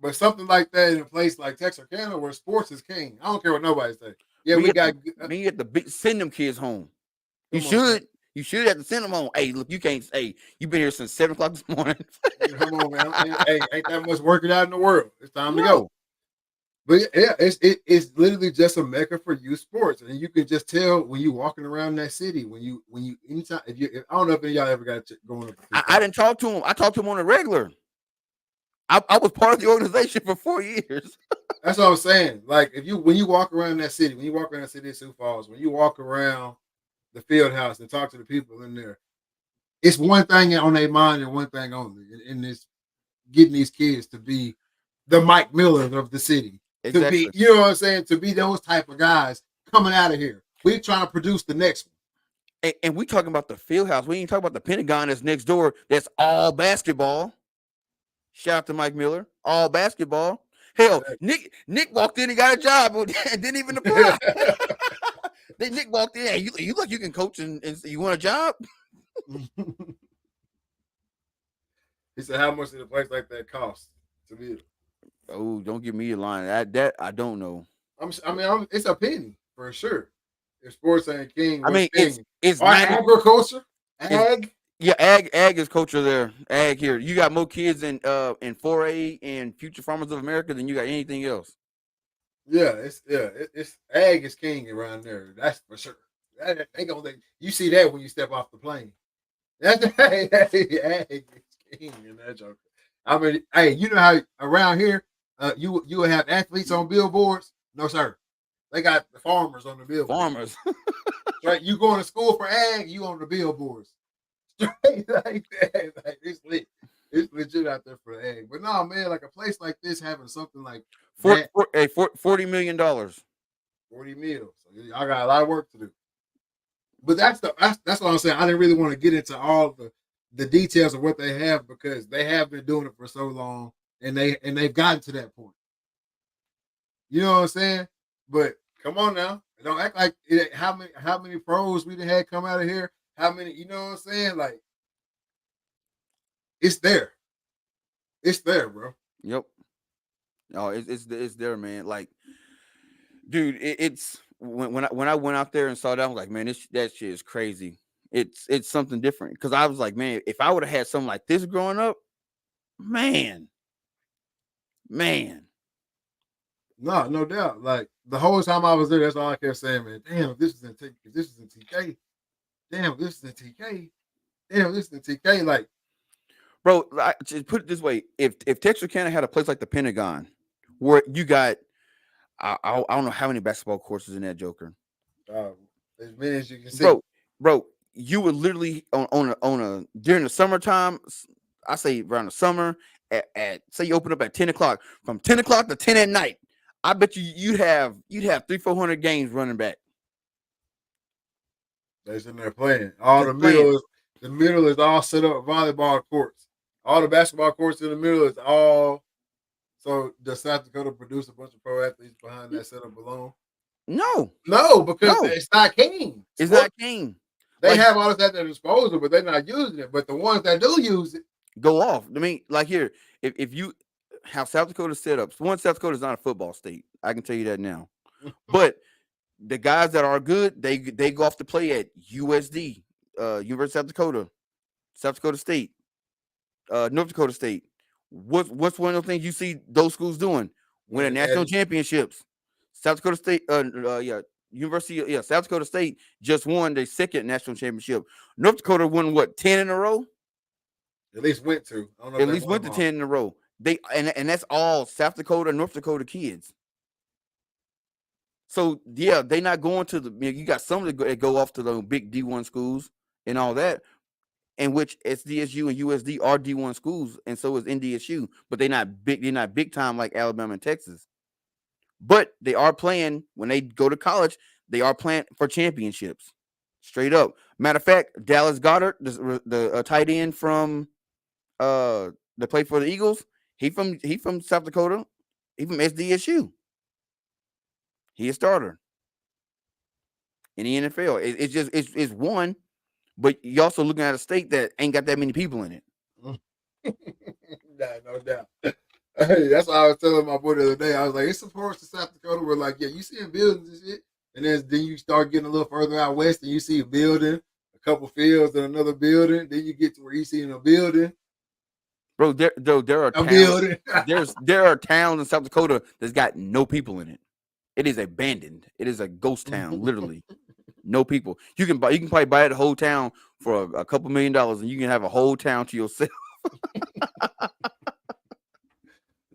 But something like that in a place like Texarkana where sports is king. I don't care what nobody say. Yeah, Man, we you got. have to send them kids home. You Come on, man. should. You should have to send them home. Hey, look, you can't. Hey, you've been here since 7 o'clock this morning. Come on, man. Hey, ain't that much working out in the world? It's time to go. No, But yeah, it's literally just a mecca for youth sports, and you can just tell when you walking around that city. When you anytime if I don't know if any of y'all ever got going up to I didn't talk to him. I talked to him on a regular. I was part of the organization for 4 years. That's what I'm saying. Like if you when you walk around that city, when you walk around the city of Sioux Falls, when you walk around the field house and talk to the people in there, it's one thing on their mind and one thing only, and it's getting these kids to be the Mike Millers of the city. To be, Exactly. you know what I'm saying, to be those type of guys coming out of here. We trying to produce the next one. And we talking about the field house. We ain't talking about the Pentagon that's next door. That's all basketball. Shout out to Mike Miller. All basketball. Hell, Nick walked in and got a job and didn't even apply. Then Nick walked in. Hey, you look, you can coach and you want a job? He said, "How much did a place like that cost to build?" Oh, don't give me a line. That I don't know. It's a penny for sure. If sports ain't king, I what's mean, king? it's Or 90. agriculture, It's, ag. yeah, ag is culture there. Ag here. You got more kids in 4A and Future Farmers of America than you got anything else. Yeah, it's ag is king around there. That's for sure. You see that when you step off the plane. That's ag is king in that joke. I mean, hey, you know how around here, you would have athletes on billboards? No, sir. They got the farmers on the billboard. Farmers. Right? You going to school for ag, you on the billboards. Straight like that. Like it's lit. It's legit out there for the ag. But no, man, like a place like this having something like that, $40 million. 40 meals. So I got a lot of work to do. But that's what I'm saying. I didn't really want to get into all the details of what they have because they have been doing it for so long and they've gotten to that point. You know what I'm saying? But come on now. Don't act like how many pros we done had come out of here. How many, you know what I'm saying? Like it's there. It's there, bro. Yep. No, it's there, man. Like, dude, it's when I went out there and saw that, I was like, man, that shit is crazy. It's something different. Because I was like, man, if I would have had something like this growing up, man. No doubt. Like the whole time I was there, that's all I kept saying, man. Damn, if this is in TK. Damn, if this is in TK. Damn, this is in TK. Like, bro, just put it this way: if Texarkana had a place like the Pentagon, where you got, I don't know how many basketball courses in that Joker, as many as you can see, bro, you would literally on a during the summertime. I say around the summer at say you open up at 10 o'clock, from 10 o'clock to 10 at night. I bet you'd have 300-400 games running back. they're in there playing. All Just the middle is all set up volleyball courts. All the basketball courts in the middle is all. So does South Dakota produce a bunch of pro athletes behind that setup alone? No, because it's not king. It's not king. They have all this at their disposal, but they're not using it. But the ones that do use it go off. I mean, like here, if you how South Dakota set up, one, South Dakota is not a football state. I can tell you that now. But the guys that are good, they go off to play at USD, University of South Dakota State, North Dakota State. What's one of the things you see those schools doing? Winning national championships. South Dakota State, South Dakota State just won their second national championship. North Dakota won what, 10 in a row? At least went to. I don't know At least went to 10 in a row. They and that's all South Dakota, North Dakota kids. So yeah, they not going to the. You got some that go off to the big D1 schools and all that, in which SDSU and USD are D1 schools, and so is NDSU, but they're not big. They're not big time like Alabama and Texas. But they are playing when they go to college. They are playing for championships, straight up. Matter of fact, Dallas Goddard, the tight end from that played for the Eagles, he from South Dakota. He from SDSU. He a starter in the NFL. It's just it's one, but you're also looking at a state that ain't got that many people in it. Nah, no doubt. Hey, that's what I was telling my boy the other day. I was like, it's some parts of South Dakota where, like, yeah, you see buildings and shit, and then you start getting a little further out west, and you see a building, a couple fields, and another building. Then you get to where you see a building, Bro, there are a towns. building. There are towns in South Dakota that's got no people in it. It is abandoned. It is a ghost town, literally. No people. You can probably buy the whole town for a couple $1,000,000, and you can have a whole town to yourself.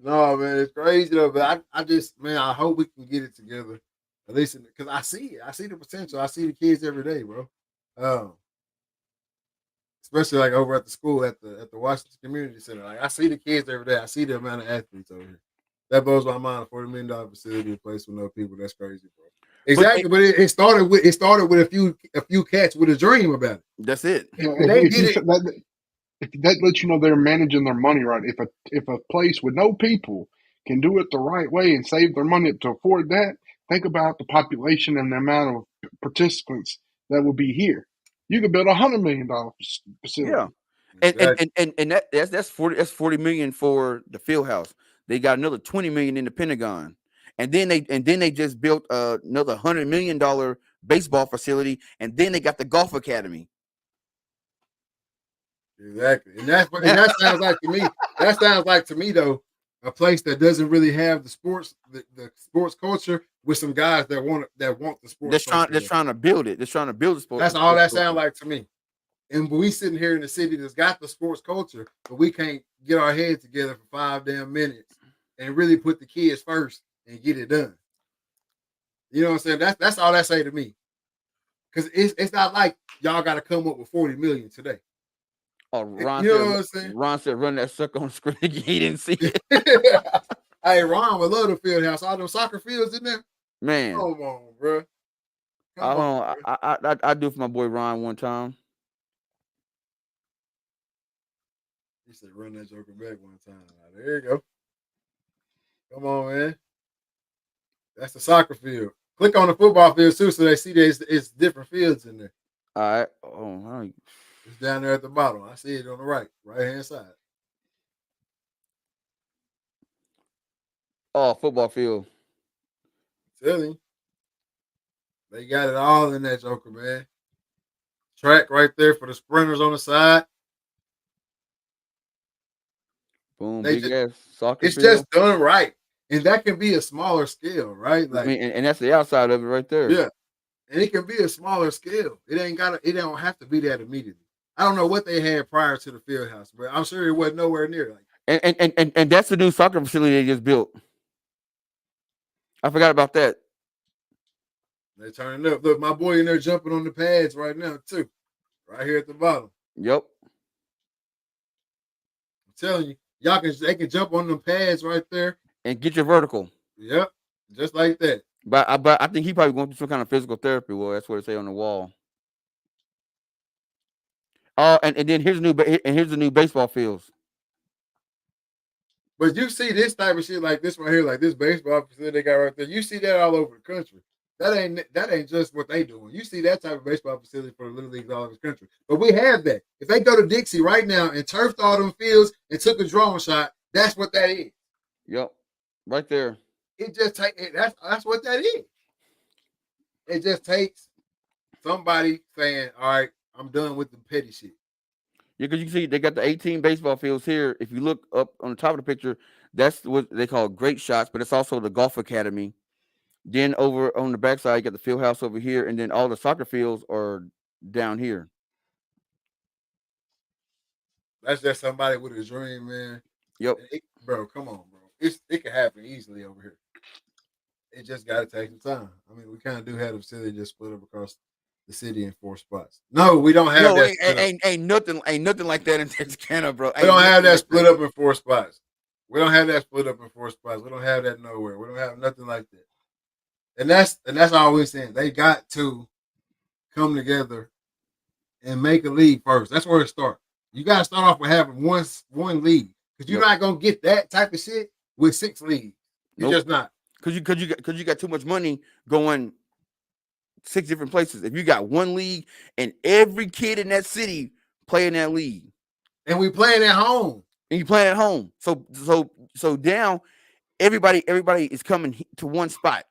No, man, it's crazy though. But I just, man, I hope we can get it together. At least because I see it. I see the potential. I see the kids every day, bro. Um, Especially like over at the school at the Washington Community Center. Like I see the kids every day. I see the amount of athletes over here. That blows my mind. $40 million facility in place with no people. That's crazy, bro. But Exactly, but it started with a few cats with a dream about it. that's it. And they If did you it. if that lets you know they're managing their money right. If a place with no people can do it the right way and save their money to afford that, think about the population and the amount of participants that will be here. You could build $100 million Yeah. facility. Exactly. And that's 40 million for the field house. They got another 20 million in the Pentagon. And then they just built another $100 million baseball facility, and then they got the golf academy. Exactly. And that sounds like to me, that sounds like to me though, a place that doesn't really have the sports culture with some guys that want the sports culture. That's trying to build it. They're trying to build That's the all sports that sounds culture. like to me. And we sitting here in the city that's got the sports culture, but we can't get our heads together for 5 damn minutes and really put the kids first and get it done. You know what I'm saying? That's all that say to me. Because it's not like y'all got to come up with 40 million today. Oh, You know what I'm saying? Ron said, run that sucker on the screen. He didn't see it. Hey, Ron would love the field house. All them soccer fields in there. Man, Come on, bro. I Come on, don't know. bro. I do it for my boy Ron one time. He said, run that joker back one time. There you go. Come on, man. That's the soccer field. Click on the football field too, so they see that it's different fields in there. All right. Oh, It's down there at the bottom. I see it on the right hand side. football field. I'm telling you, they got it all in that joker, man. Track right there for the sprinters on the side. Boom, They big just ass soccer it's field. just done right, and that can be a smaller scale, right? I Like mean, and that's the outside of it right there. yeah, and it can be a smaller scale. It don't have to be that immediately. I don't know what they had prior to the field house, but I'm sure it wasn't nowhere near like And that's the new soccer facility they just built. I forgot about that. they turning up. Look, my boy in there jumping on the pads right now too, right here at the bottom. Yep. I'm telling you, they can jump on them pads right there. And get your vertical. Yep, just like that. But I think he probably going through some kind of physical therapy. Well, that's what it say on the wall. And then here's the new baseball fields. But you see this type of shit like this right here, like this baseball facility they got right there. You see that all over the country. That ain't just what they doing. You see that type of baseball facility for the little leagues all over the country. But we have that. If they go to Dixie right now and turfed all them fields and took a drone shot, that's what that is. Yep. Right there. It just take that's what that is. It just takes somebody saying, "All right, I'm done with the petty shit." Yeah, because you can see they got the 18 baseball fields here. If you look up on the top of the picture, that's what they call great shots, but it's also the golf academy. Then over on the backside, you got the field house over here, and then all the soccer fields are down here. That's just somebody with a dream, man. Yep. Bro, come on, bro. It can happen easily over here. It just got to take some time. I mean, we kind of do have the facility just split up across the city in 4 spots. No, we don't have No, that split up. ain't nothing like that in Texarkana, bro. We don't have that split that. up in 4 spots. We don't have that split up in 4 spots. We don't have that nowhere. We don't have nothing like that. And that's all we're saying. They got to come together and make a league first. That's where it starts. You got to start off with having one league because you're not gonna get that type of shit with 6 leagues. You're just not. Because you got too much money going 6 different places. If you got one league and every kid in that city play in that league, and we playing at home, and you playing at home, so now everybody is coming to one spot.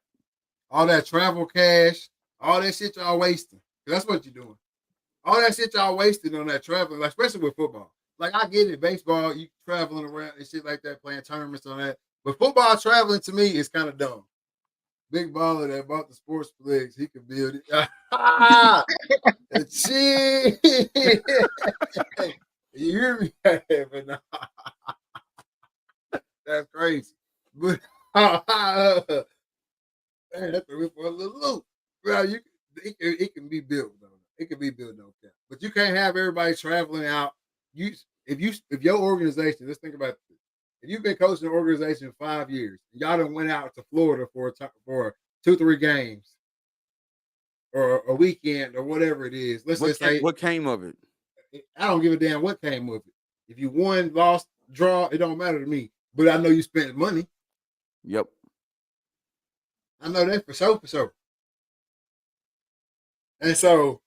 All that travel cash, all that shit y'all wasting. That's what you're doing. All that shit y'all wasting on that traveling, like, especially with football. Like, I get it, baseball, you traveling around and shit like that, playing tournaments on that. But football traveling to me is kind of dumb. Big baller that bought the sports legs, he could build it. Shit. You hear me? But no. That's crazy. But man, that threw me for a little loop. Well, it can be built though. It can be built no cap. But you can't have everybody traveling out. If your organization, let's think about this. If you've been coaching an organization 5 years, y'all done went out to Florida for 2-3 games or a weekend or whatever it is. Let's just say what came of it. I don't give a damn what came of it. If you won, lost, draw, it don't matter to me. But I know you spent money. Yep. I know that for sure. And so,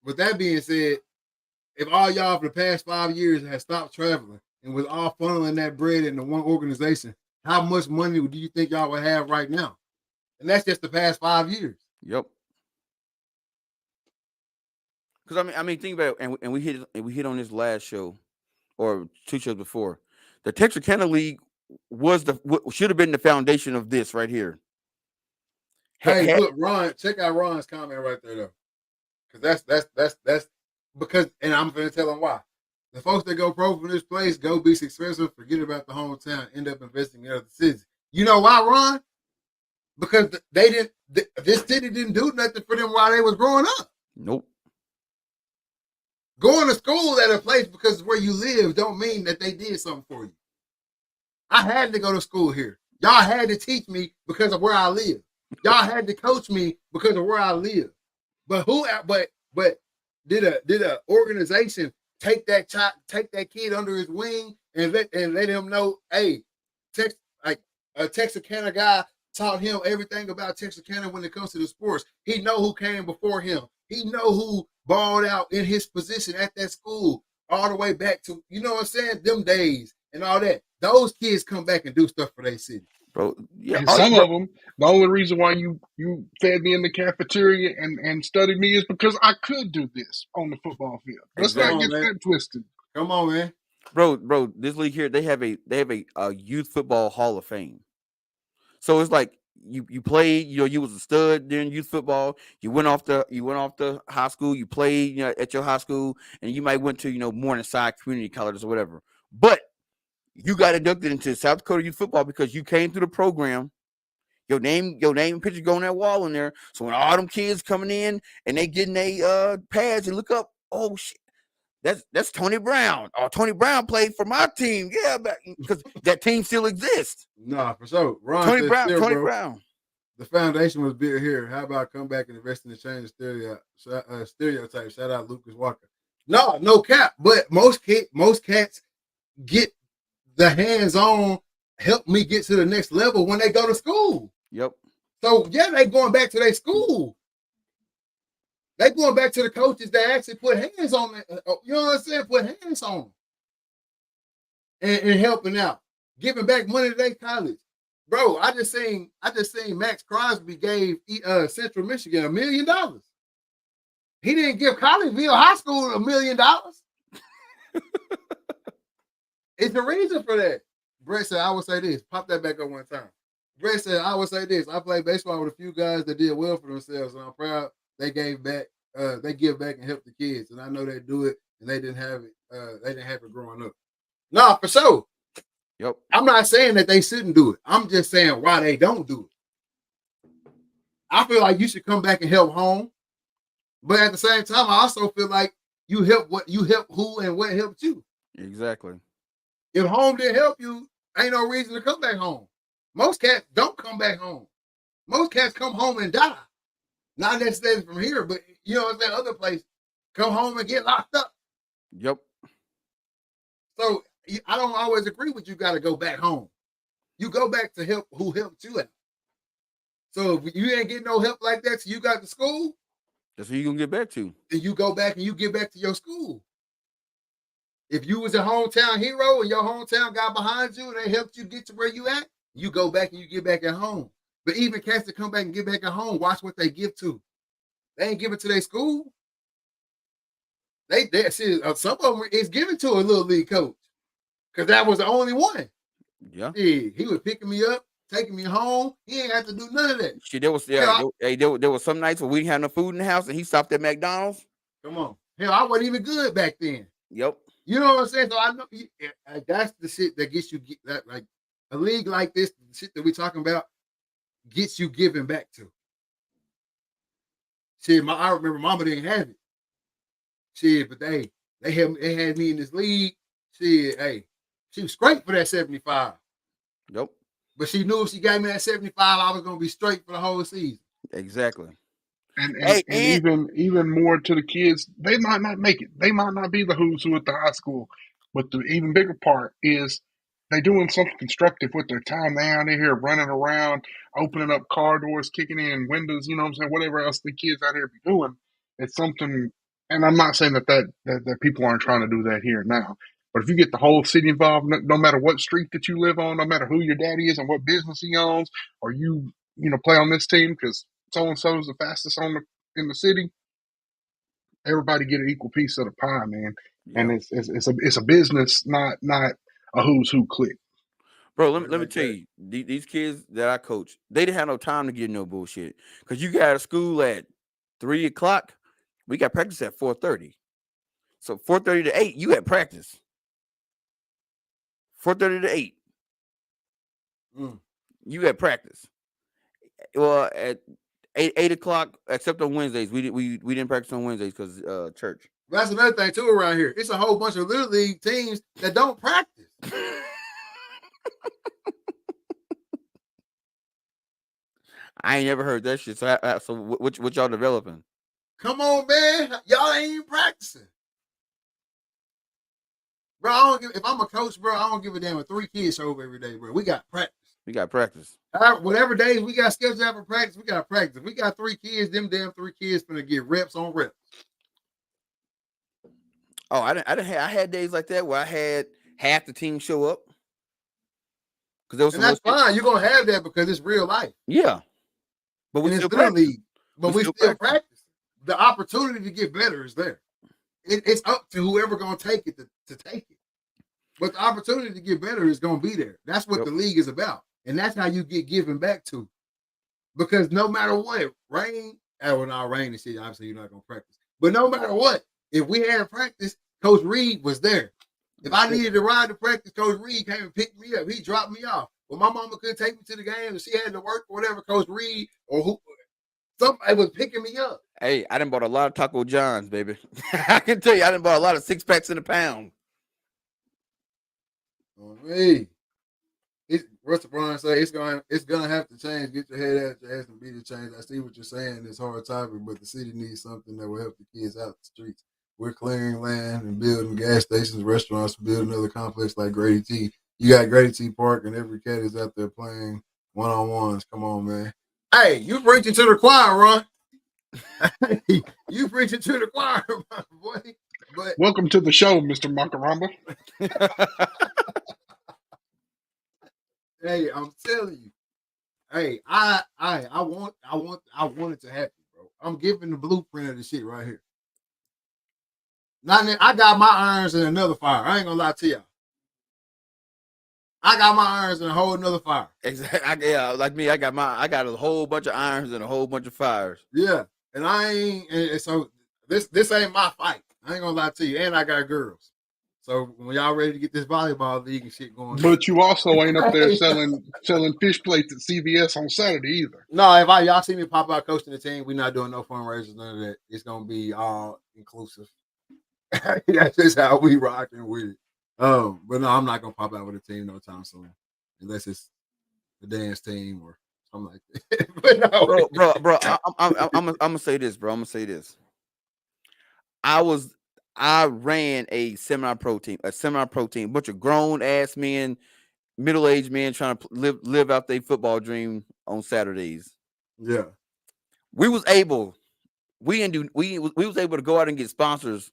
with that being said, if all y'all for the past 5 years have stopped traveling and was all funneling that bread into one organization, how much money do you think y'all would have right now? And that's just the past 5 years. Yep. Because I mean, think about it, and we hit on this last show or 2 shows before. The Texarkana League should have been the foundation of this right here. Hey, look, Ron, check out Ron's comment right there though, because that's because, and I'm gonna tell them why. The folks that go pro from this place go be successful, forget about the hometown, end up investing in other cities. You know why, Ron? Because this city didn't do nothing for them while they was growing up. Nope. Going to school at a place because it's where you live don't mean that they did something for you. I had to go to school here. Y'all had to teach me because of where I live. Y'all had to coach me because of where I live. But did a organization take that kid under his wing and let him know, hey, a Texarkana guy taught him everything about Texarkana when it comes to the sports. He know who came before him. He know who balled out in his position at that school all the way back to, you know what I'm saying, them days and all that. Those kids come back and do stuff for their city. Bro, yeah. And some of them, the only reason why you fed me in the cafeteria and studied me is because I could do this on the football field. Let's not get that twisted. Come on, man. Bro, this league here, they have a youth football hall of fame. So it's like you played, you was a stud during youth football. You went off to high school, you played, at your high school, and you might went to, Morningside Community College or whatever. But you got inducted into South Dakota youth football because you came through the program. Your name and picture go on that wall in there. So when all them kids coming in and they getting their pads and look up, oh shit, that's Tony Brown. Oh, Tony Brown played for my team. Yeah, because that team still exists. Nah, for sure. Ron Tony Brown. The foundation was built here. How about come back and invest in the change of stereotype? Shout out Lucas Walker. No cap. But most cats get the hands-on help me get to the next level when they go to school. Yep. So yeah, they going back to their school. They going back to the coaches that actually put hands on it. You know what I'm saying? Put hands on them. And helping out, giving back money to their college. Bro, I just seen Max Crosby gave Central Michigan $1 million. He didn't give Colleyville High School $1 million. It's the reason for that. Brett said, I would say this. Pop that back up one time. Brett said, I would say this. I played baseball with a few guys that did well for themselves, and I'm proud they gave back. They give back and help the kids, and I know they do it, and they didn't have it. They didn't have it growing up. No, for sure. Yep. I'm not saying that they shouldn't do it. I'm just saying why they don't do it. I feel like you should come back and help home. But at the same time, I also feel like you help who and what helped you. Exactly. If home didn't help you, ain't no reason to come back home. Most cats don't come back home. Most cats come home and die. Not necessarily from here, but you know, it's that other place. Come home and get locked up. Yep. So I don't always agree with you got to go back home. You go back to help who helped you out. So if you ain't getting no help like that, so you got to school, that's who you gonna get back to. then you go back and you get back to your school. If you was a hometown hero and your hometown got behind you and they helped you get to where you at, you go back and you get back at home. But even cats that come back and get back at home, watch what they give to. They ain't give it to their school. They see, some of them is given to a little league coach because that was the only one. Yeah. He was picking me up, taking me home. He ain't have to do none of that. Shit, there was there was some nights where we didn't have no food in the house and he stopped at McDonald's. Come on. Hell, I wasn't even good back then. Yep. You know what I'm saying? So I know that's the shit that gets you that, like a league like this, the shit that we talking about gets you giving back to. Shit, I remember Mama didn't have it. Shit, but they had me in this league. Shit, hey, she was straight for that 75. Yep. But she knew if she gave me that 75, I was gonna be straight for the whole season. Exactly. And even more to the kids, they might not make it. They might not be the who's who at the high school. But the even bigger part is they doing something constructive with their time. They out here running around, opening up car doors, kicking in windows, you know what I'm saying? Whatever else the kids out here be doing. It's something, and I'm not saying that people aren't trying to do that here now. But if you get the whole city involved, no matter what street that you live on, no matter who your daddy is and what business he owns, or you play on this team because so and so is the fastest in the city. Everybody get an equal piece of the pie, man. Yep. And it's a business, not a who's who clique. Bro, let me tell you, these kids that I coach, they didn't have no time to get no bullshit. Because you got out of school at 3 o'clock, we got practice at 4:30. So 4:30 to 8, you had practice. 4:30 to 8. You had practice. Well, at 8 o'clock, except on Wednesdays. We didn't practice on Wednesdays because church. That's another thing too around here. It's a whole bunch of little league teams that don't practice. I ain't never heard that shit. So what y'all developing? Come on, man. Y'all ain't even practicing. Bro, if I'm a coach, bro, I don't give a damn if 3 kids show up every day, bro. We got practice. We got practice. Whatever days we got scheduled out for practice, we got practice. If we got 3 kids, them damn 3 kids finna get reps on reps. Oh, I had days like that where I had half the team show up. And that's fine. You're gonna have that because it's real life. Yeah. But we still practice. But we still practice. The opportunity to get better is there. It's up to whoever gonna take it to take it. But the opportunity to get better is gonna be there. That's what the league is about. And that's how you get given back to. Because no matter what, rain and shit, obviously you're not gonna practice. But no matter what, if we had practice, Coach Reed was there. If I needed to ride to practice, Coach Reed came and picked me up. He dropped me off. Well, my mama couldn't take me to the game and she had to work or whatever, Coach Reed or somebody was picking me up. Hey, I done bought a lot of Taco John's, baby. I can tell you, I done bought a lot of 6-packs in a pound. Hey, Russell Bryan say it's gonna have to change. Get your head out your ass and be the change. I see what you're saying. It's hard topic, but the city needs something that will help the kids out the streets. We're clearing land and building gas stations, restaurants, building another complex like Grady T. You got Grady T Park, and every cat is out there playing one-on-ones. Come on, man. Hey, you preaching to the choir, Ron. You preaching to the choir, my boy. But welcome to the show, Mr. Macaramba. Hey, I'm telling you. Hey, I want it to happen, bro. I'm giving the blueprint of the shit right here. I got my irons in another fire. I ain't gonna lie to y'all. I got my irons in a whole another fire. Exactly. Yeah, like me, I got a whole bunch of irons and a whole bunch of fires. Yeah, and so this ain't my fight. I ain't gonna lie to you. And I got girls. So when y'all ready to get this volleyball league and shit going, But you also ain't up there Hey. selling fish plates at CVS on Saturday either. No, if y'all see me pop out coaching the team, we're not doing no fundraisers, none of that. It's gonna be all inclusive. That's just how we rocking with it. But no, I'm not gonna pop out with a team no time soon, unless it's the dance team or something like that. But no, bro. I'm gonna say this, bro. I'm gonna say this. I ran a semi-pro team, bunch of grown ass men, middle-aged men trying to live out their football dream on Saturdays. yeah, We was able to go out and get sponsors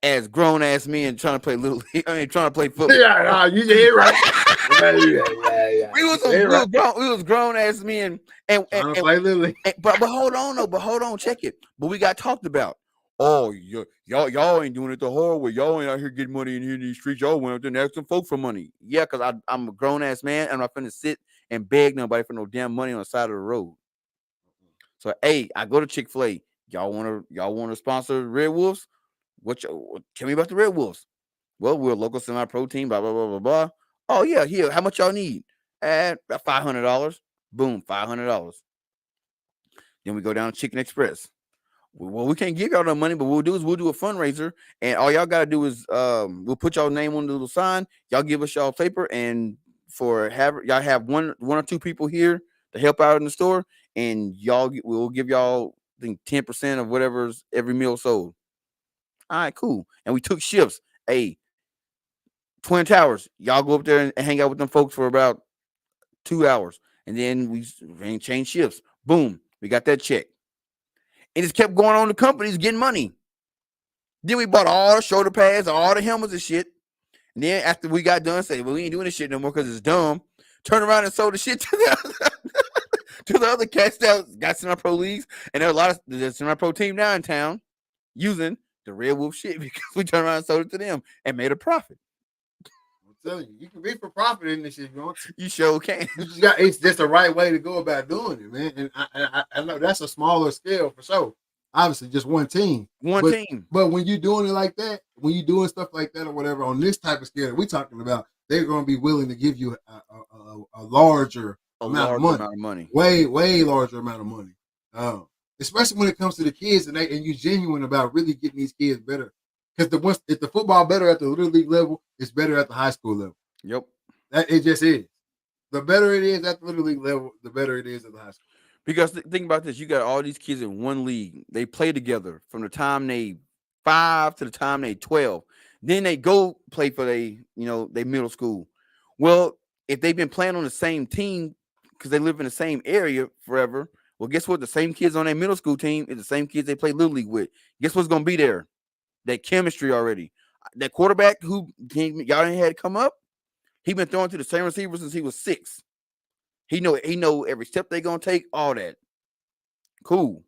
as grown ass men trying to play little league. I mean, trying to play football. yeah, no, you did it right. Yeah. We was grown ass men, and Trying to play Little League. but hold on, no, but hold on, check it. But we got talked about. Oh, y'all ain't doing it the hard way. Y'all ain't out here getting money in here in these streets. Y'all went out there and asked some folk for money. Yeah, because I'm a grown ass man, and I'm not finna sit and beg nobody for no damn money on the side of the road. So, hey, I go to Chick-fil-A. Y'all wanna sponsor Red Wolves? Tell me about the Red Wolves. Well, we're a local semi-pro team. Blah blah blah blah blah. Oh yeah, here. How much y'all need? About $500. Boom, $500. Then we go down to Chicken Express. Well, we can't give y'all no money, but what we'll do is we'll do a fundraiser, and all y'all gotta do is we'll put y'all name on the little sign. Y'all give us y'all paper, and y'all have one or two people here to help out in the store, and we'll give y'all I think 10% of whatever's every meal sold. All right, cool. And we took shifts. Hey, Twin Towers, y'all go up there and hang out with them folks for about 2 hours, and then we change shifts. Boom, we got that check. And just kept going on. The companies getting money. Then we bought all the shoulder pads, all the helmets and shit. And then after we got done, say, well, we ain't doing this shit no more because it's dumb. Turn around and sold the shit to the other cats that got semi-pro leagues. And there are a lot of the semi-pro team now in town using the Red Wolf shit because we turned around and sold it to them and made a profit. I'm telling you, you can be for profit in this shit if you want to. You sure can. It's just the right way to go about doing it, man. And I know that's a smaller scale for sure. Obviously, just one team. But when you're doing it like that, when you're doing stuff like that or whatever on this type of scale that we're talking about, they're going to be willing to give you a larger amount of money. Way larger amount of money. Especially when it comes to the kids and you're genuine about really getting these kids better. Because if the football better at the little league level, it's better at the high school level. Yep. It just is. The better it is at the little league level, the better it is at the high school. Because think about this, you got all these kids in one league. They play together from the time they 5 to the time they 12. Then they go play for their middle school. Well, if they've been playing on the same team because they live in the same area forever, well, guess what? The same kids on their middle school team is the same kids they play little league with. Guess what's gonna be there? That chemistry already. That quarterback who y'all ain't had come up, he been throwing to the same receiver since he was 6. He know every step they're gonna take, all that. Cool.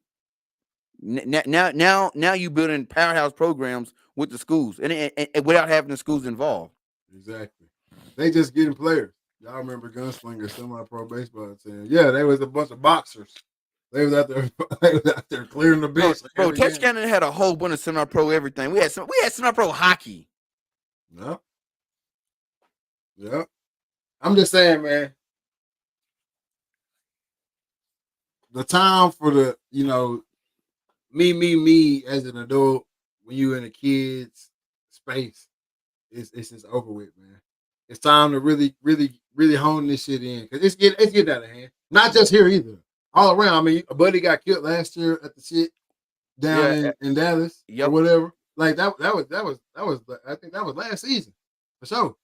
Now you building powerhouse programs with the schools and without having the schools involved. Exactly. They just getting players. Y'all remember Gunslinger, semi-pro baseball team? Yeah, they was a bunch of boxers. They was out there clearing the bench. Bro, Tex Cannon had a whole bunch of semi-pro everything. We had semi-pro hockey. Yeah. I'm just saying, man. The time for the, me as an adult when you in a kid's space, it's just over with, man. It's time to really, really, really hone this shit in because it's getting out of hand. Not just here either. All around. I mean, a buddy got killed last year at the shit down in Dallas or whatever. Like that was I think that was last season for sure.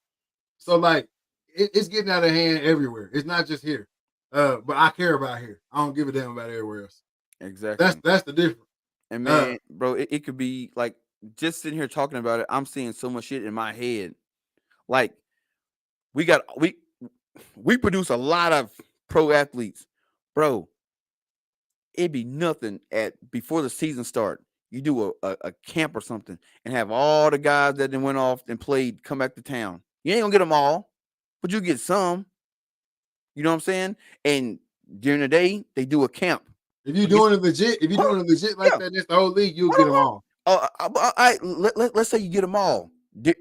So like it's getting out of hand everywhere. It's not just here. But I care about here. I don't give a damn about everywhere else. Exactly. That's the difference. And man, bro, it could be like just sitting here talking about it. I'm seeing so much shit in my head. Like we produce a lot of pro athletes, bro. It'd be nothing before the season start. You do a camp or something and have all the guys that then went off and played come back to town. You ain't gonna get them all, but you get some. You know what I'm saying? And during the day, they do a camp. If you're doing it legit, like that, it's the whole league, you'll get them all. Let's say you get them all.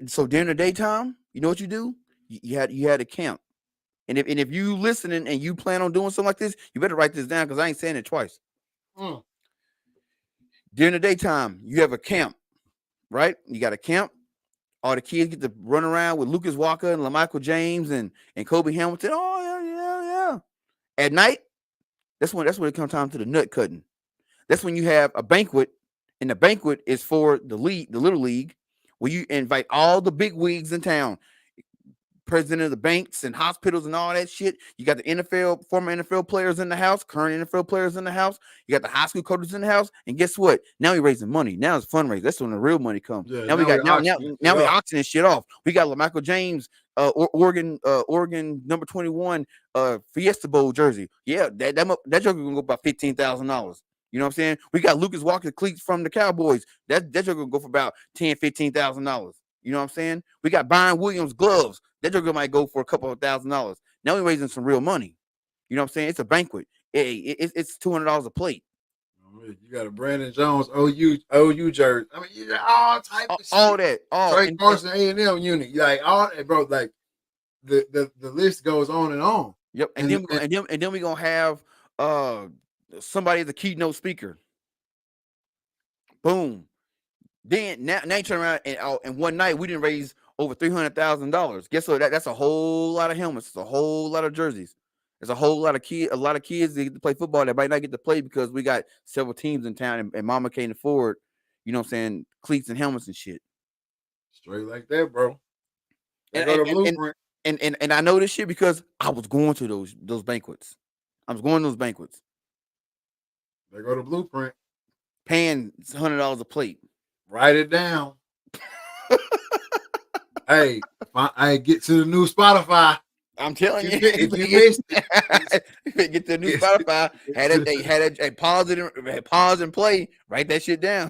So during the daytime, you know what you do? You had a camp. And if you listening and you plan on doing something like this, you better write this down because I ain't saying it twice. Mm. During the daytime, you have a camp, right? You got a camp. All the kids get to run around with Lucas Walker and LaMichael James and Kobe Hamilton. Oh yeah. At night, that's when it comes time to the nut cutting. That's when you have a banquet, and the banquet is for the little league, where you invite all the big wigs in town, president of the banks and hospitals and all that shit. You got the NFL, former NFL players in the house, current NFL players in the house. You got the high school coaches in the house. And guess what? Now we're raising money. Now it's fundraising. That's when the real money comes. Yeah, Now we now we got auctioning shit now we off. auctioning shit off. We got Michael James, Oregon number 21, Fiesta Bowl jersey. Yeah, that joker gonna go about $15,000. You know what I'm saying? We got Lucas Walker cleats from the Cowboys. That joker gonna go for about $10,000-$15,000. You know what I'm saying? We got Byron Williams gloves. That joker might go for a couple of $1,000s. Now we're raising some real money. You know what I'm saying? It's a banquet. It's $200 a plate. You got a Brandon Jones OU jersey. I mean, you got all type of All shit. that. All Trey and Carson A&M unit. Like all that, bro. Like the list goes on and on. yep. And then we're gonna have somebody as a keynote speaker. Boom. Then now you turn around and one night we didn't raise over $300,000. Guess what? That's a whole lot of helmets. It's a whole lot of jerseys. There's a whole lot of kids that get to play football that might not get to play because we got several teams in town and mama can't afford, you know what I'm saying, cleats and helmets and shit. Straight like that, bro. They And go to and, and, Blueprint. and I know this shit because I was going to those banquets. I was going to those banquets, They go to Blueprint. paying $100 a plate. Write it down. Hey, I get to the new Spotify. I'm telling you, If you missed it, get the new Spotify. Had pause and play. Write that shit down.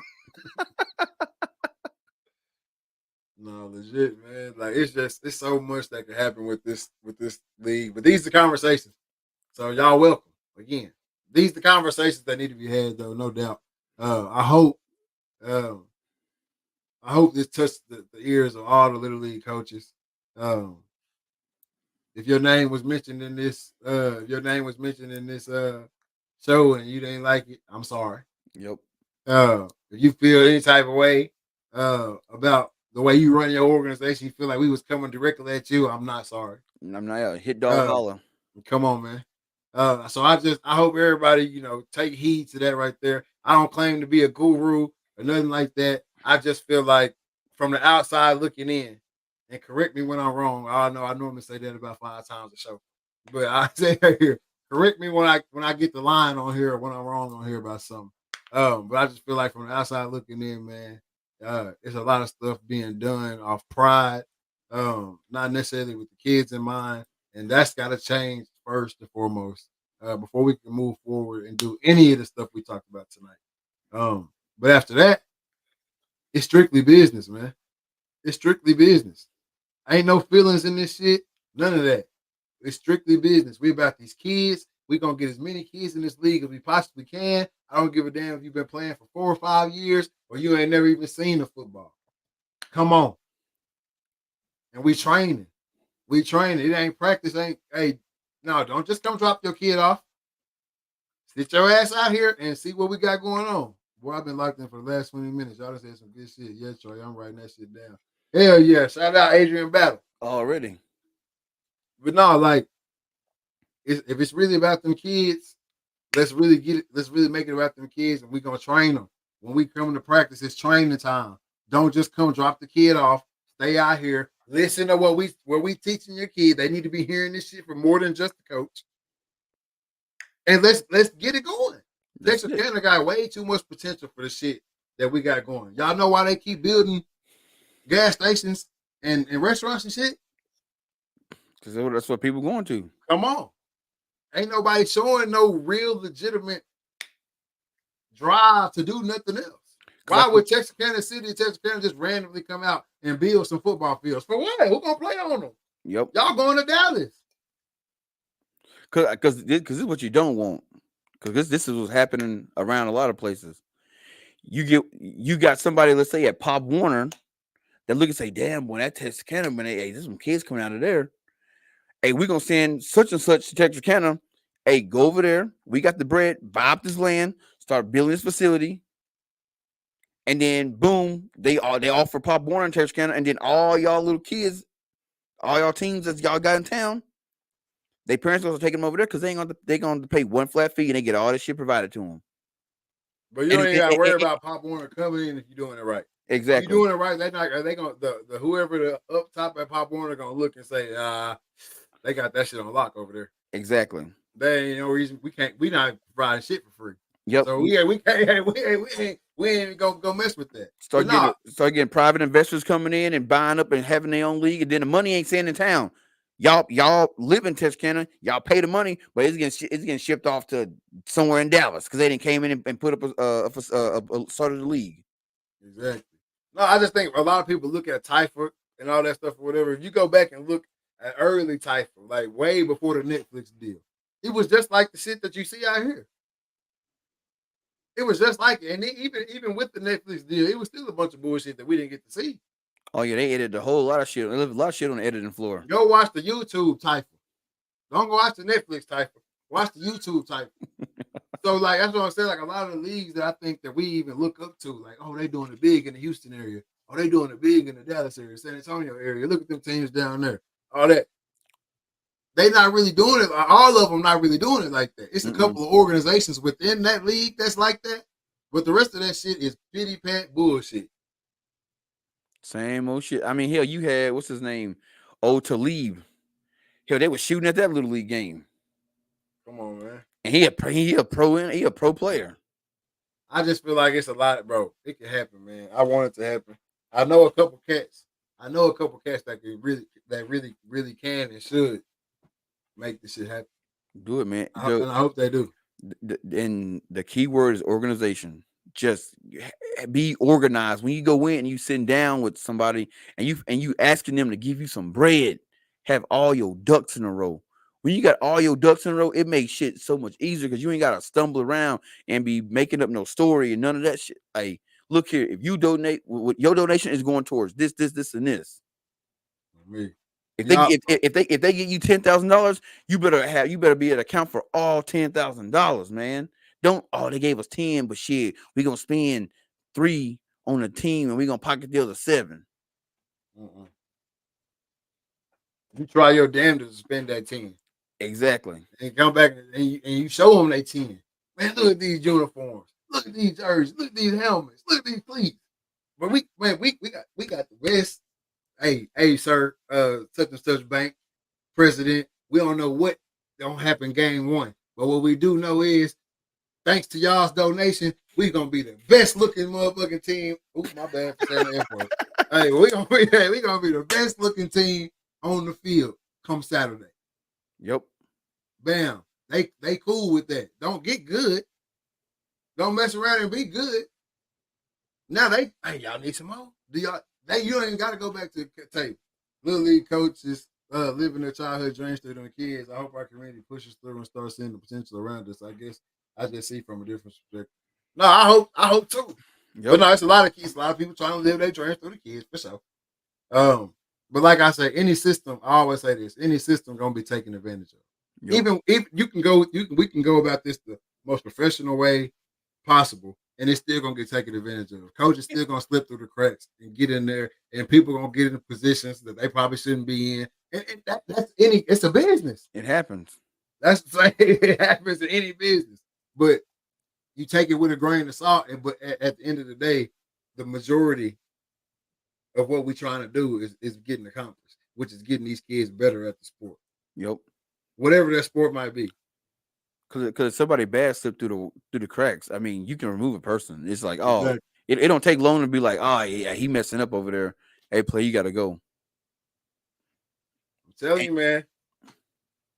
No, legit, man. Like it's so much that could happen with this league. But these are conversations. So y'all welcome again. These are the conversations that need to be had, though, no doubt. I hope this touched the ears of all the little league coaches. If your name was mentioned in this, show and you didn't like it, I'm sorry. Yep. If you feel any type of way about the way you run your organization, you feel like we was coming directly at you, I'm not sorry. I'm not a hit dog holler. Come on, man. So I hope everybody, take heed to that right there. I don't claim to be a guru or nothing like that. I just feel like from the outside looking in, and correct me when I'm wrong. I know I normally say that about 5 times a show, but I say here, correct me when I get the line on here or when I'm wrong on here about something. But I just feel like from the outside looking in, man, it's a lot of stuff being done off pride, not necessarily with the kids in mind, and that's got to change first and foremost before we can move forward and do any of the stuff we talked about tonight. But after that, it's strictly business, man. It's strictly business. Ain't no feelings in this shit. None of that. It's strictly business. We about these kids. We gonna get as many kids in this league as we possibly can. I don't give a damn if you've been playing for 4 or 5 years or you ain't never even seen the football. Come on. And we training. It ain't practice. No, don't just come drop your kid off. Sit your ass out here and see what we got going on. Boy, I've been locked in for the last 20 minutes. Y'all just said some good shit. Yeah, Troy, I'm writing that shit down. Hell yeah. Shout out Adrian Battle. Already. But no, like, if it's really about them kids, let's really get it. Let's really make it about them kids, and we're gonna train them. When we come to practice, it's training time. Don't just come drop the kid off. Stay out here. Listen to what we teaching your kid. They need to be hearing this shit from more than just the coach. And let's get it going. Texarkana got way too much potential for the shit that we got going. Y'all know why they keep building gas stations and restaurants and shit? Because that's what people going to. Come on. Ain't nobody showing no real legitimate drive to do nothing else. Why would Texarkana City and Texarkana just randomly come out and build some football fields? For what? Who gonna play on them? Yep. Y'all going to Dallas. Because this is what you don't want. Because this is what's happening around a lot of places. You got somebody, let's say at Pop Warner, They look and say, "Damn, boy, that Texarkana, man, hey, there's some kids coming out of there. Hey, we're gonna send such and such to Texarkana. Hey, go over there. We got the bread. Buy up this land. Start building this facility." And then boom, they offer Pop Warner in Texarkana, and then all y'all little kids, all y'all teams that y'all got in town, their parents gonna take them over there because they gonna pay one flat fee and they get all this shit provided to them. But you don't And, even and, got to and, worry and about Pop Warner coming in if you're doing it right. If you're exactly, doing it right, they not. Are they gonna the whoever the up top at Pop Warner gonna look and say, they got that shit on lock over there. exactly. There ain't no reason we can't. We not providing shit for free. Yep. So we can't. We ain't gonna go mess with that. But Start getting private investors coming in and buying up and having their own league, and then the money ain't staying in town. Y'all live in Texarkana, y'all pay the money, but it's getting shipped off to somewhere in Dallas because they didn't came in and put up started the league. exactly. No, I just think a lot of people look at Typhoon and all that stuff or whatever. If you go back and look at early Typhoon, like way before the Netflix deal, it was just like the shit that you see out here. It was just like it. And even with the Netflix deal, it was still a bunch of bullshit that we didn't get to see. Oh yeah, they edited a whole lot of shit. They left a lot of shit on the editing floor. Go watch the YouTube Typhoon. Don't go watch the Netflix Typhoon. Watch the YouTube Typhoon. So like that's what I'm saying. Like a lot of the leagues that I think that we even look up to, like, oh, they doing it big in the Houston area. Oh, they doing it big in the Dallas area, San Antonio area. Look at them teams down there. All that. They not really doing it. All of them not really doing it like that. It's a couple of organizations within that league that's like that, but the rest of that shit is pity pat bullshit. Same old shit. I mean, hell, you had what's his name, Talib. Hell, they were shooting at that little league game. Come on, man. And he a pro player. I just feel like it's a lot, bro. It can happen, man. I want it to happen. I know a couple cats. That can really can and should make this shit happen. Do it, man. And I hope they do. And the key word is organization. Just be organized. When you go in and you sitting down with somebody and you asking them to give you some bread, have all your ducks in a row. When you got all your ducks in a row, it makes shit so much easier because you ain't gotta stumble around and be making up no story and none of that shit. Like, look here, if you donate, your donation is going towards this, and this. Me. If they get you $10,000, you better be at account for all $10,000, man. Don't they gave us 10, but shit, we gonna spend 3 on the team and we gonna pocket the other 7. You try your damnedest to spend that 10. Exactly. And come back and you show them they 10. Man, look at these uniforms. Look at these jerseys. Look at these helmets. Look at these cleats. But we got the best. Hey, sir, such and such bank president. We don't know what don't happen game 1. But what we do know is, thanks to y'all's donation, we gonna be the best looking motherfucking team. Ooh, my bad for saying the F word. Hey, we gonna be the best looking team on the field come Saturday. Yep. Bam. They cool with that. Don't get good. Don't mess around and be good. Now y'all need some more. You don't even gotta go back to the table. Little league coaches living their childhood dreams through them kids. I hope our community pushes through and starts seeing the potential around us. I guess I just see from a different perspective. No, I hope too. Yep. But no, it's a lot of kids, a lot of people trying to live their dreams through the kids for sure. But like I say, any system, I always say this, any system gonna be taken advantage of. Yep. Even if we can go about this the most professional way possible, and it's still gonna get taken advantage of. Coaches still gonna slip through the cracks and get in there, and people gonna get in positions that they probably shouldn't be in. And it's a business. It happens. That's like it happens in any business. But you take it with a grain of salt, but at the end of the day, the majority of what we're trying to do is getting accomplished, which is getting these kids better at the sport. Yep. Whatever that sport might be. Because somebody bad slipped through the cracks. I mean, you can remove a person. It's like, exactly. It don't take long to be like, oh yeah, he messing up over there. Hey, play, you gotta go. I'm telling you, man.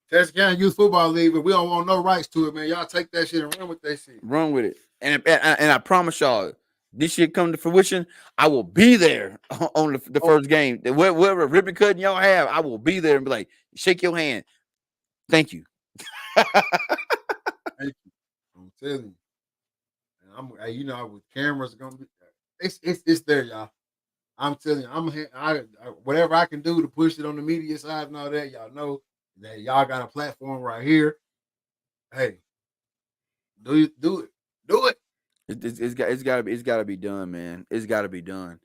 Texarkana Youth Football League, but we don't want no rights to it, man. Y'all take that shit and run with that shit. Run with it. And I promise y'all, this shit come to fruition, I will be there on the first game. Whatever ribbon cutting y'all have, I will be there and be like, shake your hand. Thank you. Thank you. I'm telling you. And with cameras gonna be it's there, y'all. I'm telling you, whatever I can do to push it on the media side and all that. Y'all know that y'all got a platform right here. Hey, do it. It's got to be done, man. It's got to be done.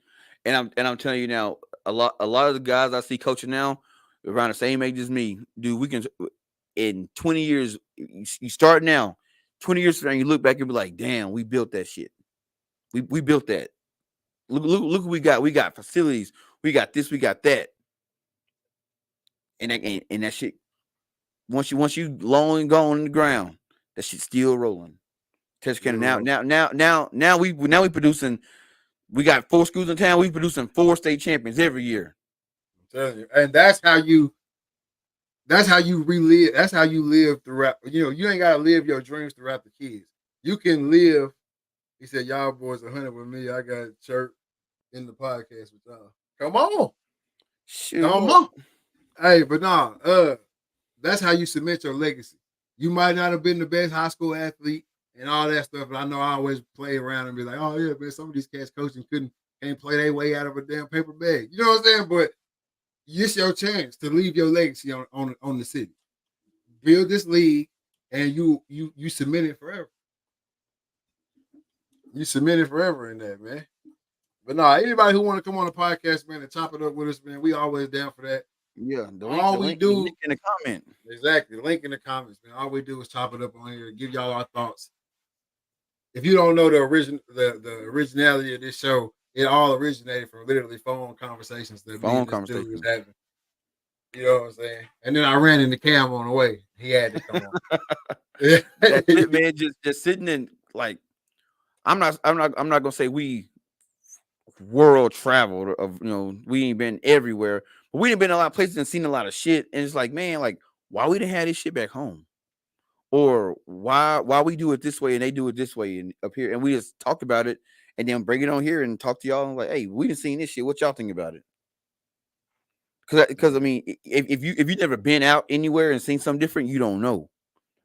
And I'm telling you now, a lot of the guys I see coaching now around the same age as me, dude. We can in 20 years. You start now. 20 years from now, you look back and be like, damn, we built that shit. We built that. Look what we got. We got facilities. We got this. We got that. And that shit. Once you long and gone on the ground, that shit still rolling. Texarkana Still rolling. now we producing. We got 4 schools in town. We producing 4 state champions every year. I'm telling you, and that's how you relive. That's how you live throughout. You ain't gotta live your dreams throughout the kids. You can live. He said, "Y'all boys 100 with me. I got church in the podcast with y'all. Come on, Shoot, come on. Hey, but nah, that's how you cement your legacy. You might not have been the best high school athlete and all that stuff, but I know I always play around and be like, oh yeah, man, some of these cats coaching can't play their way out of a damn paper bag. You know what I'm saying? But it's your chance to leave your legacy on the city. Build this league, and you cement it forever. You cement it forever in that, man. But nah, anybody who want to come on the podcast, man, and chop it up with us, man, we always down for that. yeah, the link, All the we link, the do link in the comment. Exactly. Link in the comments, man. All we do is chop it up on here, give y'all our thoughts. If you don't know the originality of this show, it all originated from literally phone conversations that me Phone and this dude was conversation. having. You know what I'm saying? And then I ran into Cam on the way. He had to come on. That's it, man. Just sitting in like I'm not gonna say we world traveled of we ain't been everywhere, but we ain't been a lot of places and seen a lot of shit. And it's like, man, like why we didn't have this shit back home, or why we do it this way and they do it this way and up here, and we just talked about it and then bring it on here and talk to y'all and like, hey, we done seen this shit. What y'all think about it? Because I mean, if you never been out anywhere and seen something different, you don't know.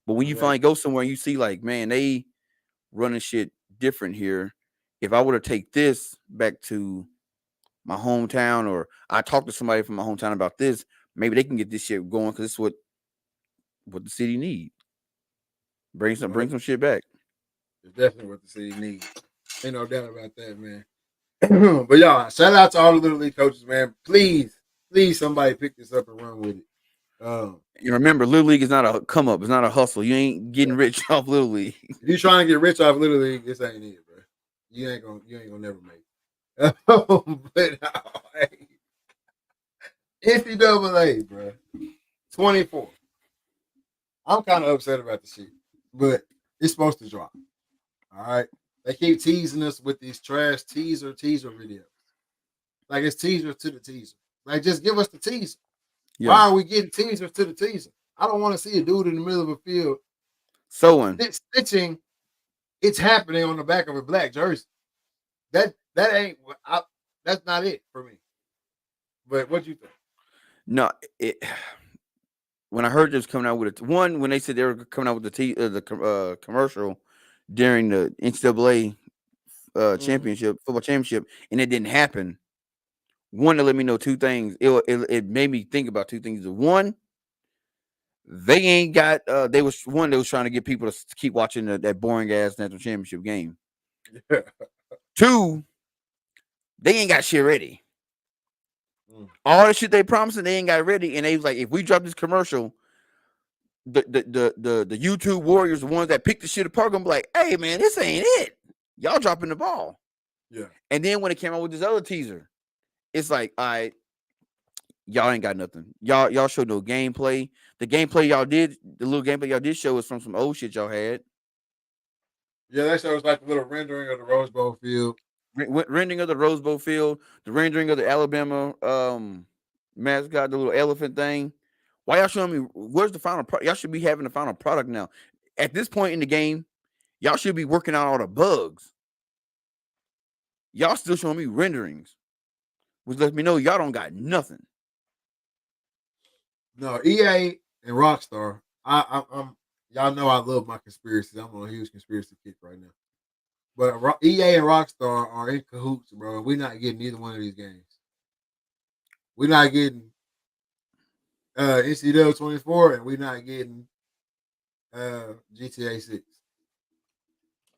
But when you Exactly. finally go somewhere and you see like, man, they running shit different here. If I were to take this back to my hometown, or I talk to somebody from my hometown about this, maybe they can get this shit going because it's what the city need. Bring Right. some shit back. It's definitely what the city needs. Ain't no doubt about that, man. But y'all, shout out to all the little league coaches, man. Please, somebody pick this up and run with it. You remember, Little League is not a come up. It's not a hustle. You ain't getting rich off Little League. If you trying to get rich off little league, this ain't it, bro. You ain't gonna never make it. But hey, NCAA, bro. 24. I'm kind of upset about the shit, but it's supposed to drop. All right. They keep teasing us with these trash teaser videos. Like it's teaser to the teaser. Like just give us the teaser. Yeah. Why are we getting teasers to the teaser? I don't want to see a dude in the middle of a field Sewing. stitching. It's happening on the back of a black jersey. That ain't that's not it for me. But what you think? No, when I heard this coming out with it, one when they said they were coming out with the commercial during the NCAA championship football championship, and it didn't happen. One, to let me know 2 things. It made me think about 2 things. One, they ain't got. They was trying to get people to keep watching that boring ass national championship game. 2, they ain't got shit ready. All the shit they promising, they ain't got ready. And they was like, if we drop this commercial, the YouTube warriors, the ones that pick the shit apart, gonna be like, hey man, this ain't it. Y'all dropping the ball. Yeah. And then when it came out with this other teaser, it's like, all right, y'all ain't got nothing. Y'all showed no gameplay. The gameplay y'all did, the little gameplay y'all did show is from some old shit y'all had. Yeah, that shows like a little rendering of the Rose Bowl field. Rendering of the Rose Bowl field, the rendering of the Alabama mascot, the little elephant thing. Why y'all showing me? Where's the final product? Y'all should be having the final product now. At this point in the game, y'all should be working out all the bugs. Y'all still showing me renderings, which lets me know y'all don't got nothing. No, EA and Rockstar. I'm y'all know I love my conspiracies. I'm on a huge conspiracy kick right now. But EA and Rockstar are in cahoots, bro. We're not getting either one of these games. We're not getting NCAA 24, and we're not getting GTA 6.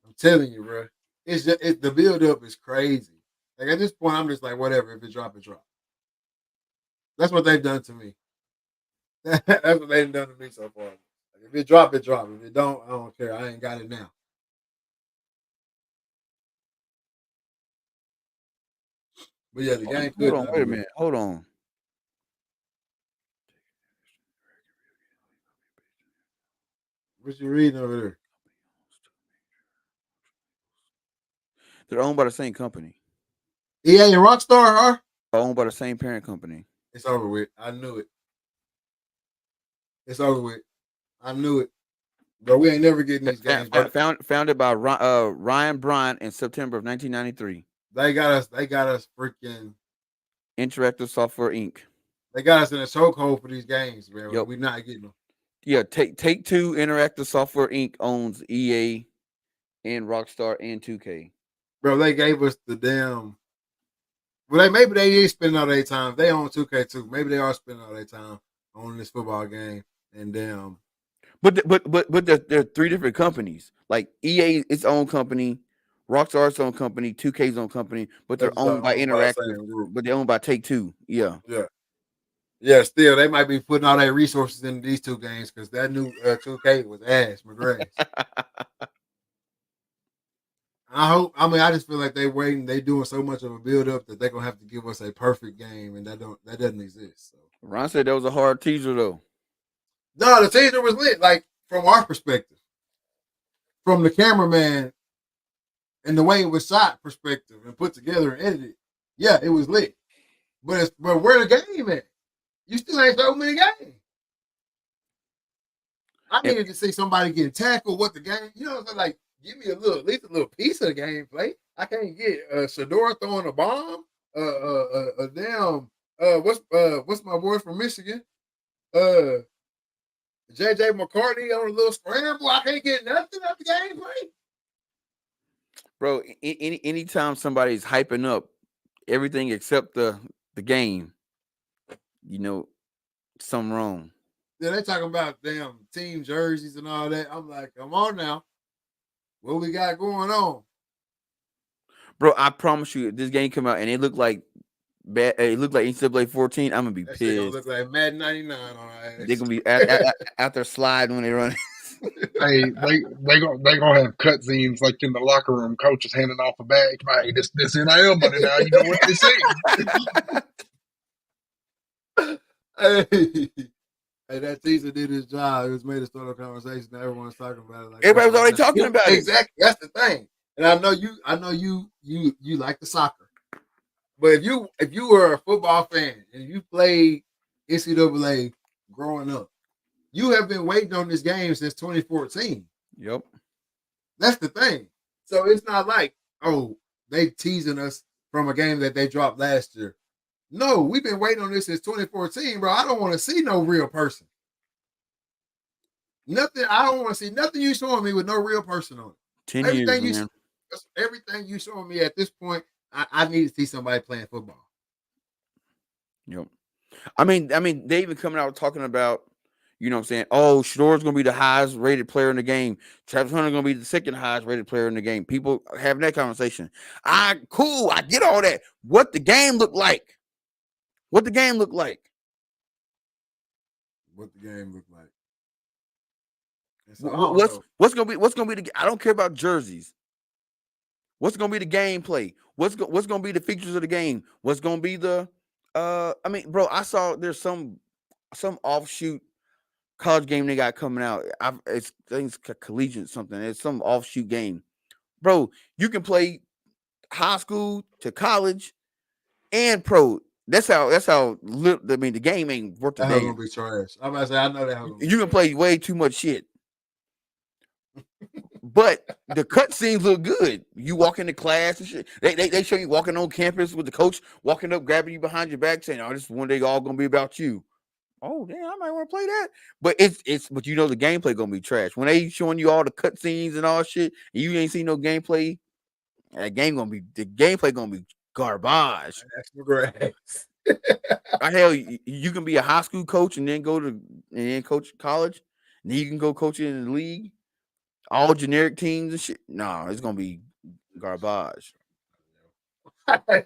I'm telling you, bro. The build up is crazy. Like at this point, I'm just like, whatever. If it drop, it drop. That's what they've done to me. That's what they've done to me so far. Like, if it drop, it drop. If it don't, I don't care. I ain't got it now. But yeah, the game Hold could on, not wait be a worse. minute. Hold on. What you reading over there? They're owned by the same company. EA and Rockstar are. Owned by the same parent company. It's over with. I knew it. It's over with. I knew it. But we ain't never getting these games. But Founded by Ryan Bryant in September of 1993. they got us. They got us freaking. Interactive Software Inc. They got us in a chokehold for these games, man. Yep. We're not getting them. Yeah, Take Two Interactive Software Inc. owns EA and Rockstar and 2K. Bro, they gave us the damn. Well, maybe they did spend all their time. They own 2K too. Maybe they are spending all their time on this football game. And damn. But they're three different companies. Like EA its own company, Rockstar's own company, 2K's own company, but they're owned by Owned by the Interactive. same group. But they're owned by Take Two. Yeah. Yeah. Yeah, still, they might be putting all their resources into these two games because that new 2K was ass, McGrath. I just feel like they waiting. They doing so much of a build up that they're gonna have to give us a perfect game, and that doesn't exist. So Ron said that was a hard teaser though. no, the teaser was lit. Like from our perspective, from the cameraman and the way it was shot perspective and put together and edited. Yeah, it was lit. But where the game at? You still ain't so many games. I needed to see somebody getting tackled. What the game? You know what I'm saying? Like, give me at least a little piece of the gameplay. I can't get Shador throwing a bomb. Damn. What's my boy from Michigan? JJ McCartney on a little scramble. I can't get nothing of the gameplay. Bro, anytime somebody's hyping up everything except the game, you know, something wrong. Yeah, they talking about damn team jerseys and all that. I'm like, come on now. What we got going on? Bro, I promise you, if this game come out and it looked like bad, it looked like NCAA 14, I'm gonna be That pissed. shit gonna look like Madden 99 on our ass. They're gonna be out there sliding when they run. Hey, they gonna have cutscenes like in the locker room, coaches handing off a bag. Hey, this NIL money now. You know what they say. Hey, that teaser did his job. It was made to start a conversation. Everyone's talking about it. Like Everybody was already talking about it. Exactly. That's the thing. And I know you like the soccer. But if you were a football fan and you played NCAA growing up, you have been waiting on this game since 2014. Yep. That's the thing. So it's not like, oh, they teasing us from a game that they dropped last year. No, we've been waiting on this since 2014, bro. I don't want to see no real person. Nothing. I don't want to see nothing you showing me with no real person on it. 10 everything years, man. Everything you showing me at this point, I need to see somebody playing football. Yep. I mean, they even coming out talking about, you know what I'm saying? Oh, Shador's going to be the highest rated player in the game. Travis Hunter going to be the second highest rated player in the game. People having that conversation. Cool. I get all that. What the game look like? What the game look like? What the game look like? So what's gonna be the? I don't care about jerseys. What's gonna be the gameplay? What's gonna be the features of the game? What's gonna be the? I mean, bro, I saw there's some offshoot college game they got coming out. I think it's collegiate something. It's some offshoot game, bro. You can play high school to college and pro. That's how. I mean, the game ain't worth the That damn. gonna be trash. I'm about to say I know that. You can play way too much shit. But the cutscenes look good. You walk into class and shit. They show you walking on campus with the coach walking up, grabbing you behind your back, saying, "Oh, this is one day all gonna be about you." Oh, damn, I might want to play that. But but you know the gameplay gonna be trash. When they showing you all the cutscenes and all shit, and you ain't seen no gameplay That game gonna be the gameplay gonna be garbage. That's my grass. Hell, you can be a high school coach and then coach college, and then you can go coach in the league. All generic teams and shit. No, it's gonna be garbage.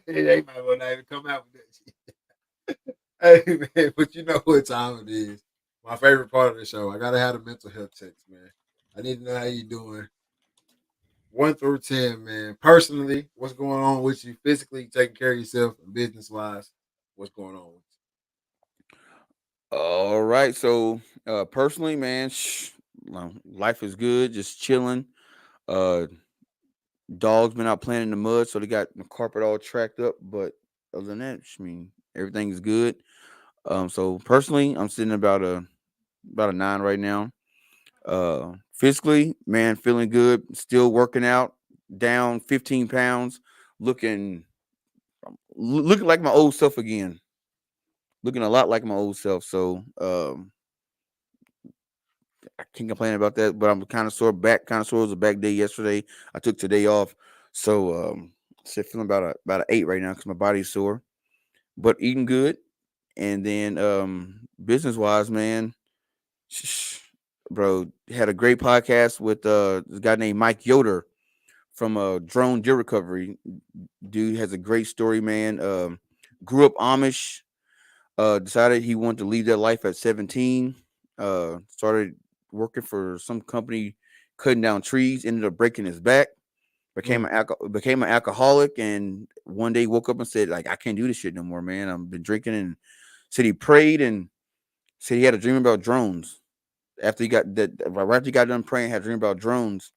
They might well not even come out with that shit. Hey man, but you know what time it is. My favorite part of the show. I gotta have the mental health checks, man. I need to know how you doing. 1 through 10, man. Personally, what's going on with you? Physically, taking care of yourself, and business wise, what's going on with All right. So personally, man, life is good. Just chilling. Uh, Dogs been out playing in the mud, so they got the carpet all tracked up. But other than that, I mean, everything is good. So personally, I'm sitting about a 9 right now. Physically, man, feeling good. Still working out. Down 15 pounds. Looking looking like my old self again. Looking a lot like my old self. So I can't complain about that. But I'm kind of sore back. Kind of sore. It was a back day yesterday. I took today off. So still feeling about an 8 right now because my body's sore. But eating good. And then business wise, man, bro, had a great podcast with this guy named Mike Yoder from Drone Deer Recovery. Dude has a great story, man. Grew up Amish, decided he wanted to leave that life at 17. Started working for some company cutting down trees, ended up breaking his back, you? became an alcoholic, and one day woke up and said, like, I can't do this shit no more, man. I've been drinking, and said he prayed and said he had a dream about drones. After he got that, right after he got done praying, had a dream about drones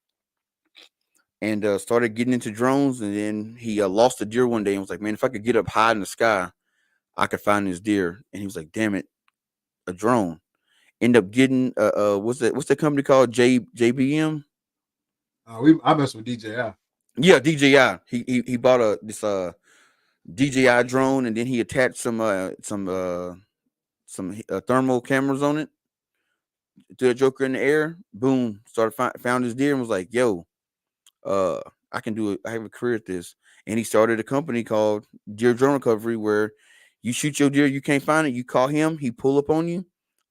and started getting into drones. And then he lost a deer one day and was like, "Man, if I could get up high in the sky, I could find this deer." And he was like, "Damn it, a drone." End up getting what's that company called? JBM? I mess with DJI. Yeah, DJI. He bought this DJI drone, and then he attached some thermal cameras on it to a joker in the air. Boom, found his deer and was like, "Yo, uh I can do it. I have a career at this." And he started a company called Deer Drone Recovery where you shoot your deer, you can't find it, you call him, he pull up on you,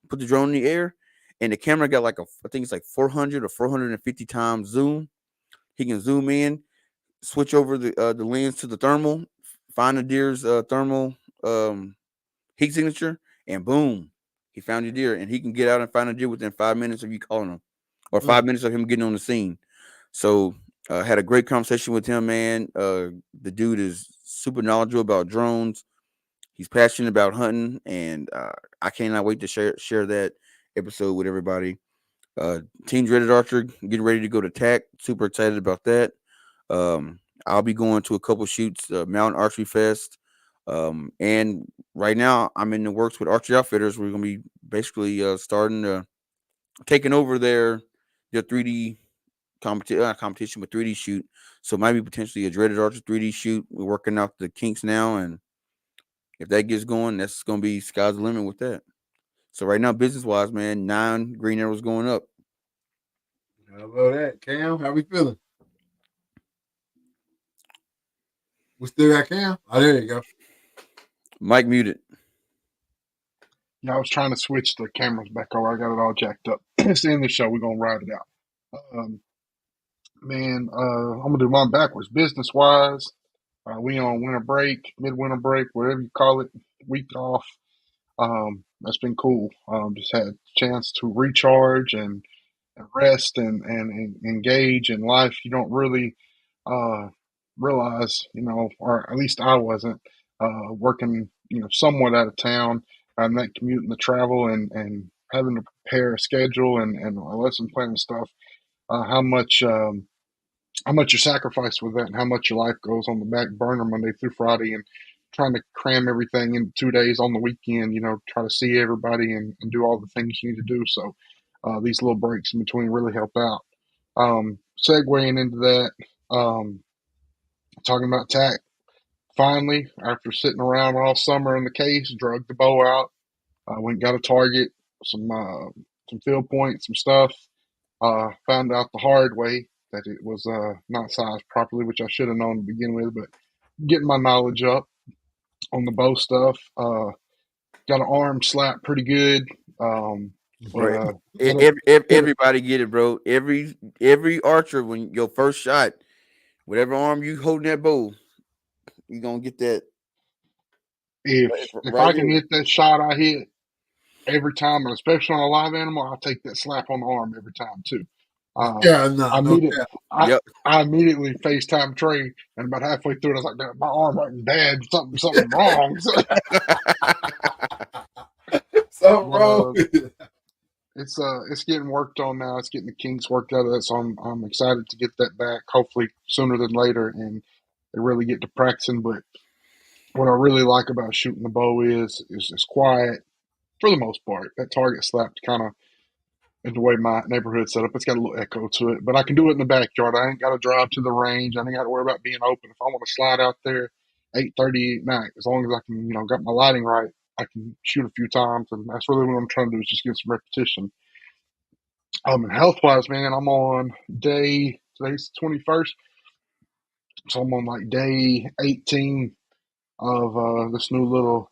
put the drone in the air, and the camera got like I think it's like 400 or 450 times zoom. He can zoom in, switch over the lens to the thermal, find the deer's thermal um heat signature, and boom, he found your deer. And he can get out and find a deer within 5 minutes of you calling him, or Mm. 5 minutes of him getting on the scene. So had a great conversation with him, man. The dude is super knowledgeable about drones. He's passionate about hunting, and I cannot wait to share that episode with everybody. Team Dreaded Archer getting ready to go to TAC. Super excited about that. I'll be going to a couple shoots, Mountain Archery Fest. And right now, I'm in the works with Archery Outfitters. We're going to be basically starting taking over their 3D competition with 3D shoot. So it might be potentially a Dreaded Archer 3D shoot. We're working out the kinks now, and if that gets going, that's going to be sky's the limit with that. So right now, business wise, man, 9 green arrows going up. How about that, Cam? How we feeling? We still got Cam. Oh, there you go. Mike muted. Yeah, I was trying to switch the cameras back over. I got it all jacked up. It's the end of the show. We're gonna ride it out. Man, I'm gonna do mine backwards. Business wise, we on winter break, midwinter break, whatever you call it, week off. That's been cool. Just had a chance to recharge and rest and engage in life. You don't really uh, realize, or at least I wasn't working, somewhat out of town and that commute and the travel and having to prepare a schedule and a lesson plan and stuff. How much how much you sacrifice with that and how much your life goes on the back burner Monday through Friday and trying to cram everything in 2 days on the weekend, try to see everybody and do all the things you need to do. So these little breaks in between really help out. Segueing into that, talking about tack, finally, after sitting around all summer in the case, drug the bow out, went and got a target, some field points, some stuff. Found out the hard way. that it was not sized properly, which I should have known to begin with. But getting my knowledge up on the bow stuff. Got an arm slap pretty good. But Bro, hit a hit a everybody get it, bro. Every archer, when your first shot, whatever arm you holding that bow, you gonna get that if right I can here. hit that shot I hit every time, and especially on a live animal, I'll take that slap on the arm every time too. Uh, Yeah, I no, no immediately, cap. I, Yep. I immediately FaceTime Trey, and about halfway through it, I was like, "Man, my arm hurting bad. Something wrong." So, But bro, it's getting worked on now. It's getting the kinks worked out of it. So I'm excited to get that back, hopefully sooner than later, and really get to practicing. But what I really like about shooting the bow is it's quiet for the most part. That target slapped kind of in the way my neighborhood's set up. It's got a little echo to it, but I can do it in the backyard. I ain't got to drive to the range. I ain't got to worry about being open. If I want to slide out there 8:30 at night, as long as I can, got my lighting right, I can shoot a few times, and that's really what I'm trying to do is just get some repetition. And health wise, man, I'm on today's 21st, so I'm on like day 18 of this new little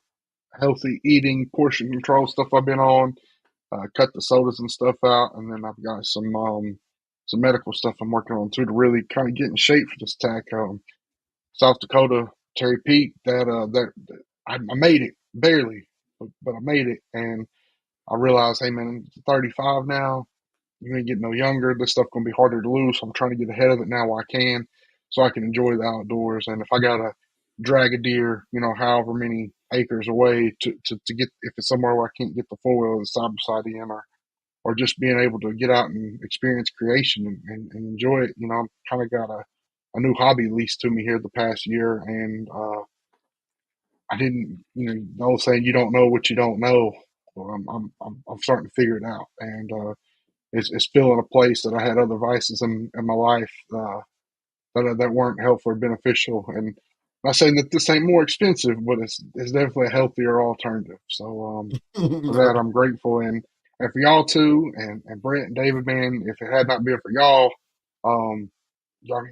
healthy eating portion control stuff I've been on. Cut the sodas and stuff out, and then I've got some medical stuff I'm working on too to really kind of get in shape for this attack. South Dakota, Terry Peak, that I made it barely, but I made it, and I realized, hey man, I'm 35 now. You ain't getting no younger. This stuff gonna be harder to lose. So I'm trying to get ahead of it now while I can, so I can enjoy the outdoors. And if I gotta drag a deer, however many acres away to get, if it's somewhere where I can't get the four wheel or the side by side in, or just being able to get out and experience creation and enjoy it. I'm kind of got a new hobby leased to me here the past year, and I didn't, the old saying, you don't know what you don't know. Well, I'm starting to figure it out, and it's filling a place that I had other vices in my life that weren't helpful or beneficial. And I'm not saying that this ain't more expensive, but it's definitely a healthier alternative. So for no, that, I'm grateful. And for y'all too, and Brett and David, man, if it had not been for y'all, um, y'all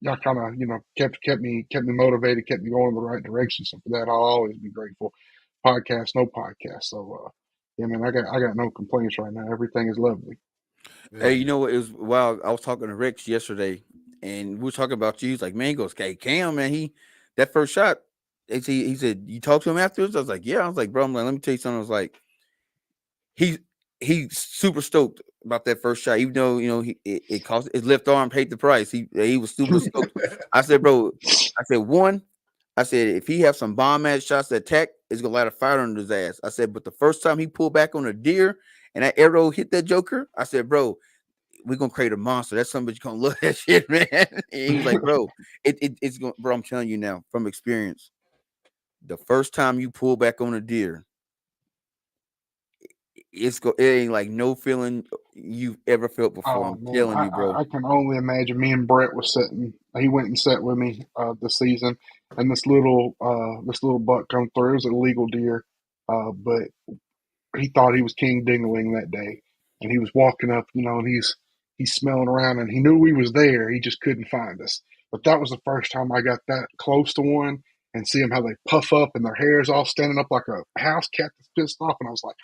y'all kind of kept me motivated, kept me going in the right direction. So for that, I'll always be grateful. Podcast, no podcast. So yeah, man, I got no complaints right now. Everything is lovely. Hey, yeah, you know what? It was wild. I was talking to Rex yesterday, and we were talking about you. He's like, man, he goes, "Hey, Cam, man, that first shot." He said, "You talked to him afterwards?" I was like, "Yeah." I was like, "Bro, I'm like, let me tell you something." I was like, he he's super stoked about that first shot, even though it cost his left arm paid the price. He was super stoked. I said, "Bro," I said, "One, I said if he have some bomb ass shots that attack, it's gonna light a fire under his ass." I said, "But the first time he pulled back on a deer and that arrow hit that joker, I said, bro, we're gonna create a monster. That's somebody's gonna love that shit, man." And he was like, "Bro, it's going, bro. I'm telling you now from experience. The first time you pull back on a deer, it ain't like no feeling you've ever felt before. Oh I'm man, telling you, bro. I can only imagine. Me and Brett was sitting. He went and sat with me this season, and this little buck come through. It was a legal deer, but he thought he was King Dingling that day, and he was walking up, and he's smelling around, and he knew we was there. He just couldn't find us. But that was the first time I got that close to one and see them how they puff up and their hair's all standing up like a house cat that's pissed off. And I was like,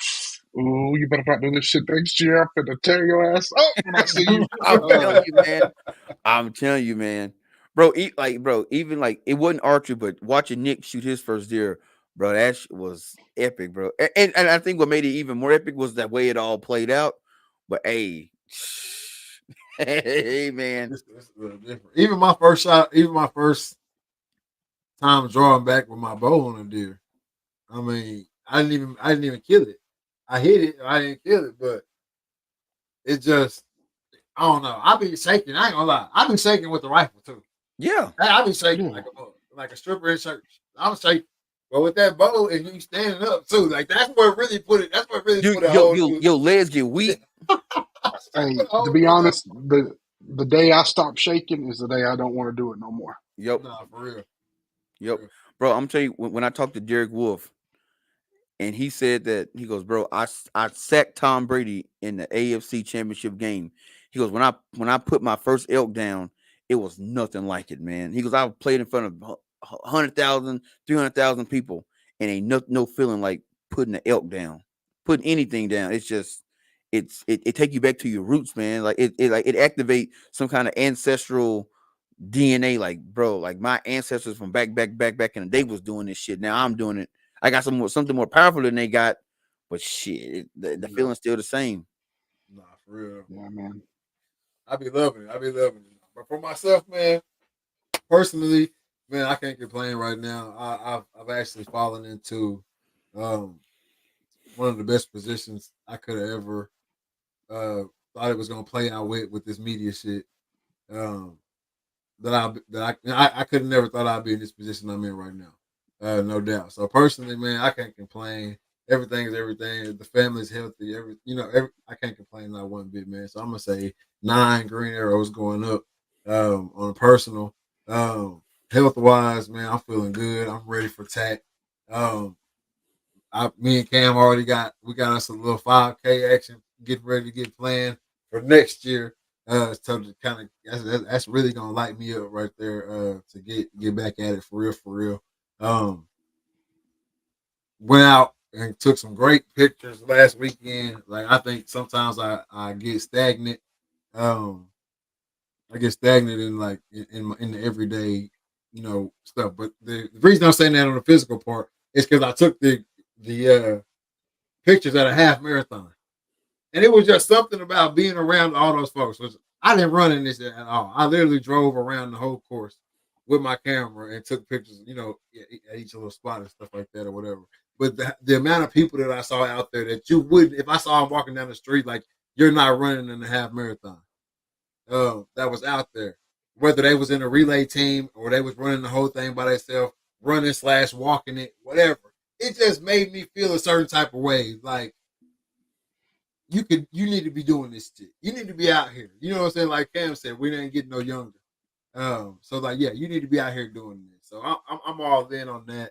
"Ooh, you better not do this shit next year. I'm gonna tear your ass up when I see you." I'm telling you, man. I'm telling you, man. Bro, bro, even like it wasn't archery, but watching Nick shoot his first deer, bro, that was epic, bro. And I think what made it even more epic was that way it all played out. But hey, hey, man. it's a little different. Even my first shot, even my first time drawing back with my bow on a deer. I mean, I didn't even kill it. I hit it, I didn't kill it, but it just, I don't know. I be shaking. I ain't gonna lie. I be shaking with the rifle too. Yeah. I be shaking Yeah. like a stripper in church. I'm shaking. But with that bow and you standing up too, like that's what really put it. That's what really You put a whole new. your legs get weak. That's Hey, put a to whole be new level. honest, the day I stop shaking is the day I don't want to do it no more. Yep. Nah, for real, for Yep. real. Bro, I'm telling you, when I talked to Derek Wolf, and he said that he goes, bro, I sacked Tom Brady in the AFC Championship game. He goes, when I put my first elk down, it was nothing like it, man. He goes, I played in front of 100,000, 300,000 people, and ain't no feeling like putting an elk down, putting anything down. It's just it take you back to your roots, man. Like it activate some kind of ancestral DNA. Like, bro, like my ancestors from back in the day was doing this shit. Now I'm doing it. I got something more powerful than they got, but shit, the Nah, feeling's still the same. nah, for real. Yeah, man. I be loving it. I be loving it. But for myself, man, personally, man, I can't complain right now. I've actually fallen into um one of the best positions I could have ever uh thought it was gonna play out with this media shit. Um, I could have never thought I'd be in this position I'm in right now. No doubt. So personally, man, I can't complain. Everything is everything. The family's healthy. I can't complain not one bit, man. So I'm gonna say 9 green arrows going up. On a personal, health wise, man, I'm feeling good. I'm ready for tack. Um, me and Cam already got us a little 5K action, getting ready to get planned for next year. So to kind of that's really gonna light me up right there. To get back at it for real, for real. Um, Went out and took some great pictures last weekend. Like I think sometimes I get stagnant. Um, I get stagnant in like in the everyday, stuff. But the reason I'm saying that on the physical part is because I took the pictures at a half marathon. And it was just something about being around all those folks. Which I didn't run in this at all. I literally drove around the whole course with my camera and took pictures, at each little spot and stuff like that or whatever. But the amount of people that I saw out there that you wouldn't, if I saw them walking down the street, like you're not running in a half marathon. That was out there. Whether they was in a relay team or they was running the whole thing by themselves, running slash walking it, whatever. It just made me feel a certain type of way. Like you need to be doing this shit. You need to be out here. You know what I'm saying? Like Cam said, we didn't get no younger. So like, yeah, you need to be out here doing this. So I'm all in on that.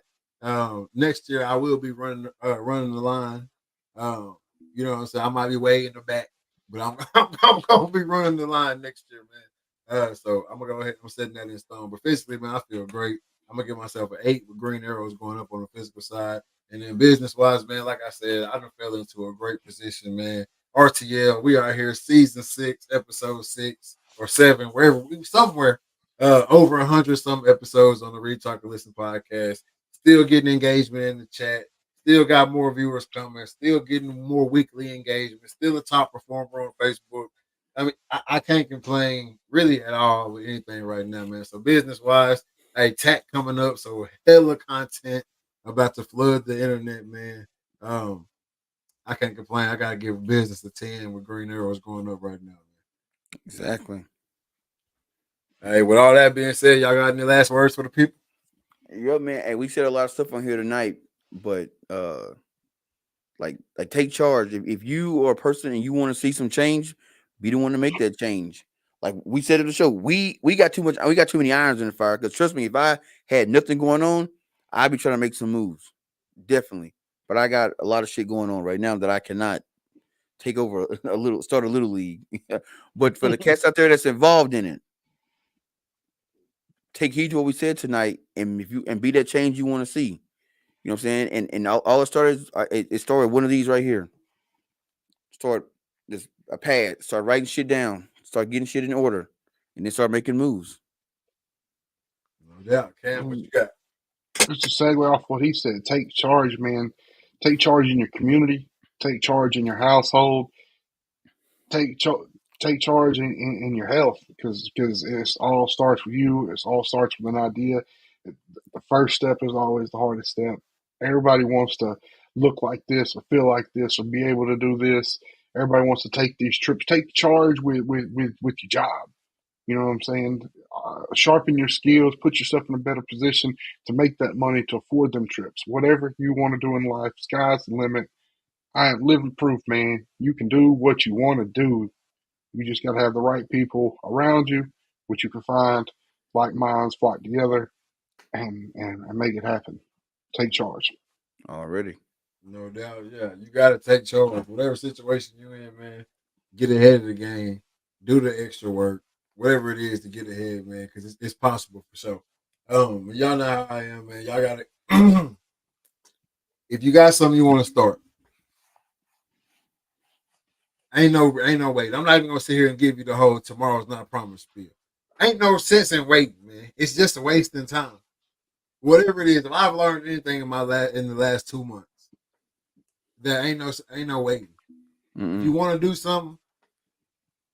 Next year I will be running the line. Um, you know what I'm saying? I might be way in the back, but I'm gonna be running the line next year, man. So I'm gonna go ahead. I'm setting that in stone. But physically, man, I feel great. I'm gonna give myself an 8 with green arrows going up on the physical side. And then business wise, man, like I said, I done fell into a great position, man. RTL, we are here, season 6, episode 6 or 7, wherever we somewhere. Over 100 some episodes on the Read Talk and Listen podcast. Still getting engagement in the chat. Still got more viewers coming. Still getting more weekly engagement. Still a top performer on Facebook. I mean, I can't complain really at all with anything right now, man. So business wise, hey, tech coming up, so hella content about to flood the internet, man. Um, I can't complain. I gotta give business a 10 with green arrows going up right now, man. Exactly. Hey, with all that being said, y'all got any last words for the people? Yeah, man. Hey, we said a lot of stuff on here tonight, but like take charge. If you are a person and you want to see some change, be the one to make that change. Like we said in the show, we got too much. We got too many irons in the fire. Because trust me, if I had nothing going on, I'd be trying to make some moves, definitely. But I got a lot of shit going on right now that I cannot take over start a little league. But for the cats out there that's involved in it, take heed to what we said tonight, and if you and be that change you want to see. You know what I'm saying? And all it started it started one of these right here. Start this a pad. Start writing shit down. Start getting shit in order, and then start making moves. No doubt. Cam, what And you got? just to segue off what he said, take charge, man. Take charge in your community. Take charge in your household. Take charge. Take charge in your health because it's all starts with you. It's all starts with an idea. The first step is always the hardest step. Everybody wants to look like this or feel like this or be able to do this. Everybody wants to take these trips. Take charge with your job. You know what I'm saying? Sharpen your skills, put yourself in a better position to make that money to afford them trips. Whatever you want to do in life, sky's the limit. I am living proof, man. You can do what you want to do. You just got to have the right people around you, which you can find like minds flock together and make it happen. Take charge. Already. No doubt. Yeah, you got to take charge. Whatever situation you in, man, get ahead of the game. do the extra work, whatever it is to get ahead, man, because it's possible for sure. Y'all know how I am, man. Y'all got it. If you got something you want to start, ain't no wait. I'm not even gonna sit here and give you the whole tomorrow's not promised spiel. Ain't no sense in waiting, man. It's just a wasting time. Whatever it is, if I've learned anything in the last 2 months, there ain't no waiting. If you Mm-mm. want to do something,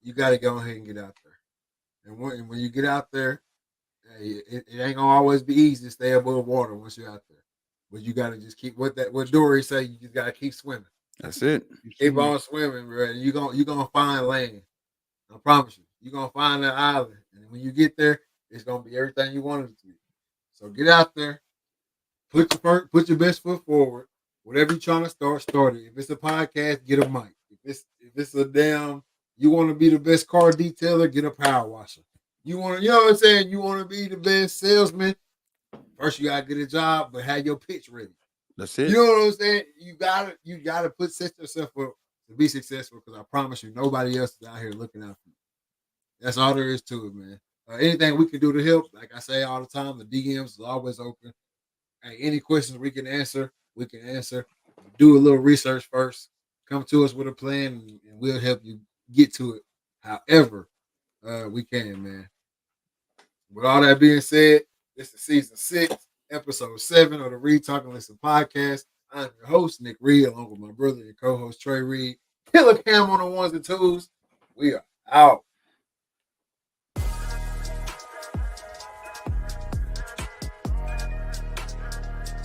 you got to go ahead and get out there. And when you get out there, hey, it ain't gonna always be easy to stay above water once you're out there. But you got to just keep what Dory say. You just got to keep swimming. That's it. Keep on swimming, bro. And you gonna find land. I promise you. You're gonna find that island, and when you get there, it's gonna be everything you wanted it to be. So get out there, put your best foot forward. Whatever you're trying to start it. If it's a podcast, get a mic. If it's a damn, you want to be the best car detailer, get a power washer. You know what I'm saying? You want to be the best salesman. First, you gotta get a job, but have your pitch ready. That's You it. know what I'm saying? You gotta set yourself up to be successful. Because I promise you, nobody else is out here looking out for you. That's all there is to it, man. Anything we can do to help, like I say all the time, the DMs is always open. Hey, any questions we can answer, we can answer. Do a little research first. Come to us with a plan, and we'll help you get to it. However, we can, man. With all that being said, this is season 6, episode 7 of the Read Talk and Listen podcast. I'm your host, Nick Reed, along with my brother and co-host Trey Reed. Killer Cam on the ones and twos. We are out.